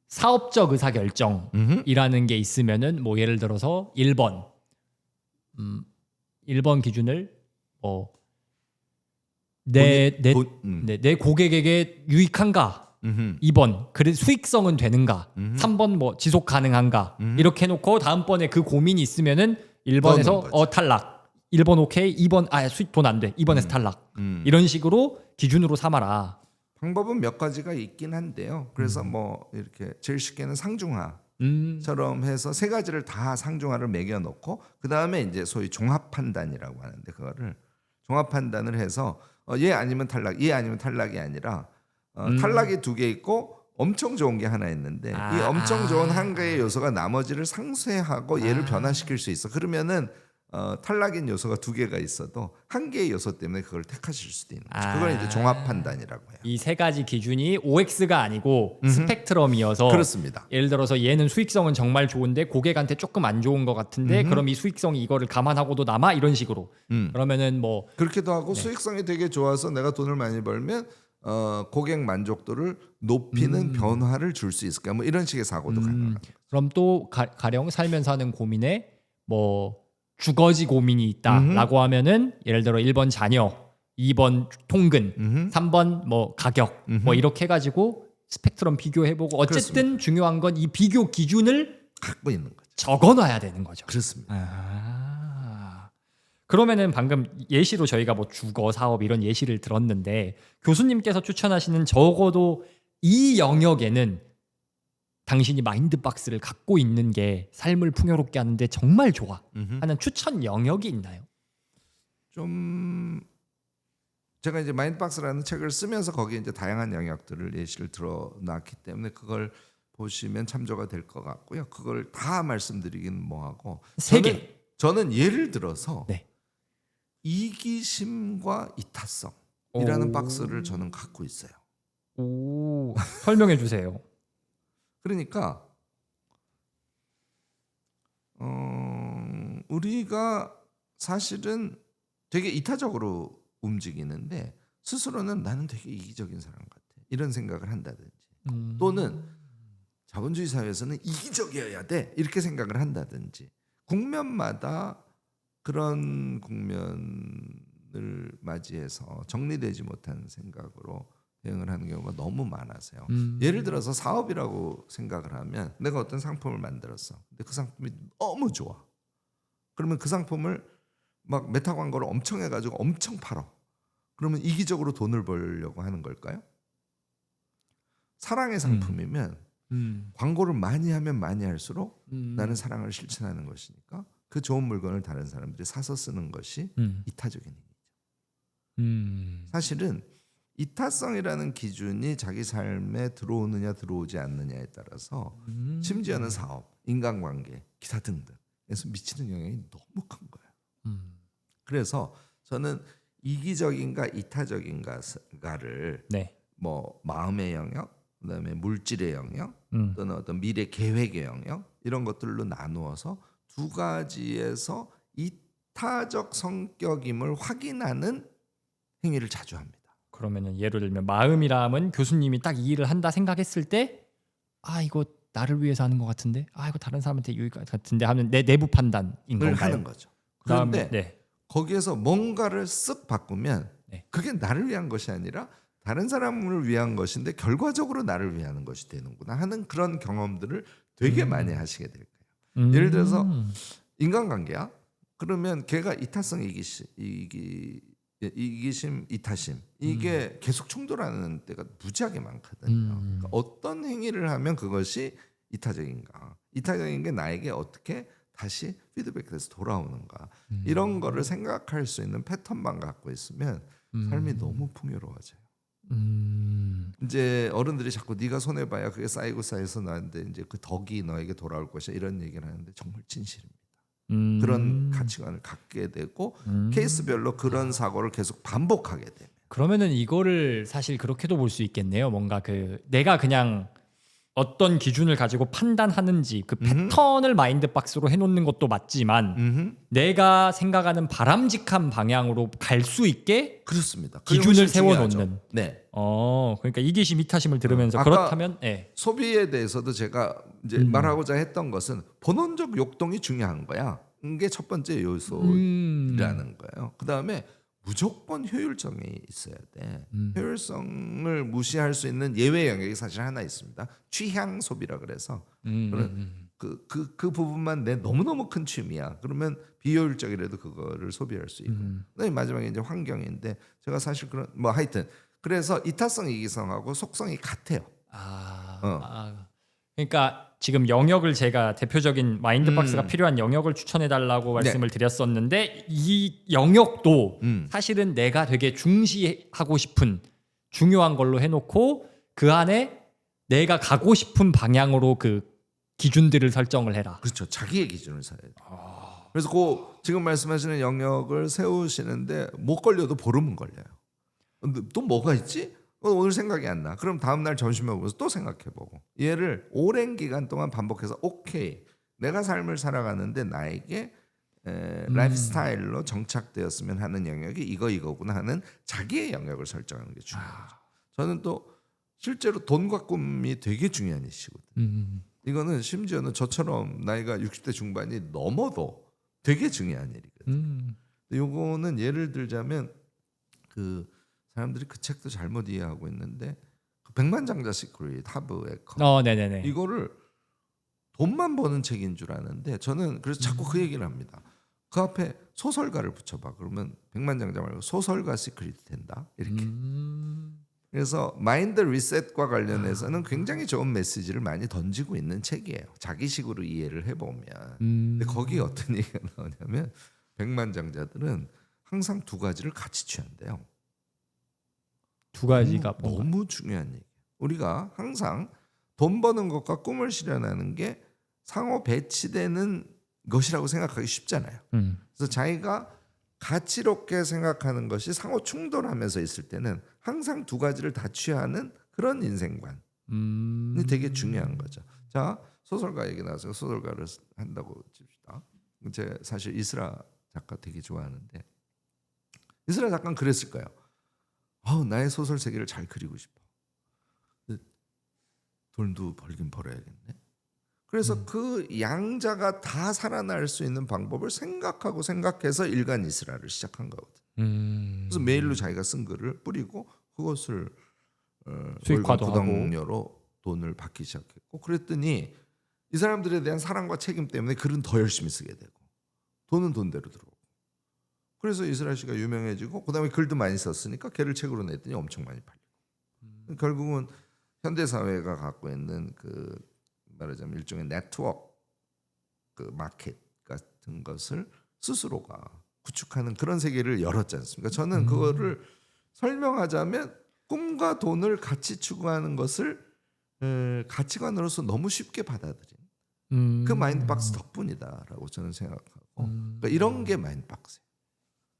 Speaker 1: 사업적 의사결정이라는 게 있으면은 뭐 예를 들어서 1번 1번 기준을 뭐 내 고객에게 유익한가 2번 그래 수익성은 되는가 3번 뭐 지속 가능한가 이렇게 해놓고 다음번에 그 고민이 있으면은 1번에서 탈락 1번 오케이 2번 수익 돈 안 돼 2번에서 탈락 이런 식으로 기준으로 삼아라.
Speaker 2: 방법은 몇 가지가 있긴 한데요. 그래서 뭐 이렇게 제일 쉽게는 상중하처럼 해서 3가지를 다 상중하를 매겨놓고 그 다음에 이제 소위 종합 판단이라고 하는데 그거를 종합 판단을 해서 얘 아니면 탈락, 얘 아니면 탈락이 아니라 탈락이 두 개 있고 엄청 좋은 게 하나 있는데 이 엄청 좋은 한 개의 요소가 나머지를 상쇄하고 얘를 변화시킬 수 있어. 그러면은 탈락인 요소가 두 개가 있어도 한 개의 요소 때문에 그걸 택하실 수도 있는 거죠. 그걸 이제 종합 판단이라고 해요.
Speaker 1: 이 세 가지 기준이 OX가 아니고 스펙트럼이어서
Speaker 2: 그렇습니다.
Speaker 1: 예를 들어서 얘는 수익성은 정말 좋은데 고객한테 조금 안 좋은 것 같은데 그럼 이 수익성이 이거를 감안하고도 남아 이런 식으로 그러면은 뭐
Speaker 2: 그렇게도 하고 수익성이 되게 좋아서 내가 돈을 많이 벌면 고객 만족도를 높이는 변화를 줄 수 있을까? 뭐 이런 식의 사고도 가능합니다.
Speaker 1: 그럼 또 가령 살면서 하는 고민에 뭐 주거지 고민이 있다라고 하면은 예를 들어 1번 자녀, 2번 통근, 3번 뭐 가격 뭐 이렇게 해가지고 스펙트럼 비교해보고 어쨌든
Speaker 2: 그렇습니다.
Speaker 1: 중요한 건 이 비교 기준을
Speaker 2: 갖고 있는 거죠.
Speaker 1: 적어놔야 되는 거죠.
Speaker 2: 그렇습니다.
Speaker 1: 그러면은 방금 예시로 저희가 뭐 주거 사업 이런 예시를 들었는데 교수님께서 추천하시는 적어도 이 영역에는 당신이 마인드박스를 갖고 있는 게 삶을 풍요롭게 하는데 정말 좋아 하는 추천 영역이 있나요?
Speaker 2: 좀 제가 이제 마인드박스라는 책을 쓰면서 거기에 이제 다양한 영역들을 예시를 들어놨기 때문에 그걸 보시면 참조가 될 것 같고요. 그걸 다 말씀드리긴 뭐하고
Speaker 1: 세 개.
Speaker 2: 저는 예를 들어서
Speaker 1: 네.
Speaker 2: 이기심과 이타성이라는
Speaker 1: 오.
Speaker 2: 박스를 저는 갖고 있어요.
Speaker 1: 오, 설명해 주세요.
Speaker 2: 그러니까 우리가 사실은 되게 이타적으로 움직이는데 스스로는 나는 되게 이기적인 사람 같아 이런 생각을 한다든지 또는 자본주의 사회에서는 이기적이어야 돼 이렇게 생각을 한다든지 국면마다 그런 국면을 맞이해서 정리되지 못한 생각으로 대응을 하는 경우가 너무 많아서요. 예를 들어서 사업이라고 생각을 하면 내가 어떤 상품을 만들었어. 근데 그 상품이 너무 좋아. 그러면 그 상품을 막 메타 광고를 엄청 해가지고 엄청 팔어. 그러면 이기적으로 돈을 벌려고 하는 걸까요? 사랑의 상품이면 광고를 많이 하면 많이 할수록 나는 사랑을 실천하는 것이니까 그 좋은 물건을 다른 사람들이 사서 쓰는 것이 이타적인 행위죠. 사실은 이타성이라는 기준이 자기 삶에 들어오느냐 들어오지 않느냐에 따라서 심지어는 사업, 인간관계, 기타 등등에서 미치는 영향이 너무 큰 거예요. 그래서 저는 이기적인가 이타적인가를
Speaker 1: 네.
Speaker 2: 뭐 마음의 영역, 그다음에 물질의 영역, 또는 어떤 미래 계획의 영역 이런 것들로 나누어서 두 가지에서 이타적 성격임을 확인하는 행위를 자주 합니다.
Speaker 1: 그러면은 예를 들면 마음이람은 교수님이 딱 이 일을 한다 생각했을 때 이거 나를 위해서 하는 것 같은데 이거 다른 사람한테 유익 같은데 하면 내 내부 판단인 건가요?
Speaker 2: 하는 거죠.
Speaker 1: 그다음에
Speaker 2: 그런데 거기에서 뭔가를 쓱 바꾸면
Speaker 1: 네.
Speaker 2: 그게 나를 위한 것이 아니라 다른 사람을 위한 것인데 결과적으로 나를 위하는 것이 되는구나 하는 그런 경험들을 되게 많이 하시게 될 거예요. 예를 들어서 인간관계야. 그러면 걔가 이타성 이기심, 이타심 이게 계속 충돌하는 때가 무지하게 많거든요. 그러니까 어떤 행위를 하면 그것이 이타적인가? 이타적인 게 나에게 어떻게 다시 피드백돼서 돌아오는가? 이런 거를 생각할 수 있는 패턴만 갖고 있으면 삶이 너무 풍요로워져요. 이제 어른들이 자꾸 네가 손해 봐야 그게 쌓이고 쌓여서 나한테 이제 그 덕이 너에게 돌아올 것이야 이런 얘기를 하는데 정말 진실입니다. 그런 가치관을 갖게 되고 케이스별로 그런 사고를 계속 반복하게 됩니다.
Speaker 1: 그러면은 이거를 사실 그렇게도 볼 수 있겠네요. 뭔가 내가 그냥 어떤 기준을 가지고 판단하는지 그 패턴을 마인드박스로 해놓는 것도 맞지만 내가 생각하는 바람직한 방향으로 갈 수 있게
Speaker 2: 그렇습니다.
Speaker 1: 기준을 세워놓는.
Speaker 2: 네.
Speaker 1: 그러니까 이기심, 이타심을 들으면서
Speaker 2: 아까
Speaker 1: 그렇다면
Speaker 2: 소비에 대해서도 제가 이제 말하고자 했던 것은 본원적 욕동이 중요한 거야. 이게 첫 번째 요소라는 거예요. 그 다음에 무조건 효율성이 있어야 돼. 효율성을 무시할 수 있는 예외 영역이 사실 하나 있습니다. 취향 소비라 그래서 그 부분만 내 너무너무 큰 취미야. 그러면 비효율적이라도 그거를 소비할 수 있고. 그다음에 마지막에 이제 환경인데 제가 사실 그런 하여튼 그래서 이타성 이기성하고 속성이 같아요.
Speaker 1: 그러니까 지금 영역을 제가 대표적인 마인드박스가 필요한 영역을 추천해달라고 말씀을 드렸었는데 이 영역도 사실은 내가 되게 중시하고 싶은 중요한 걸로 해놓고 그 안에 내가 가고 싶은 방향으로 그 기준들을 설정을 해라.
Speaker 2: 그렇죠. 자기의 기준을 세워야 돼요. 그래서 그 지금 말씀하시는 영역을 세우시는데 못 걸려도 보름은 걸려요. 근데 또 뭐가 있지? 오늘 생각이 안 나. 그럼 다음 날 점심 먹으면서 또 생각해보고 얘를 오랜 기간 동안 반복해서 오케이 내가 삶을 살아가는데 나에게 라이프 스타일로 정착되었으면 하는 영역이 이거구나 하는 자기의 영역을 설정하는 게 중요해요. 저는 또 실제로 돈과 꿈이 되게 중요한 이슈거든요. 이거는 심지어는 저처럼 나이가 60대 중반이 넘어도 되게 중요한 일이거든요. 요거는 예를 들자면 그 사람들이 그 책도 잘못 이해하고 있는데 그 백만장자 시크릿 하브 에커
Speaker 1: 네네네.
Speaker 2: 이거를 돈만 버는 책인 줄 아는데 저는 그래서 자꾸 그 얘기를 합니다. 그 앞에 소설가를 붙여봐. 그러면 백만장자 말고 소설가 시크릿이 된다. 이렇게. 그래서 마인드 리셋과 관련해서는 굉장히 좋은 메시지를 많이 던지고 있는 책이에요. 자기식으로 이해를 해보면. 근데 거기에 어떤 얘기가 나오냐면 백만장자들은 항상 두 가지를 같이 취한대요.
Speaker 1: 두 가지가
Speaker 2: 너무 중요한 얘기예요. 우리가 항상 돈 버는 것과 꿈을 실현하는 게 상호 배치되는 것이라고 생각하기 쉽잖아요. 그래서 자기가 가치롭게 생각하는 것이 상호 충돌하면서 있을 때는 항상 두 가지를 다 취하는 그런 인생관이 되게 중요한 거죠. 자, 소설가 얘기 나와서 소설가를 한다고 칩시다. 제 사실 이스라 작가 되게 좋아하는데 이스라 작가는 그랬을 거예요. 나의 소설 세계를 잘 그리고 싶어. 돈도 벌긴 벌어야겠네. 그래서 그 양자가 다 살아날 수 있는 방법을 생각해서 일간 이스라를 시작한 거거든. 그래서 메일로 자기가 쓴 글을 뿌리고 그것을
Speaker 1: 수익화도
Speaker 2: 구독료로 돈을 받기 시작했고 그랬더니 이 사람들에 대한 사랑과 책임 때문에 글은 더 열심히 쓰게 되고 돈은 돈대로 들어오고 그래서 이스라 씨가 유명해지고 그다음에 글도 많이 썼으니까 걔를 책으로 냈더니 엄청 많이 팔리고 결국은 현대 사회가 갖고 있는 그 말하자면 일종의 네트워크 그 마켓 같은 것을 스스로가 구축하는 그런 세계를 열었지 않습니까? 저는 그거를 설명하자면 꿈과 돈을 같이 추구하는 것을 가치관으로서 너무 쉽게 받아들인 그 마인드박스 덕분이다라고 저는 생각하고 그러니까 이런 게 마인드박스예요.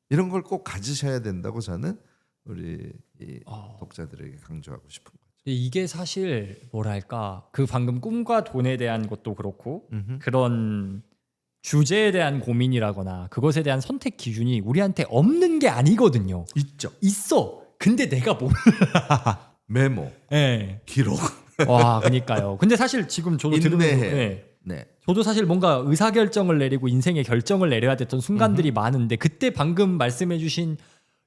Speaker 2: 이런 걸 꼭 가지셔야 된다고 저는 우리 이 독자들에게 강조하고 싶은 거죠.
Speaker 1: 이게 사실 뭐랄까 그 방금 꿈과 돈에 대한 것도 그렇고 그런 주제에 대한 고민이라거나 그것에 대한 선택 기준이 우리한테 없는 게 아니거든요.
Speaker 2: 있죠.
Speaker 1: 있어. 근데 내가 몰라.
Speaker 2: 메모,
Speaker 1: 네.
Speaker 2: 기록.
Speaker 1: 와, 그러니까요. 근데 사실 지금 저도 들으면서
Speaker 2: 네.
Speaker 1: 저도 사실 뭔가 의사결정을 내리고 인생의 결정을 내려야 됐던 순간들이 많은데 그때 방금 말씀해주신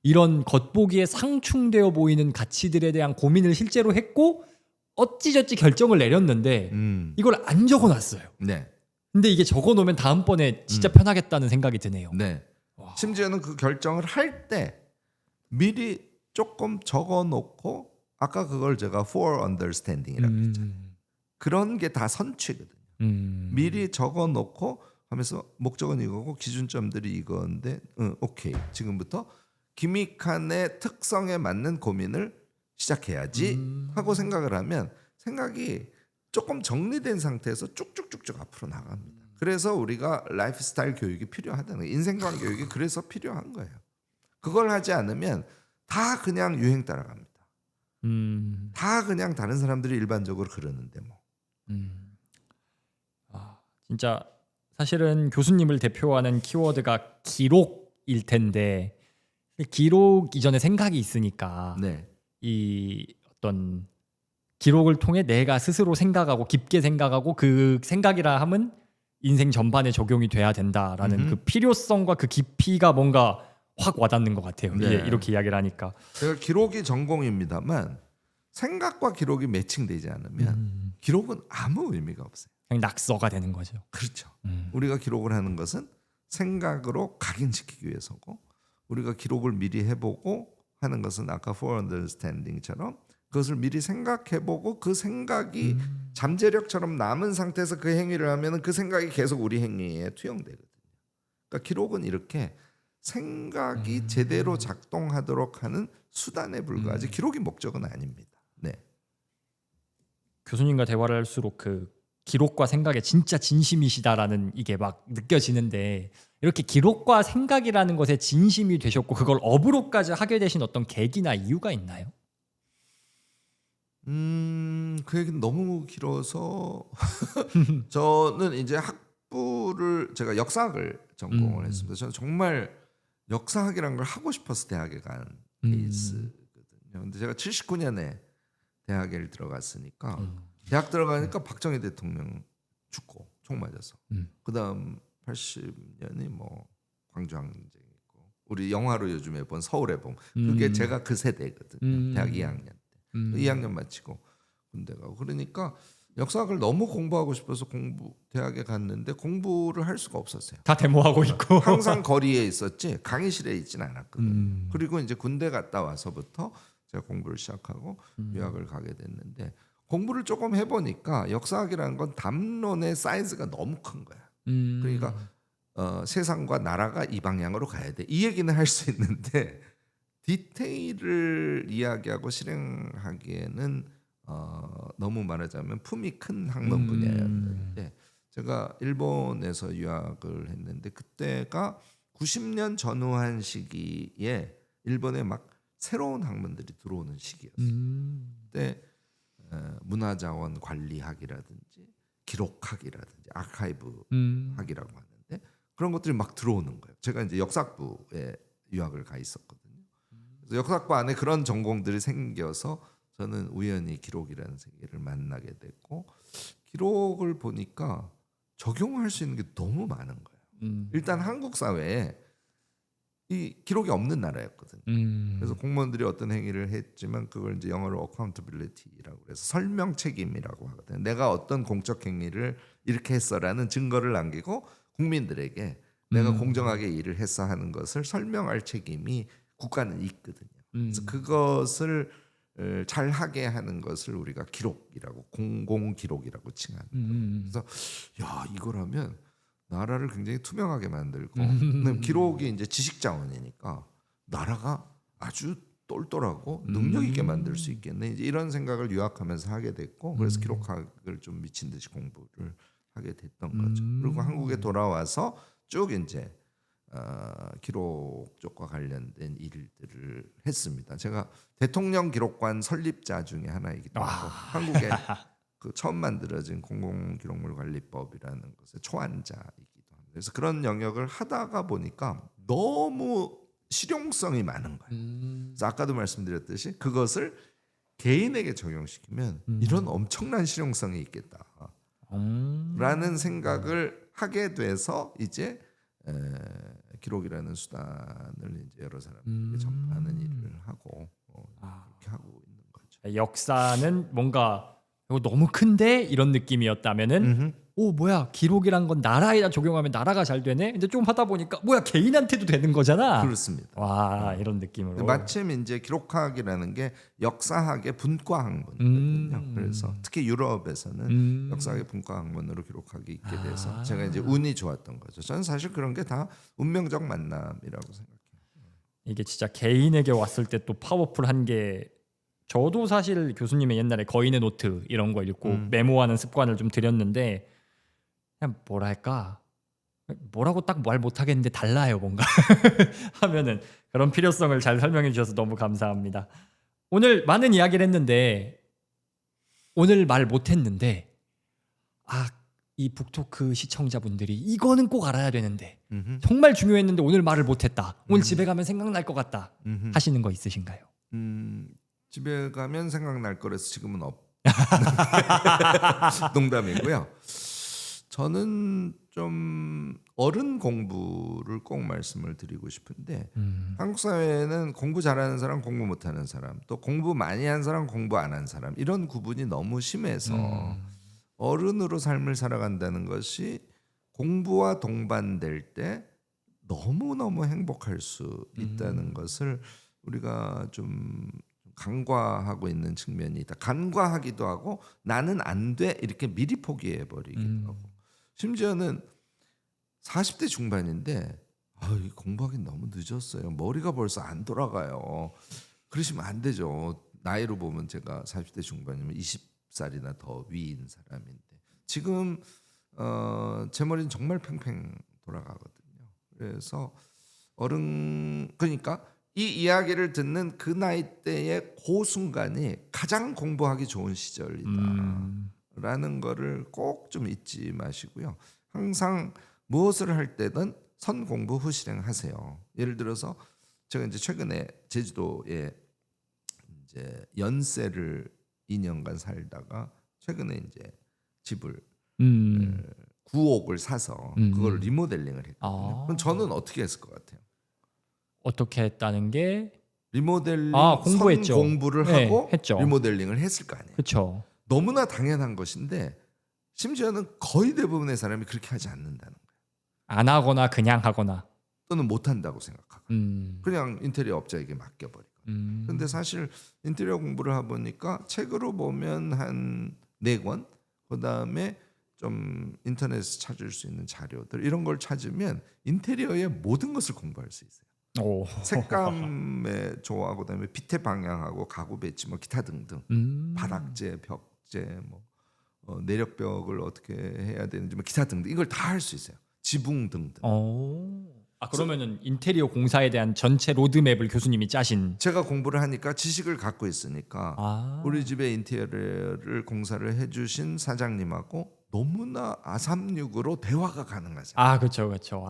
Speaker 1: 이런 겉보기에 상충되어 보이는 가치들에 대한 고민을 실제로 했고 어찌저찌 결정을 내렸는데 이걸 안 적어놨어요.
Speaker 2: 네.
Speaker 1: 근데 이게 적어놓으면 다음번에 진짜 편하겠다는 생각이 드네요.
Speaker 2: 네. 심지어는 그 결정을 할 때 미리 조금 적어놓고 아까 그걸 제가 for understanding이라고 했잖아요. 그런 게 다 선취거든요. 미리 적어놓고 하면서 목적은 이거고 기준점들이 이건데 오케이 지금부터 김익환의 특성에 맞는 고민을 시작해야지 하고 생각을 하면 생각이 조금 정리된 상태에서 쭉쭉쭉쭉 앞으로 나갑니다. 그래서 우리가 라이프 스타일 교육이 필요하다는 거예요. 인생관 교육이 그래서 필요한 거예요. 그걸 하지 않으면 다 그냥 유행 따라갑니다. 다 그냥 다른 사람들이 일반적으로 그러는데 뭐.
Speaker 1: 진짜 사실은 교수님을 대표하는 키워드가 기록일 텐데 기록 이전에 생각이 있으니까
Speaker 2: 네.
Speaker 1: 이 어떤 기록을 통해 내가 스스로 생각하고 깊게 생각하고 그 생각이라 함은 인생 전반에 적용이 돼야 된다라는 그 필요성과 그 깊이가 뭔가 확 와닿는 것 같아요.
Speaker 2: 네.
Speaker 1: 이렇게 이야기를 하니까.
Speaker 2: 제가 기록이 전공입니다만 생각과 기록이 매칭되지 않으면 기록은 아무 의미가 없어요.
Speaker 1: 그냥 낙서가 되는 거죠.
Speaker 2: 그렇죠. 우리가 기록을 하는 것은 생각으로 각인시키기 위해서고 우리가 기록을 미리 해보고 하는 것은 아까 for understanding처럼 그것을 미리 생각해보고 그 생각이 잠재력처럼 남은 상태에서 그 행위를 하면 그 생각이 계속 우리 행위에 투영되거든요. 그러니까 기록은 이렇게 생각이 제대로 작동하도록 하는 수단에 불과하지 기록이 목적은 아닙니다. 네.
Speaker 1: 교수님과 대화를 할수록 그 기록과 생각에 진짜 진심이시다라는 이게 막 느껴지는데 이렇게 기록과 생각이라는 것에 진심이 되셨고 그걸 업으로까지 하게 되신 어떤 계기나 이유가 있나요?
Speaker 2: 그 얘기는 너무 길어서 저는 이제 학부를 제가 역사학을 전공을 했습니다. 저는 정말 역사학이라는 걸 하고 싶어서 대학에 간 케이스거든요. 근데 제가 79년에 대학에 들어갔으니까 대학 들어가니까 박정희 대통령 죽고 총 맞아서 그다음 80년이 뭐 광주항쟁 있고 우리 영화로 요즘에 본 서울의 봄 그게 제가 그 세대거든요. 대학 2학년 때 2학년 마치고 군대 가고 그러니까 역사학을 너무 공부하고 싶어서 대학에 갔는데 공부를 할 수가 없었어요.
Speaker 1: 다 데모하고 있고
Speaker 2: 항상 거리에 있었지 강의실에 있지는 않았거든요. 그리고 이제 군대 갔다 와서부터 제가 공부를 시작하고 유학을 가게 됐는데 공부를 조금 해보니까 역사학이라는 건 담론의 사이즈가 너무 큰 거야. 그러니까 세상과 나라가 이 방향으로 가야 돼. 이 얘기는 할 수 있는데 디테일을 이야기하고 실행하기에는 너무 말하자면 품이 큰 학문 분야였는데 제가 일본에서 유학을 했는데 그때가 90년 전후한 시기에 일본에 막 새로운 학문들이 들어오는 시기였어요. 그때 문화자원 관리학이라든지 기록학이라든지 아카이브 학이라고 하는데 그런 것들이 막 들어오는 거예요. 제가 이제 역사학부에 유학을 가 있었거든요. 그래서 역사학부 안에 그런 전공들이 생겨서 저는 우연히 기록이라는 세계를 만나게 됐고 기록을 보니까 적용할 수 있는 게 너무 많은 거예요. 일단 한국 사회에 이 기록이 없는 나라였거든요. 그래서 공무원들이 어떤 행위를 했지만 그걸 이제 영어로 accountability라고 해서 설명 책임이라고 하거든요. 내가 어떤 공적 행위를 이렇게 했어라는 증거를 남기고 국민들에게 내가 공정하게 일을 했어 하는 것을 설명할 책임이 국가는 있거든요. 그래서 그것을 잘 하게 하는 것을 우리가 기록이라고 공공 기록이라고 칭하는. 그래서 야 이거라면 나라를 굉장히 투명하게 만들고 기록이 이제 지식 자원이니까 나라가 아주 똘똘하고 능력 있게 만들 수 있겠네. 이제 이런 생각을 유학하면서 하게 됐고 그래서 기록학을 좀 미친 듯이 공부를 하게 됐던 거죠. 그리고 한국에 돌아와서 쭉 이제 기록 쪽과 관련된 일들을 했습니다. 제가 대통령 기록관 설립자 중에 하나이기도 하고 한국에 그 처음 만들어진 공공기록물관리법이라는 것의 초안자이기도 합니다. 그래서 그런 영역을 하다가 보니까 너무 실용성이 많은 거예요. 그래서 아까도 말씀드렸듯이 그것을 개인에게 적용시키면 이런 엄청난 실용성이 있겠다라는 생각을 하게 돼서 이제 기록이라는 수단을 이제 여러 사람에게 전파하는 일을 하고 그렇게 하고 있는 거죠.
Speaker 1: 역사는 뭔가 이거 너무 큰데 이런 느낌이었다면은 오 뭐야 기록이란 건 나라에다 적용하면 나라가 잘 되네. 근데 좀 하다 보니까 뭐야 개인한테도 되는 거잖아.
Speaker 2: 그렇습니다.
Speaker 1: 와 이런 느낌으로.
Speaker 2: 마침 이제 기록학이라는 게 역사학의 분과 학문이거든요. 그래서 특히 유럽에서는 역사학의 분과 학문으로 기록학이 있게 돼서 제가 이제 운이 좋았던 거죠. 저는 사실 그런 게 다 운명적 만남이라고 생각해요.
Speaker 1: 이게 진짜 개인에게 왔을 때 또 파워풀한 게 저도 사실 교수님의 옛날에 거인의 노트 이런 거 읽고 메모하는 습관을 좀 들였는데 그냥 뭐랄까 뭐라고 딱 말 못하겠는데 달라요 뭔가 하면은 그런 필요성을 잘 설명해 주셔서 너무 감사합니다. 오늘 많은 이야기를 했는데 오늘 말 못했는데 이 북토크 시청자분들이 이거는 꼭 알아야 되는데 정말 중요했는데 오늘 말을 못했다. 오늘 집에 가면 생각날 것 같다 하시는 거 있으신가요?
Speaker 2: 집에 가면 생각날 거라서 지금은 농담이고요. 저는 좀 어른 공부를 꼭 말씀을 드리고 싶은데 한국 사회는 공부 잘하는 사람, 공부 못하는 사람, 또 공부 많이 한 사람, 공부 안 한 사람 이런 구분이 너무 심해서 어른으로 삶을 살아간다는 것이 공부와 동반될 때 너무너무 행복할 수 있다는 것을 우리가 좀 간과하고 있는 측면이 있다. 간과하기도 하고 나는 안 돼 이렇게 미리 포기해 버리기도 하고 심지어는 40대 중반인데 공부하기 너무 늦었어요. 머리가 벌써 안 돌아가요. 그러시면 안 되죠. 나이로 보면 제가 40대 중반이면 20살이나 더 위인 사람인데 지금 제 머리는 정말 팽팽 돌아가거든요. 그래서 그러니까 이 이야기를 듣는 그 나이대의 그 순간이 가장 공부하기 좋은 시절이다라는 거를 꼭 좀 잊지 마시고요. 항상 무엇을 할 때든 선공부 후실행하세요. 예를 들어서 제가 이제 최근에 제주도에 이제 연세를 2년간 살다가 최근에 이제 집을 9억을 사서 그걸 리모델링을 했거든요. 그럼 저는 어떻게 했을 것 같아요?
Speaker 1: 어떻게 했다는 게
Speaker 2: 리모델링
Speaker 1: 공부했죠.
Speaker 2: 공부를
Speaker 1: 네,
Speaker 2: 하고
Speaker 1: 했죠.
Speaker 2: 리모델링을 했을 거 아니에요.
Speaker 1: 그렇죠.
Speaker 2: 너무나 당연한 것인데 심지어는 거의 대부분의 사람이 그렇게 하지 않는다는 거예요.
Speaker 1: 안 하거나 그냥 하거나
Speaker 2: 또는 못 한다고 생각하고 그냥 인테리어 업자에게 맡겨버리고. 근데 사실 인테리어 공부를 하다 보니까 책으로 보면 한 4권 그다음에 좀 인터넷에서 찾을 수 있는 자료들 이런 걸 찾으면 인테리어의 모든 것을 공부할 수 있어요.
Speaker 1: 오.
Speaker 2: 색감의 조화, 그다음에 빛의 방향하고 가구 배치, 뭐 기타 등등, 바닥재, 벽재, 뭐 내력벽을 어떻게 해야 되는지, 뭐 기타 등등 이걸 다 할 수 있어요. 지붕 등등.
Speaker 1: 그러면은 인테리어 공사에 대한 전체 로드맵을 교수님이 짜신.
Speaker 2: 제가 공부를 하니까 지식을 갖고 있으니까 우리 집에 인테리어를 공사를 해주신 사장님하고 너무나 아삼육으로 대화가 가능하잖아요.
Speaker 1: 그렇죠, 그렇죠.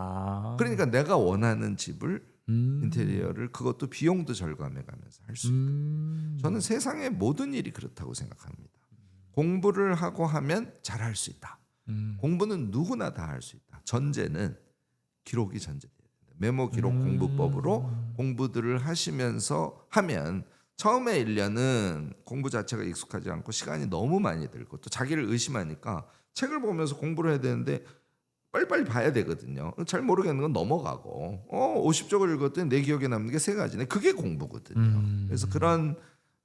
Speaker 2: 그러니까 내가 원하는 집을 인테리어를 그것도 비용도 절감해가면서 할 수 있다. 저는 세상의 모든 일이 그렇다고 생각합니다. 공부를 하고 하면 잘할 수 있다. 공부는 누구나 다 할 수 있다. 전제는 기록이 전제돼야 된다. 메모 기록 공부법으로 공부들을 하시면서 하면 처음에 1년은 공부 자체가 익숙하지 않고 시간이 너무 많이 들고 또 자기를 의심하니까 책을 보면서 공부를 해야 되는데 빨리빨리 봐야 되거든요. 잘 모르겠는 건 넘어가고 50쪽을 읽었더니 내 기억에 남는 게 3가지네. 그게 공부거든요. 그래서 그런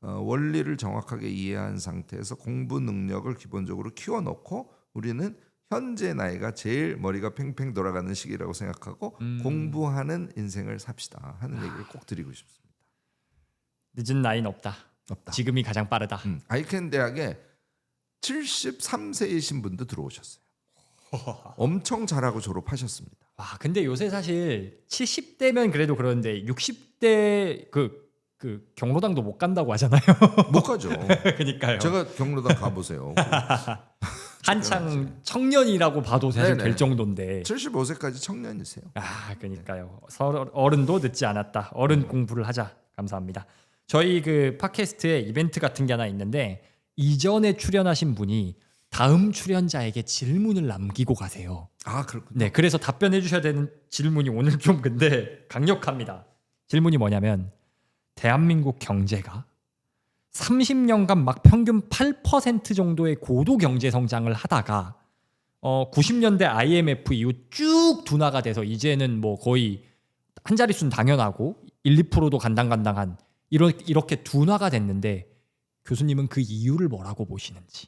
Speaker 2: 원리를 정확하게 이해한 상태에서 공부 능력을 기본적으로 키워놓고 우리는 현재 나이가 제일 머리가 팽팽 돌아가는 시기라고 생각하고 공부하는 인생을 삽시다 하는 얘기를 꼭 드리고 싶습니다.
Speaker 1: 늦은 나이는 없다. 지금이 가장 빠르다.
Speaker 2: 아이켄 대학에 73세이신 분도 들어오셨어요. 엄청 잘하고 졸업하셨습니다.
Speaker 1: 근데 요새 사실 70대면 그래도 그런데 60대 그 경로당도 못 간다고 하잖아요.
Speaker 2: 못 가죠.
Speaker 1: 그러니까요.
Speaker 2: 제가 경로당 가보세요.
Speaker 1: 한창 청년이라고 봐도 사실
Speaker 2: 네네.
Speaker 1: 될 정도인데.
Speaker 2: 75세까지 청년이세요.
Speaker 1: 그러니까요. 어른도 늦지 않았다. 어른 공부를 하자. 감사합니다. 저희 그 팟캐스트에 이벤트 같은 게 하나 있는데 이전에 출연하신 분이 다음 출연자에게 질문을 남기고 가세요.
Speaker 2: 그렇군요.
Speaker 1: 네, 그래서 답변해 주셔야 되는 질문이 오늘 좀 근데 강력합니다. 질문이 뭐냐면 대한민국 경제가 30년간 막 평균 8% 정도의 고도 경제 성장을 하다가 90년대 IMF 이후 쭉 둔화가 돼서 이제는 뭐 거의 한 자릿수는 당연하고 1, 2%도 간당간당한 이렇게 둔화가 됐는데 교수님은 그 이유를 뭐라고 보시는지?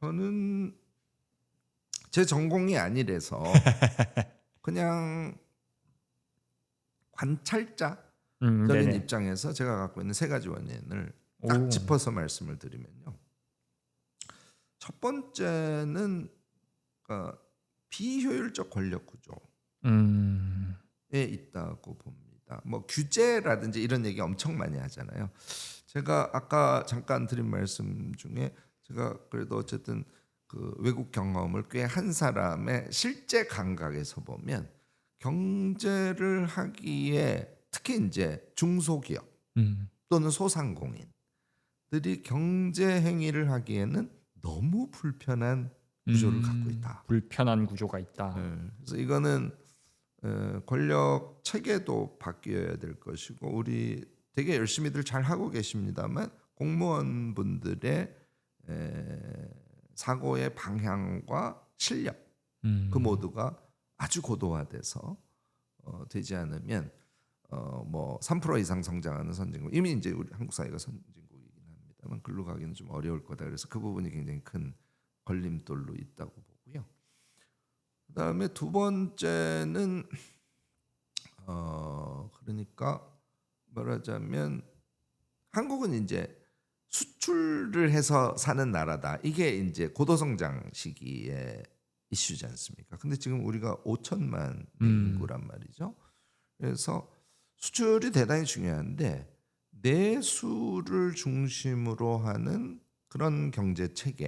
Speaker 2: 저는 제 전공이 아니라서 그냥 관찰자적인 입장에서 제가 갖고 있는 3가지 원인을 딱 짚어서 말씀을 드리면요. 첫 번째는 비효율적 권력 구조에 있다고 봅니다. 뭐 규제라든지 이런 얘기 엄청 많이 하잖아요. 제가 아까 잠깐 드린 말씀 중에 제가 그래도 어쨌든 그 외국 경험을 꽤 한 사람의 실제 감각에서 보면 경제를 하기에 특히 이제 중소기업 또는 소상공인들이 경제 행위를 하기에는 너무 불편한 구조를 갖고 있다.
Speaker 1: 불편한 구조가 있다.
Speaker 2: 그래서 이거는 권력 체계도 바뀌어야 될 것이고 우리 되게 열심히들 잘 하고 계십니다만 공무원분들의 사고의 방향과 실력 그 모두가 아주 고도화돼서 되지 않으면 뭐 3% 이상 성장하는 선진국 이미 이제 우리 한국 사회가 선진국이긴 합니다만 글로 가기는 좀 어려울 거다. 그래서 그 부분이 굉장히 큰 걸림돌로 있다고 보고요. 그다음에 두 번째는 그러니까 말하자면 한국은 이제 수출을 해서 사는 나라다. 이게 이제 고도성장 시기의 이슈지 않습니까? 근데 지금 우리가 5천만 인구란 말이죠. 그래서 수출이 대단히 중요한데 내수를 중심으로 하는 그런 경제 체계가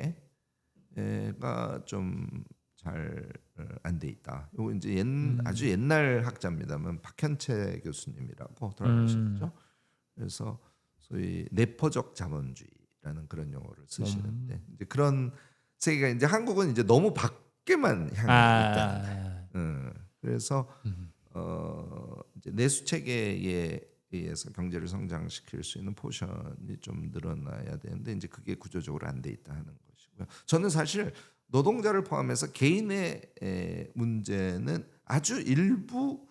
Speaker 2: 좀 잘 안 돼 있다. 이거 이제 아주 옛날 학자입니다만 박현채 교수님이라고 돌아가셨죠. 그래서 소위 내포적 자본주의라는 그런 용어를 쓰시는데 이제 그런 세계가 이제 한국은 이제 너무 밖에만 향해 있다. 그래서 이제 내수 체계에 의해서 경제를 성장시킬 수 있는 포션이 좀 늘어나야 되는데 이제 그게 구조적으로 안 돼 있다 하는 것이고요. 저는 사실 노동자를 포함해서 개인의 문제는 아주 일부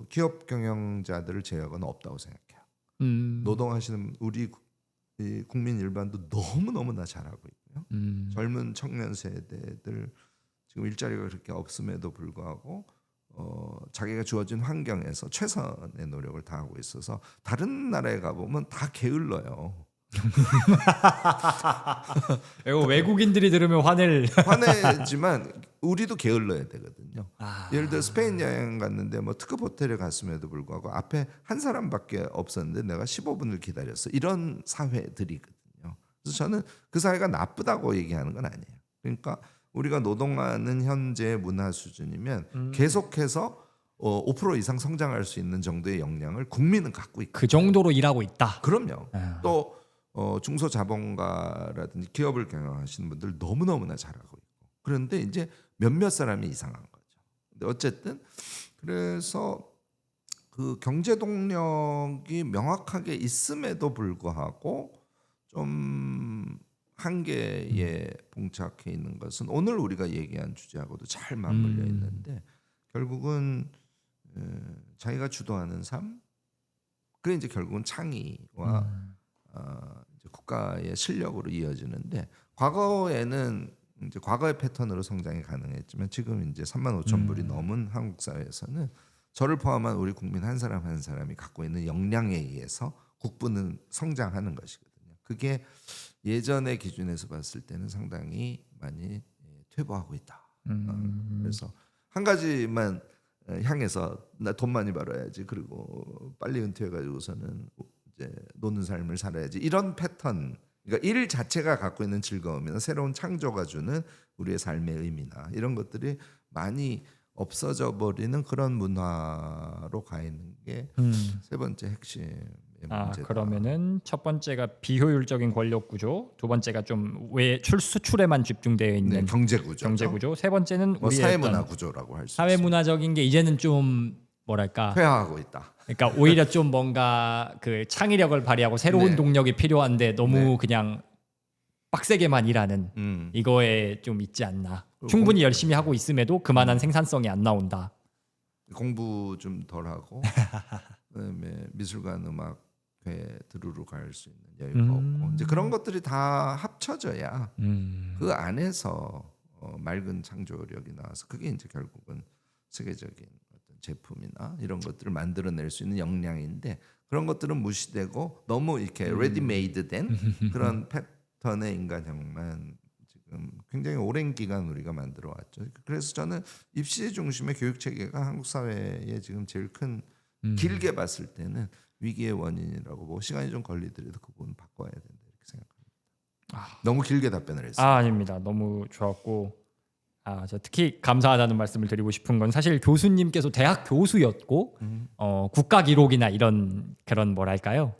Speaker 2: 기업 경영자들을 제외하고는 없다고 생각해요. 노동하시는 우리 국민 일반도 너무나 잘하고 있고요. 젊은 청년 세대들 지금 일자리가 그렇게 없음에도 불구하고 자기가 주어진 환경에서 최선의 노력을 다하고 있어서 다른 나라에 가보면 다 게을러요.
Speaker 1: 이거 외국인들이 들으면
Speaker 2: 화내지만 우리도 게을러야 되거든요.
Speaker 1: 아.
Speaker 2: 예를 들어 스페인 여행 갔는데 뭐 특급 호텔에 갔음에도 불구하고 앞에 한 사람밖에 없었는데 내가 15분을 기다렸어. 이런 사회들이거든요. 그래서 저는 그 사회가 나쁘다고 얘기하는 건 아니에요. 그러니까 우리가 노동하는 현재 문화 수준이면 계속해서 5% 이상 성장할 수 있는 정도의 역량을 국민은 갖고 있고
Speaker 1: 그 정도로 일하고 있다.
Speaker 2: 그럼요. 또 중소자본가라든지 기업을 경영하시는 분들 너무나 잘하고 있고 그런데 이제 몇몇 사람이 이상한 거죠. 근데 어쨌든 그래서 그 경제 동력이 명확하게 있음에도 불구하고 좀 한계에 봉착해 있는 것은 오늘 우리가 얘기한 주제하고도 잘 맞물려 있는데 결국은 자기가 주도하는 삶, 그게 이제 결국은 창의와 이제 국가의 실력으로 이어지는데 과거에는 이제 과거의 패턴으로 성장이 가능했지만 지금 이제 3만 5천 불이 넘은 한국 사회에서는 저를 포함한 우리 국민 한 사람 한 사람이 갖고 있는 역량에 의해서 국부는 성장하는 것이거든요. 그게 예전의 기준에서 봤을 때는 상당히 많이 퇴보하고 있다. 그래서 한 가지만 향해서 나 돈 많이 벌어야지 그리고 빨리 은퇴해가지고서는 이제 노는 삶을 살아야지 이런 패턴. 그러니까 일 자체가 갖고 있는 즐거움이나 새로운 창조가 주는 우리의 삶의 의미나 이런 것들이 많이 없어져 버리는 그런 문화로 가 있는 게 세 번째 핵심의 문제다.
Speaker 1: 그러면은 첫 번째가 비효율적인 권력 구조, 두 번째가 좀 외 수출에만 집중되어 있는
Speaker 2: 경제 구조.
Speaker 1: 경제 구조, 세 번째는
Speaker 2: 뭐
Speaker 1: 우리의
Speaker 2: 사회
Speaker 1: 어떤
Speaker 2: 문화 구조라고 할 수
Speaker 1: 사회
Speaker 2: 있습니다.
Speaker 1: 문화적인 게 이제는 좀 뭐랄까
Speaker 2: 퇴화하고 있다.
Speaker 1: 그러니까 오히려 좀 뭔가 그 창의력을 발휘하고 새로운
Speaker 2: 네.
Speaker 1: 동력이 필요한데 너무
Speaker 2: 네.
Speaker 1: 그냥 빡세게만 일하는 이거에 좀 있지 않나. 충분히 열심히 하고 있음에도 그만한 생산성이 안 나온다.
Speaker 2: 공부 좀 덜 하고 그다음에 미술관 음악회 들으러 갈 수 있는 여유가 없고 이제 그런 것들이 다 합쳐져야 그 안에서 맑은 창조력이 나와서 그게 이제 결국은 세계적인 어떤 제품이나 이런 것들을 만들어낼 수 있는 역량인데 그런 것들은 무시되고 너무 이렇게 레디메이드된 그런 패턴의 인간형만 지금 굉장히 오랜 기간 우리가 만들어 왔죠. 그래서 저는 입시 중심의 교육 체계가 한국 사회에 지금 제일 큰 길게 봤을 때는 위기의 원인이라고 보고 시간이 좀 걸리더라도 그 부분 바꿔야 된다 이렇게 생각합니다. 너무 길게 답변을 했습니다.
Speaker 1: 아닙니다. 너무 좋았고 저 특히 감사하다는 말씀을 드리고 싶은 건 사실 교수님께서 대학 교수였고 국가 기록이나 이런 그런 뭐랄까요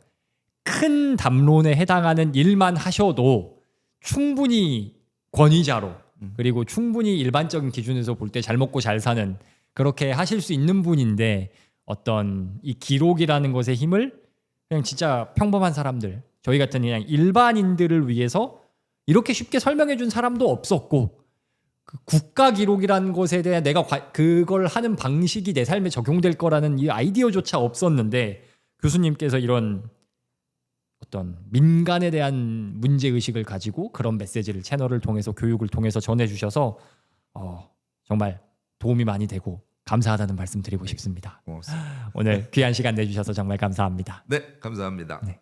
Speaker 1: 큰 담론에 해당하는 일만 하셔도 충분히 권위자로 그리고 충분히 일반적인 기준에서 볼 때 잘 먹고 잘 사는 그렇게 하실 수 있는 분인데 어떤 이 기록이라는 것의 힘을 그냥 진짜 평범한 사람들 저희 같은 그냥 일반인들을 위해서 이렇게 쉽게 설명해 준 사람도 없었고 그 국가 기록이라는 것에 대한 내가 그걸 하는 방식이 내 삶에 적용될 거라는 이 아이디어조차 없었는데 교수님께서 이런 어떤 민간에 대한 문제 의식을 가지고 그런 메시지를 채널을 통해서 교육을 통해서 전해주셔서 정말 도움이 많이 되고 감사하다는 말씀 드리고 싶습니다.
Speaker 2: 고맙습니다.
Speaker 1: 오늘 귀한 시간 내주셔서 정말 감사합니다.
Speaker 2: 네, 감사합니다.
Speaker 1: 네.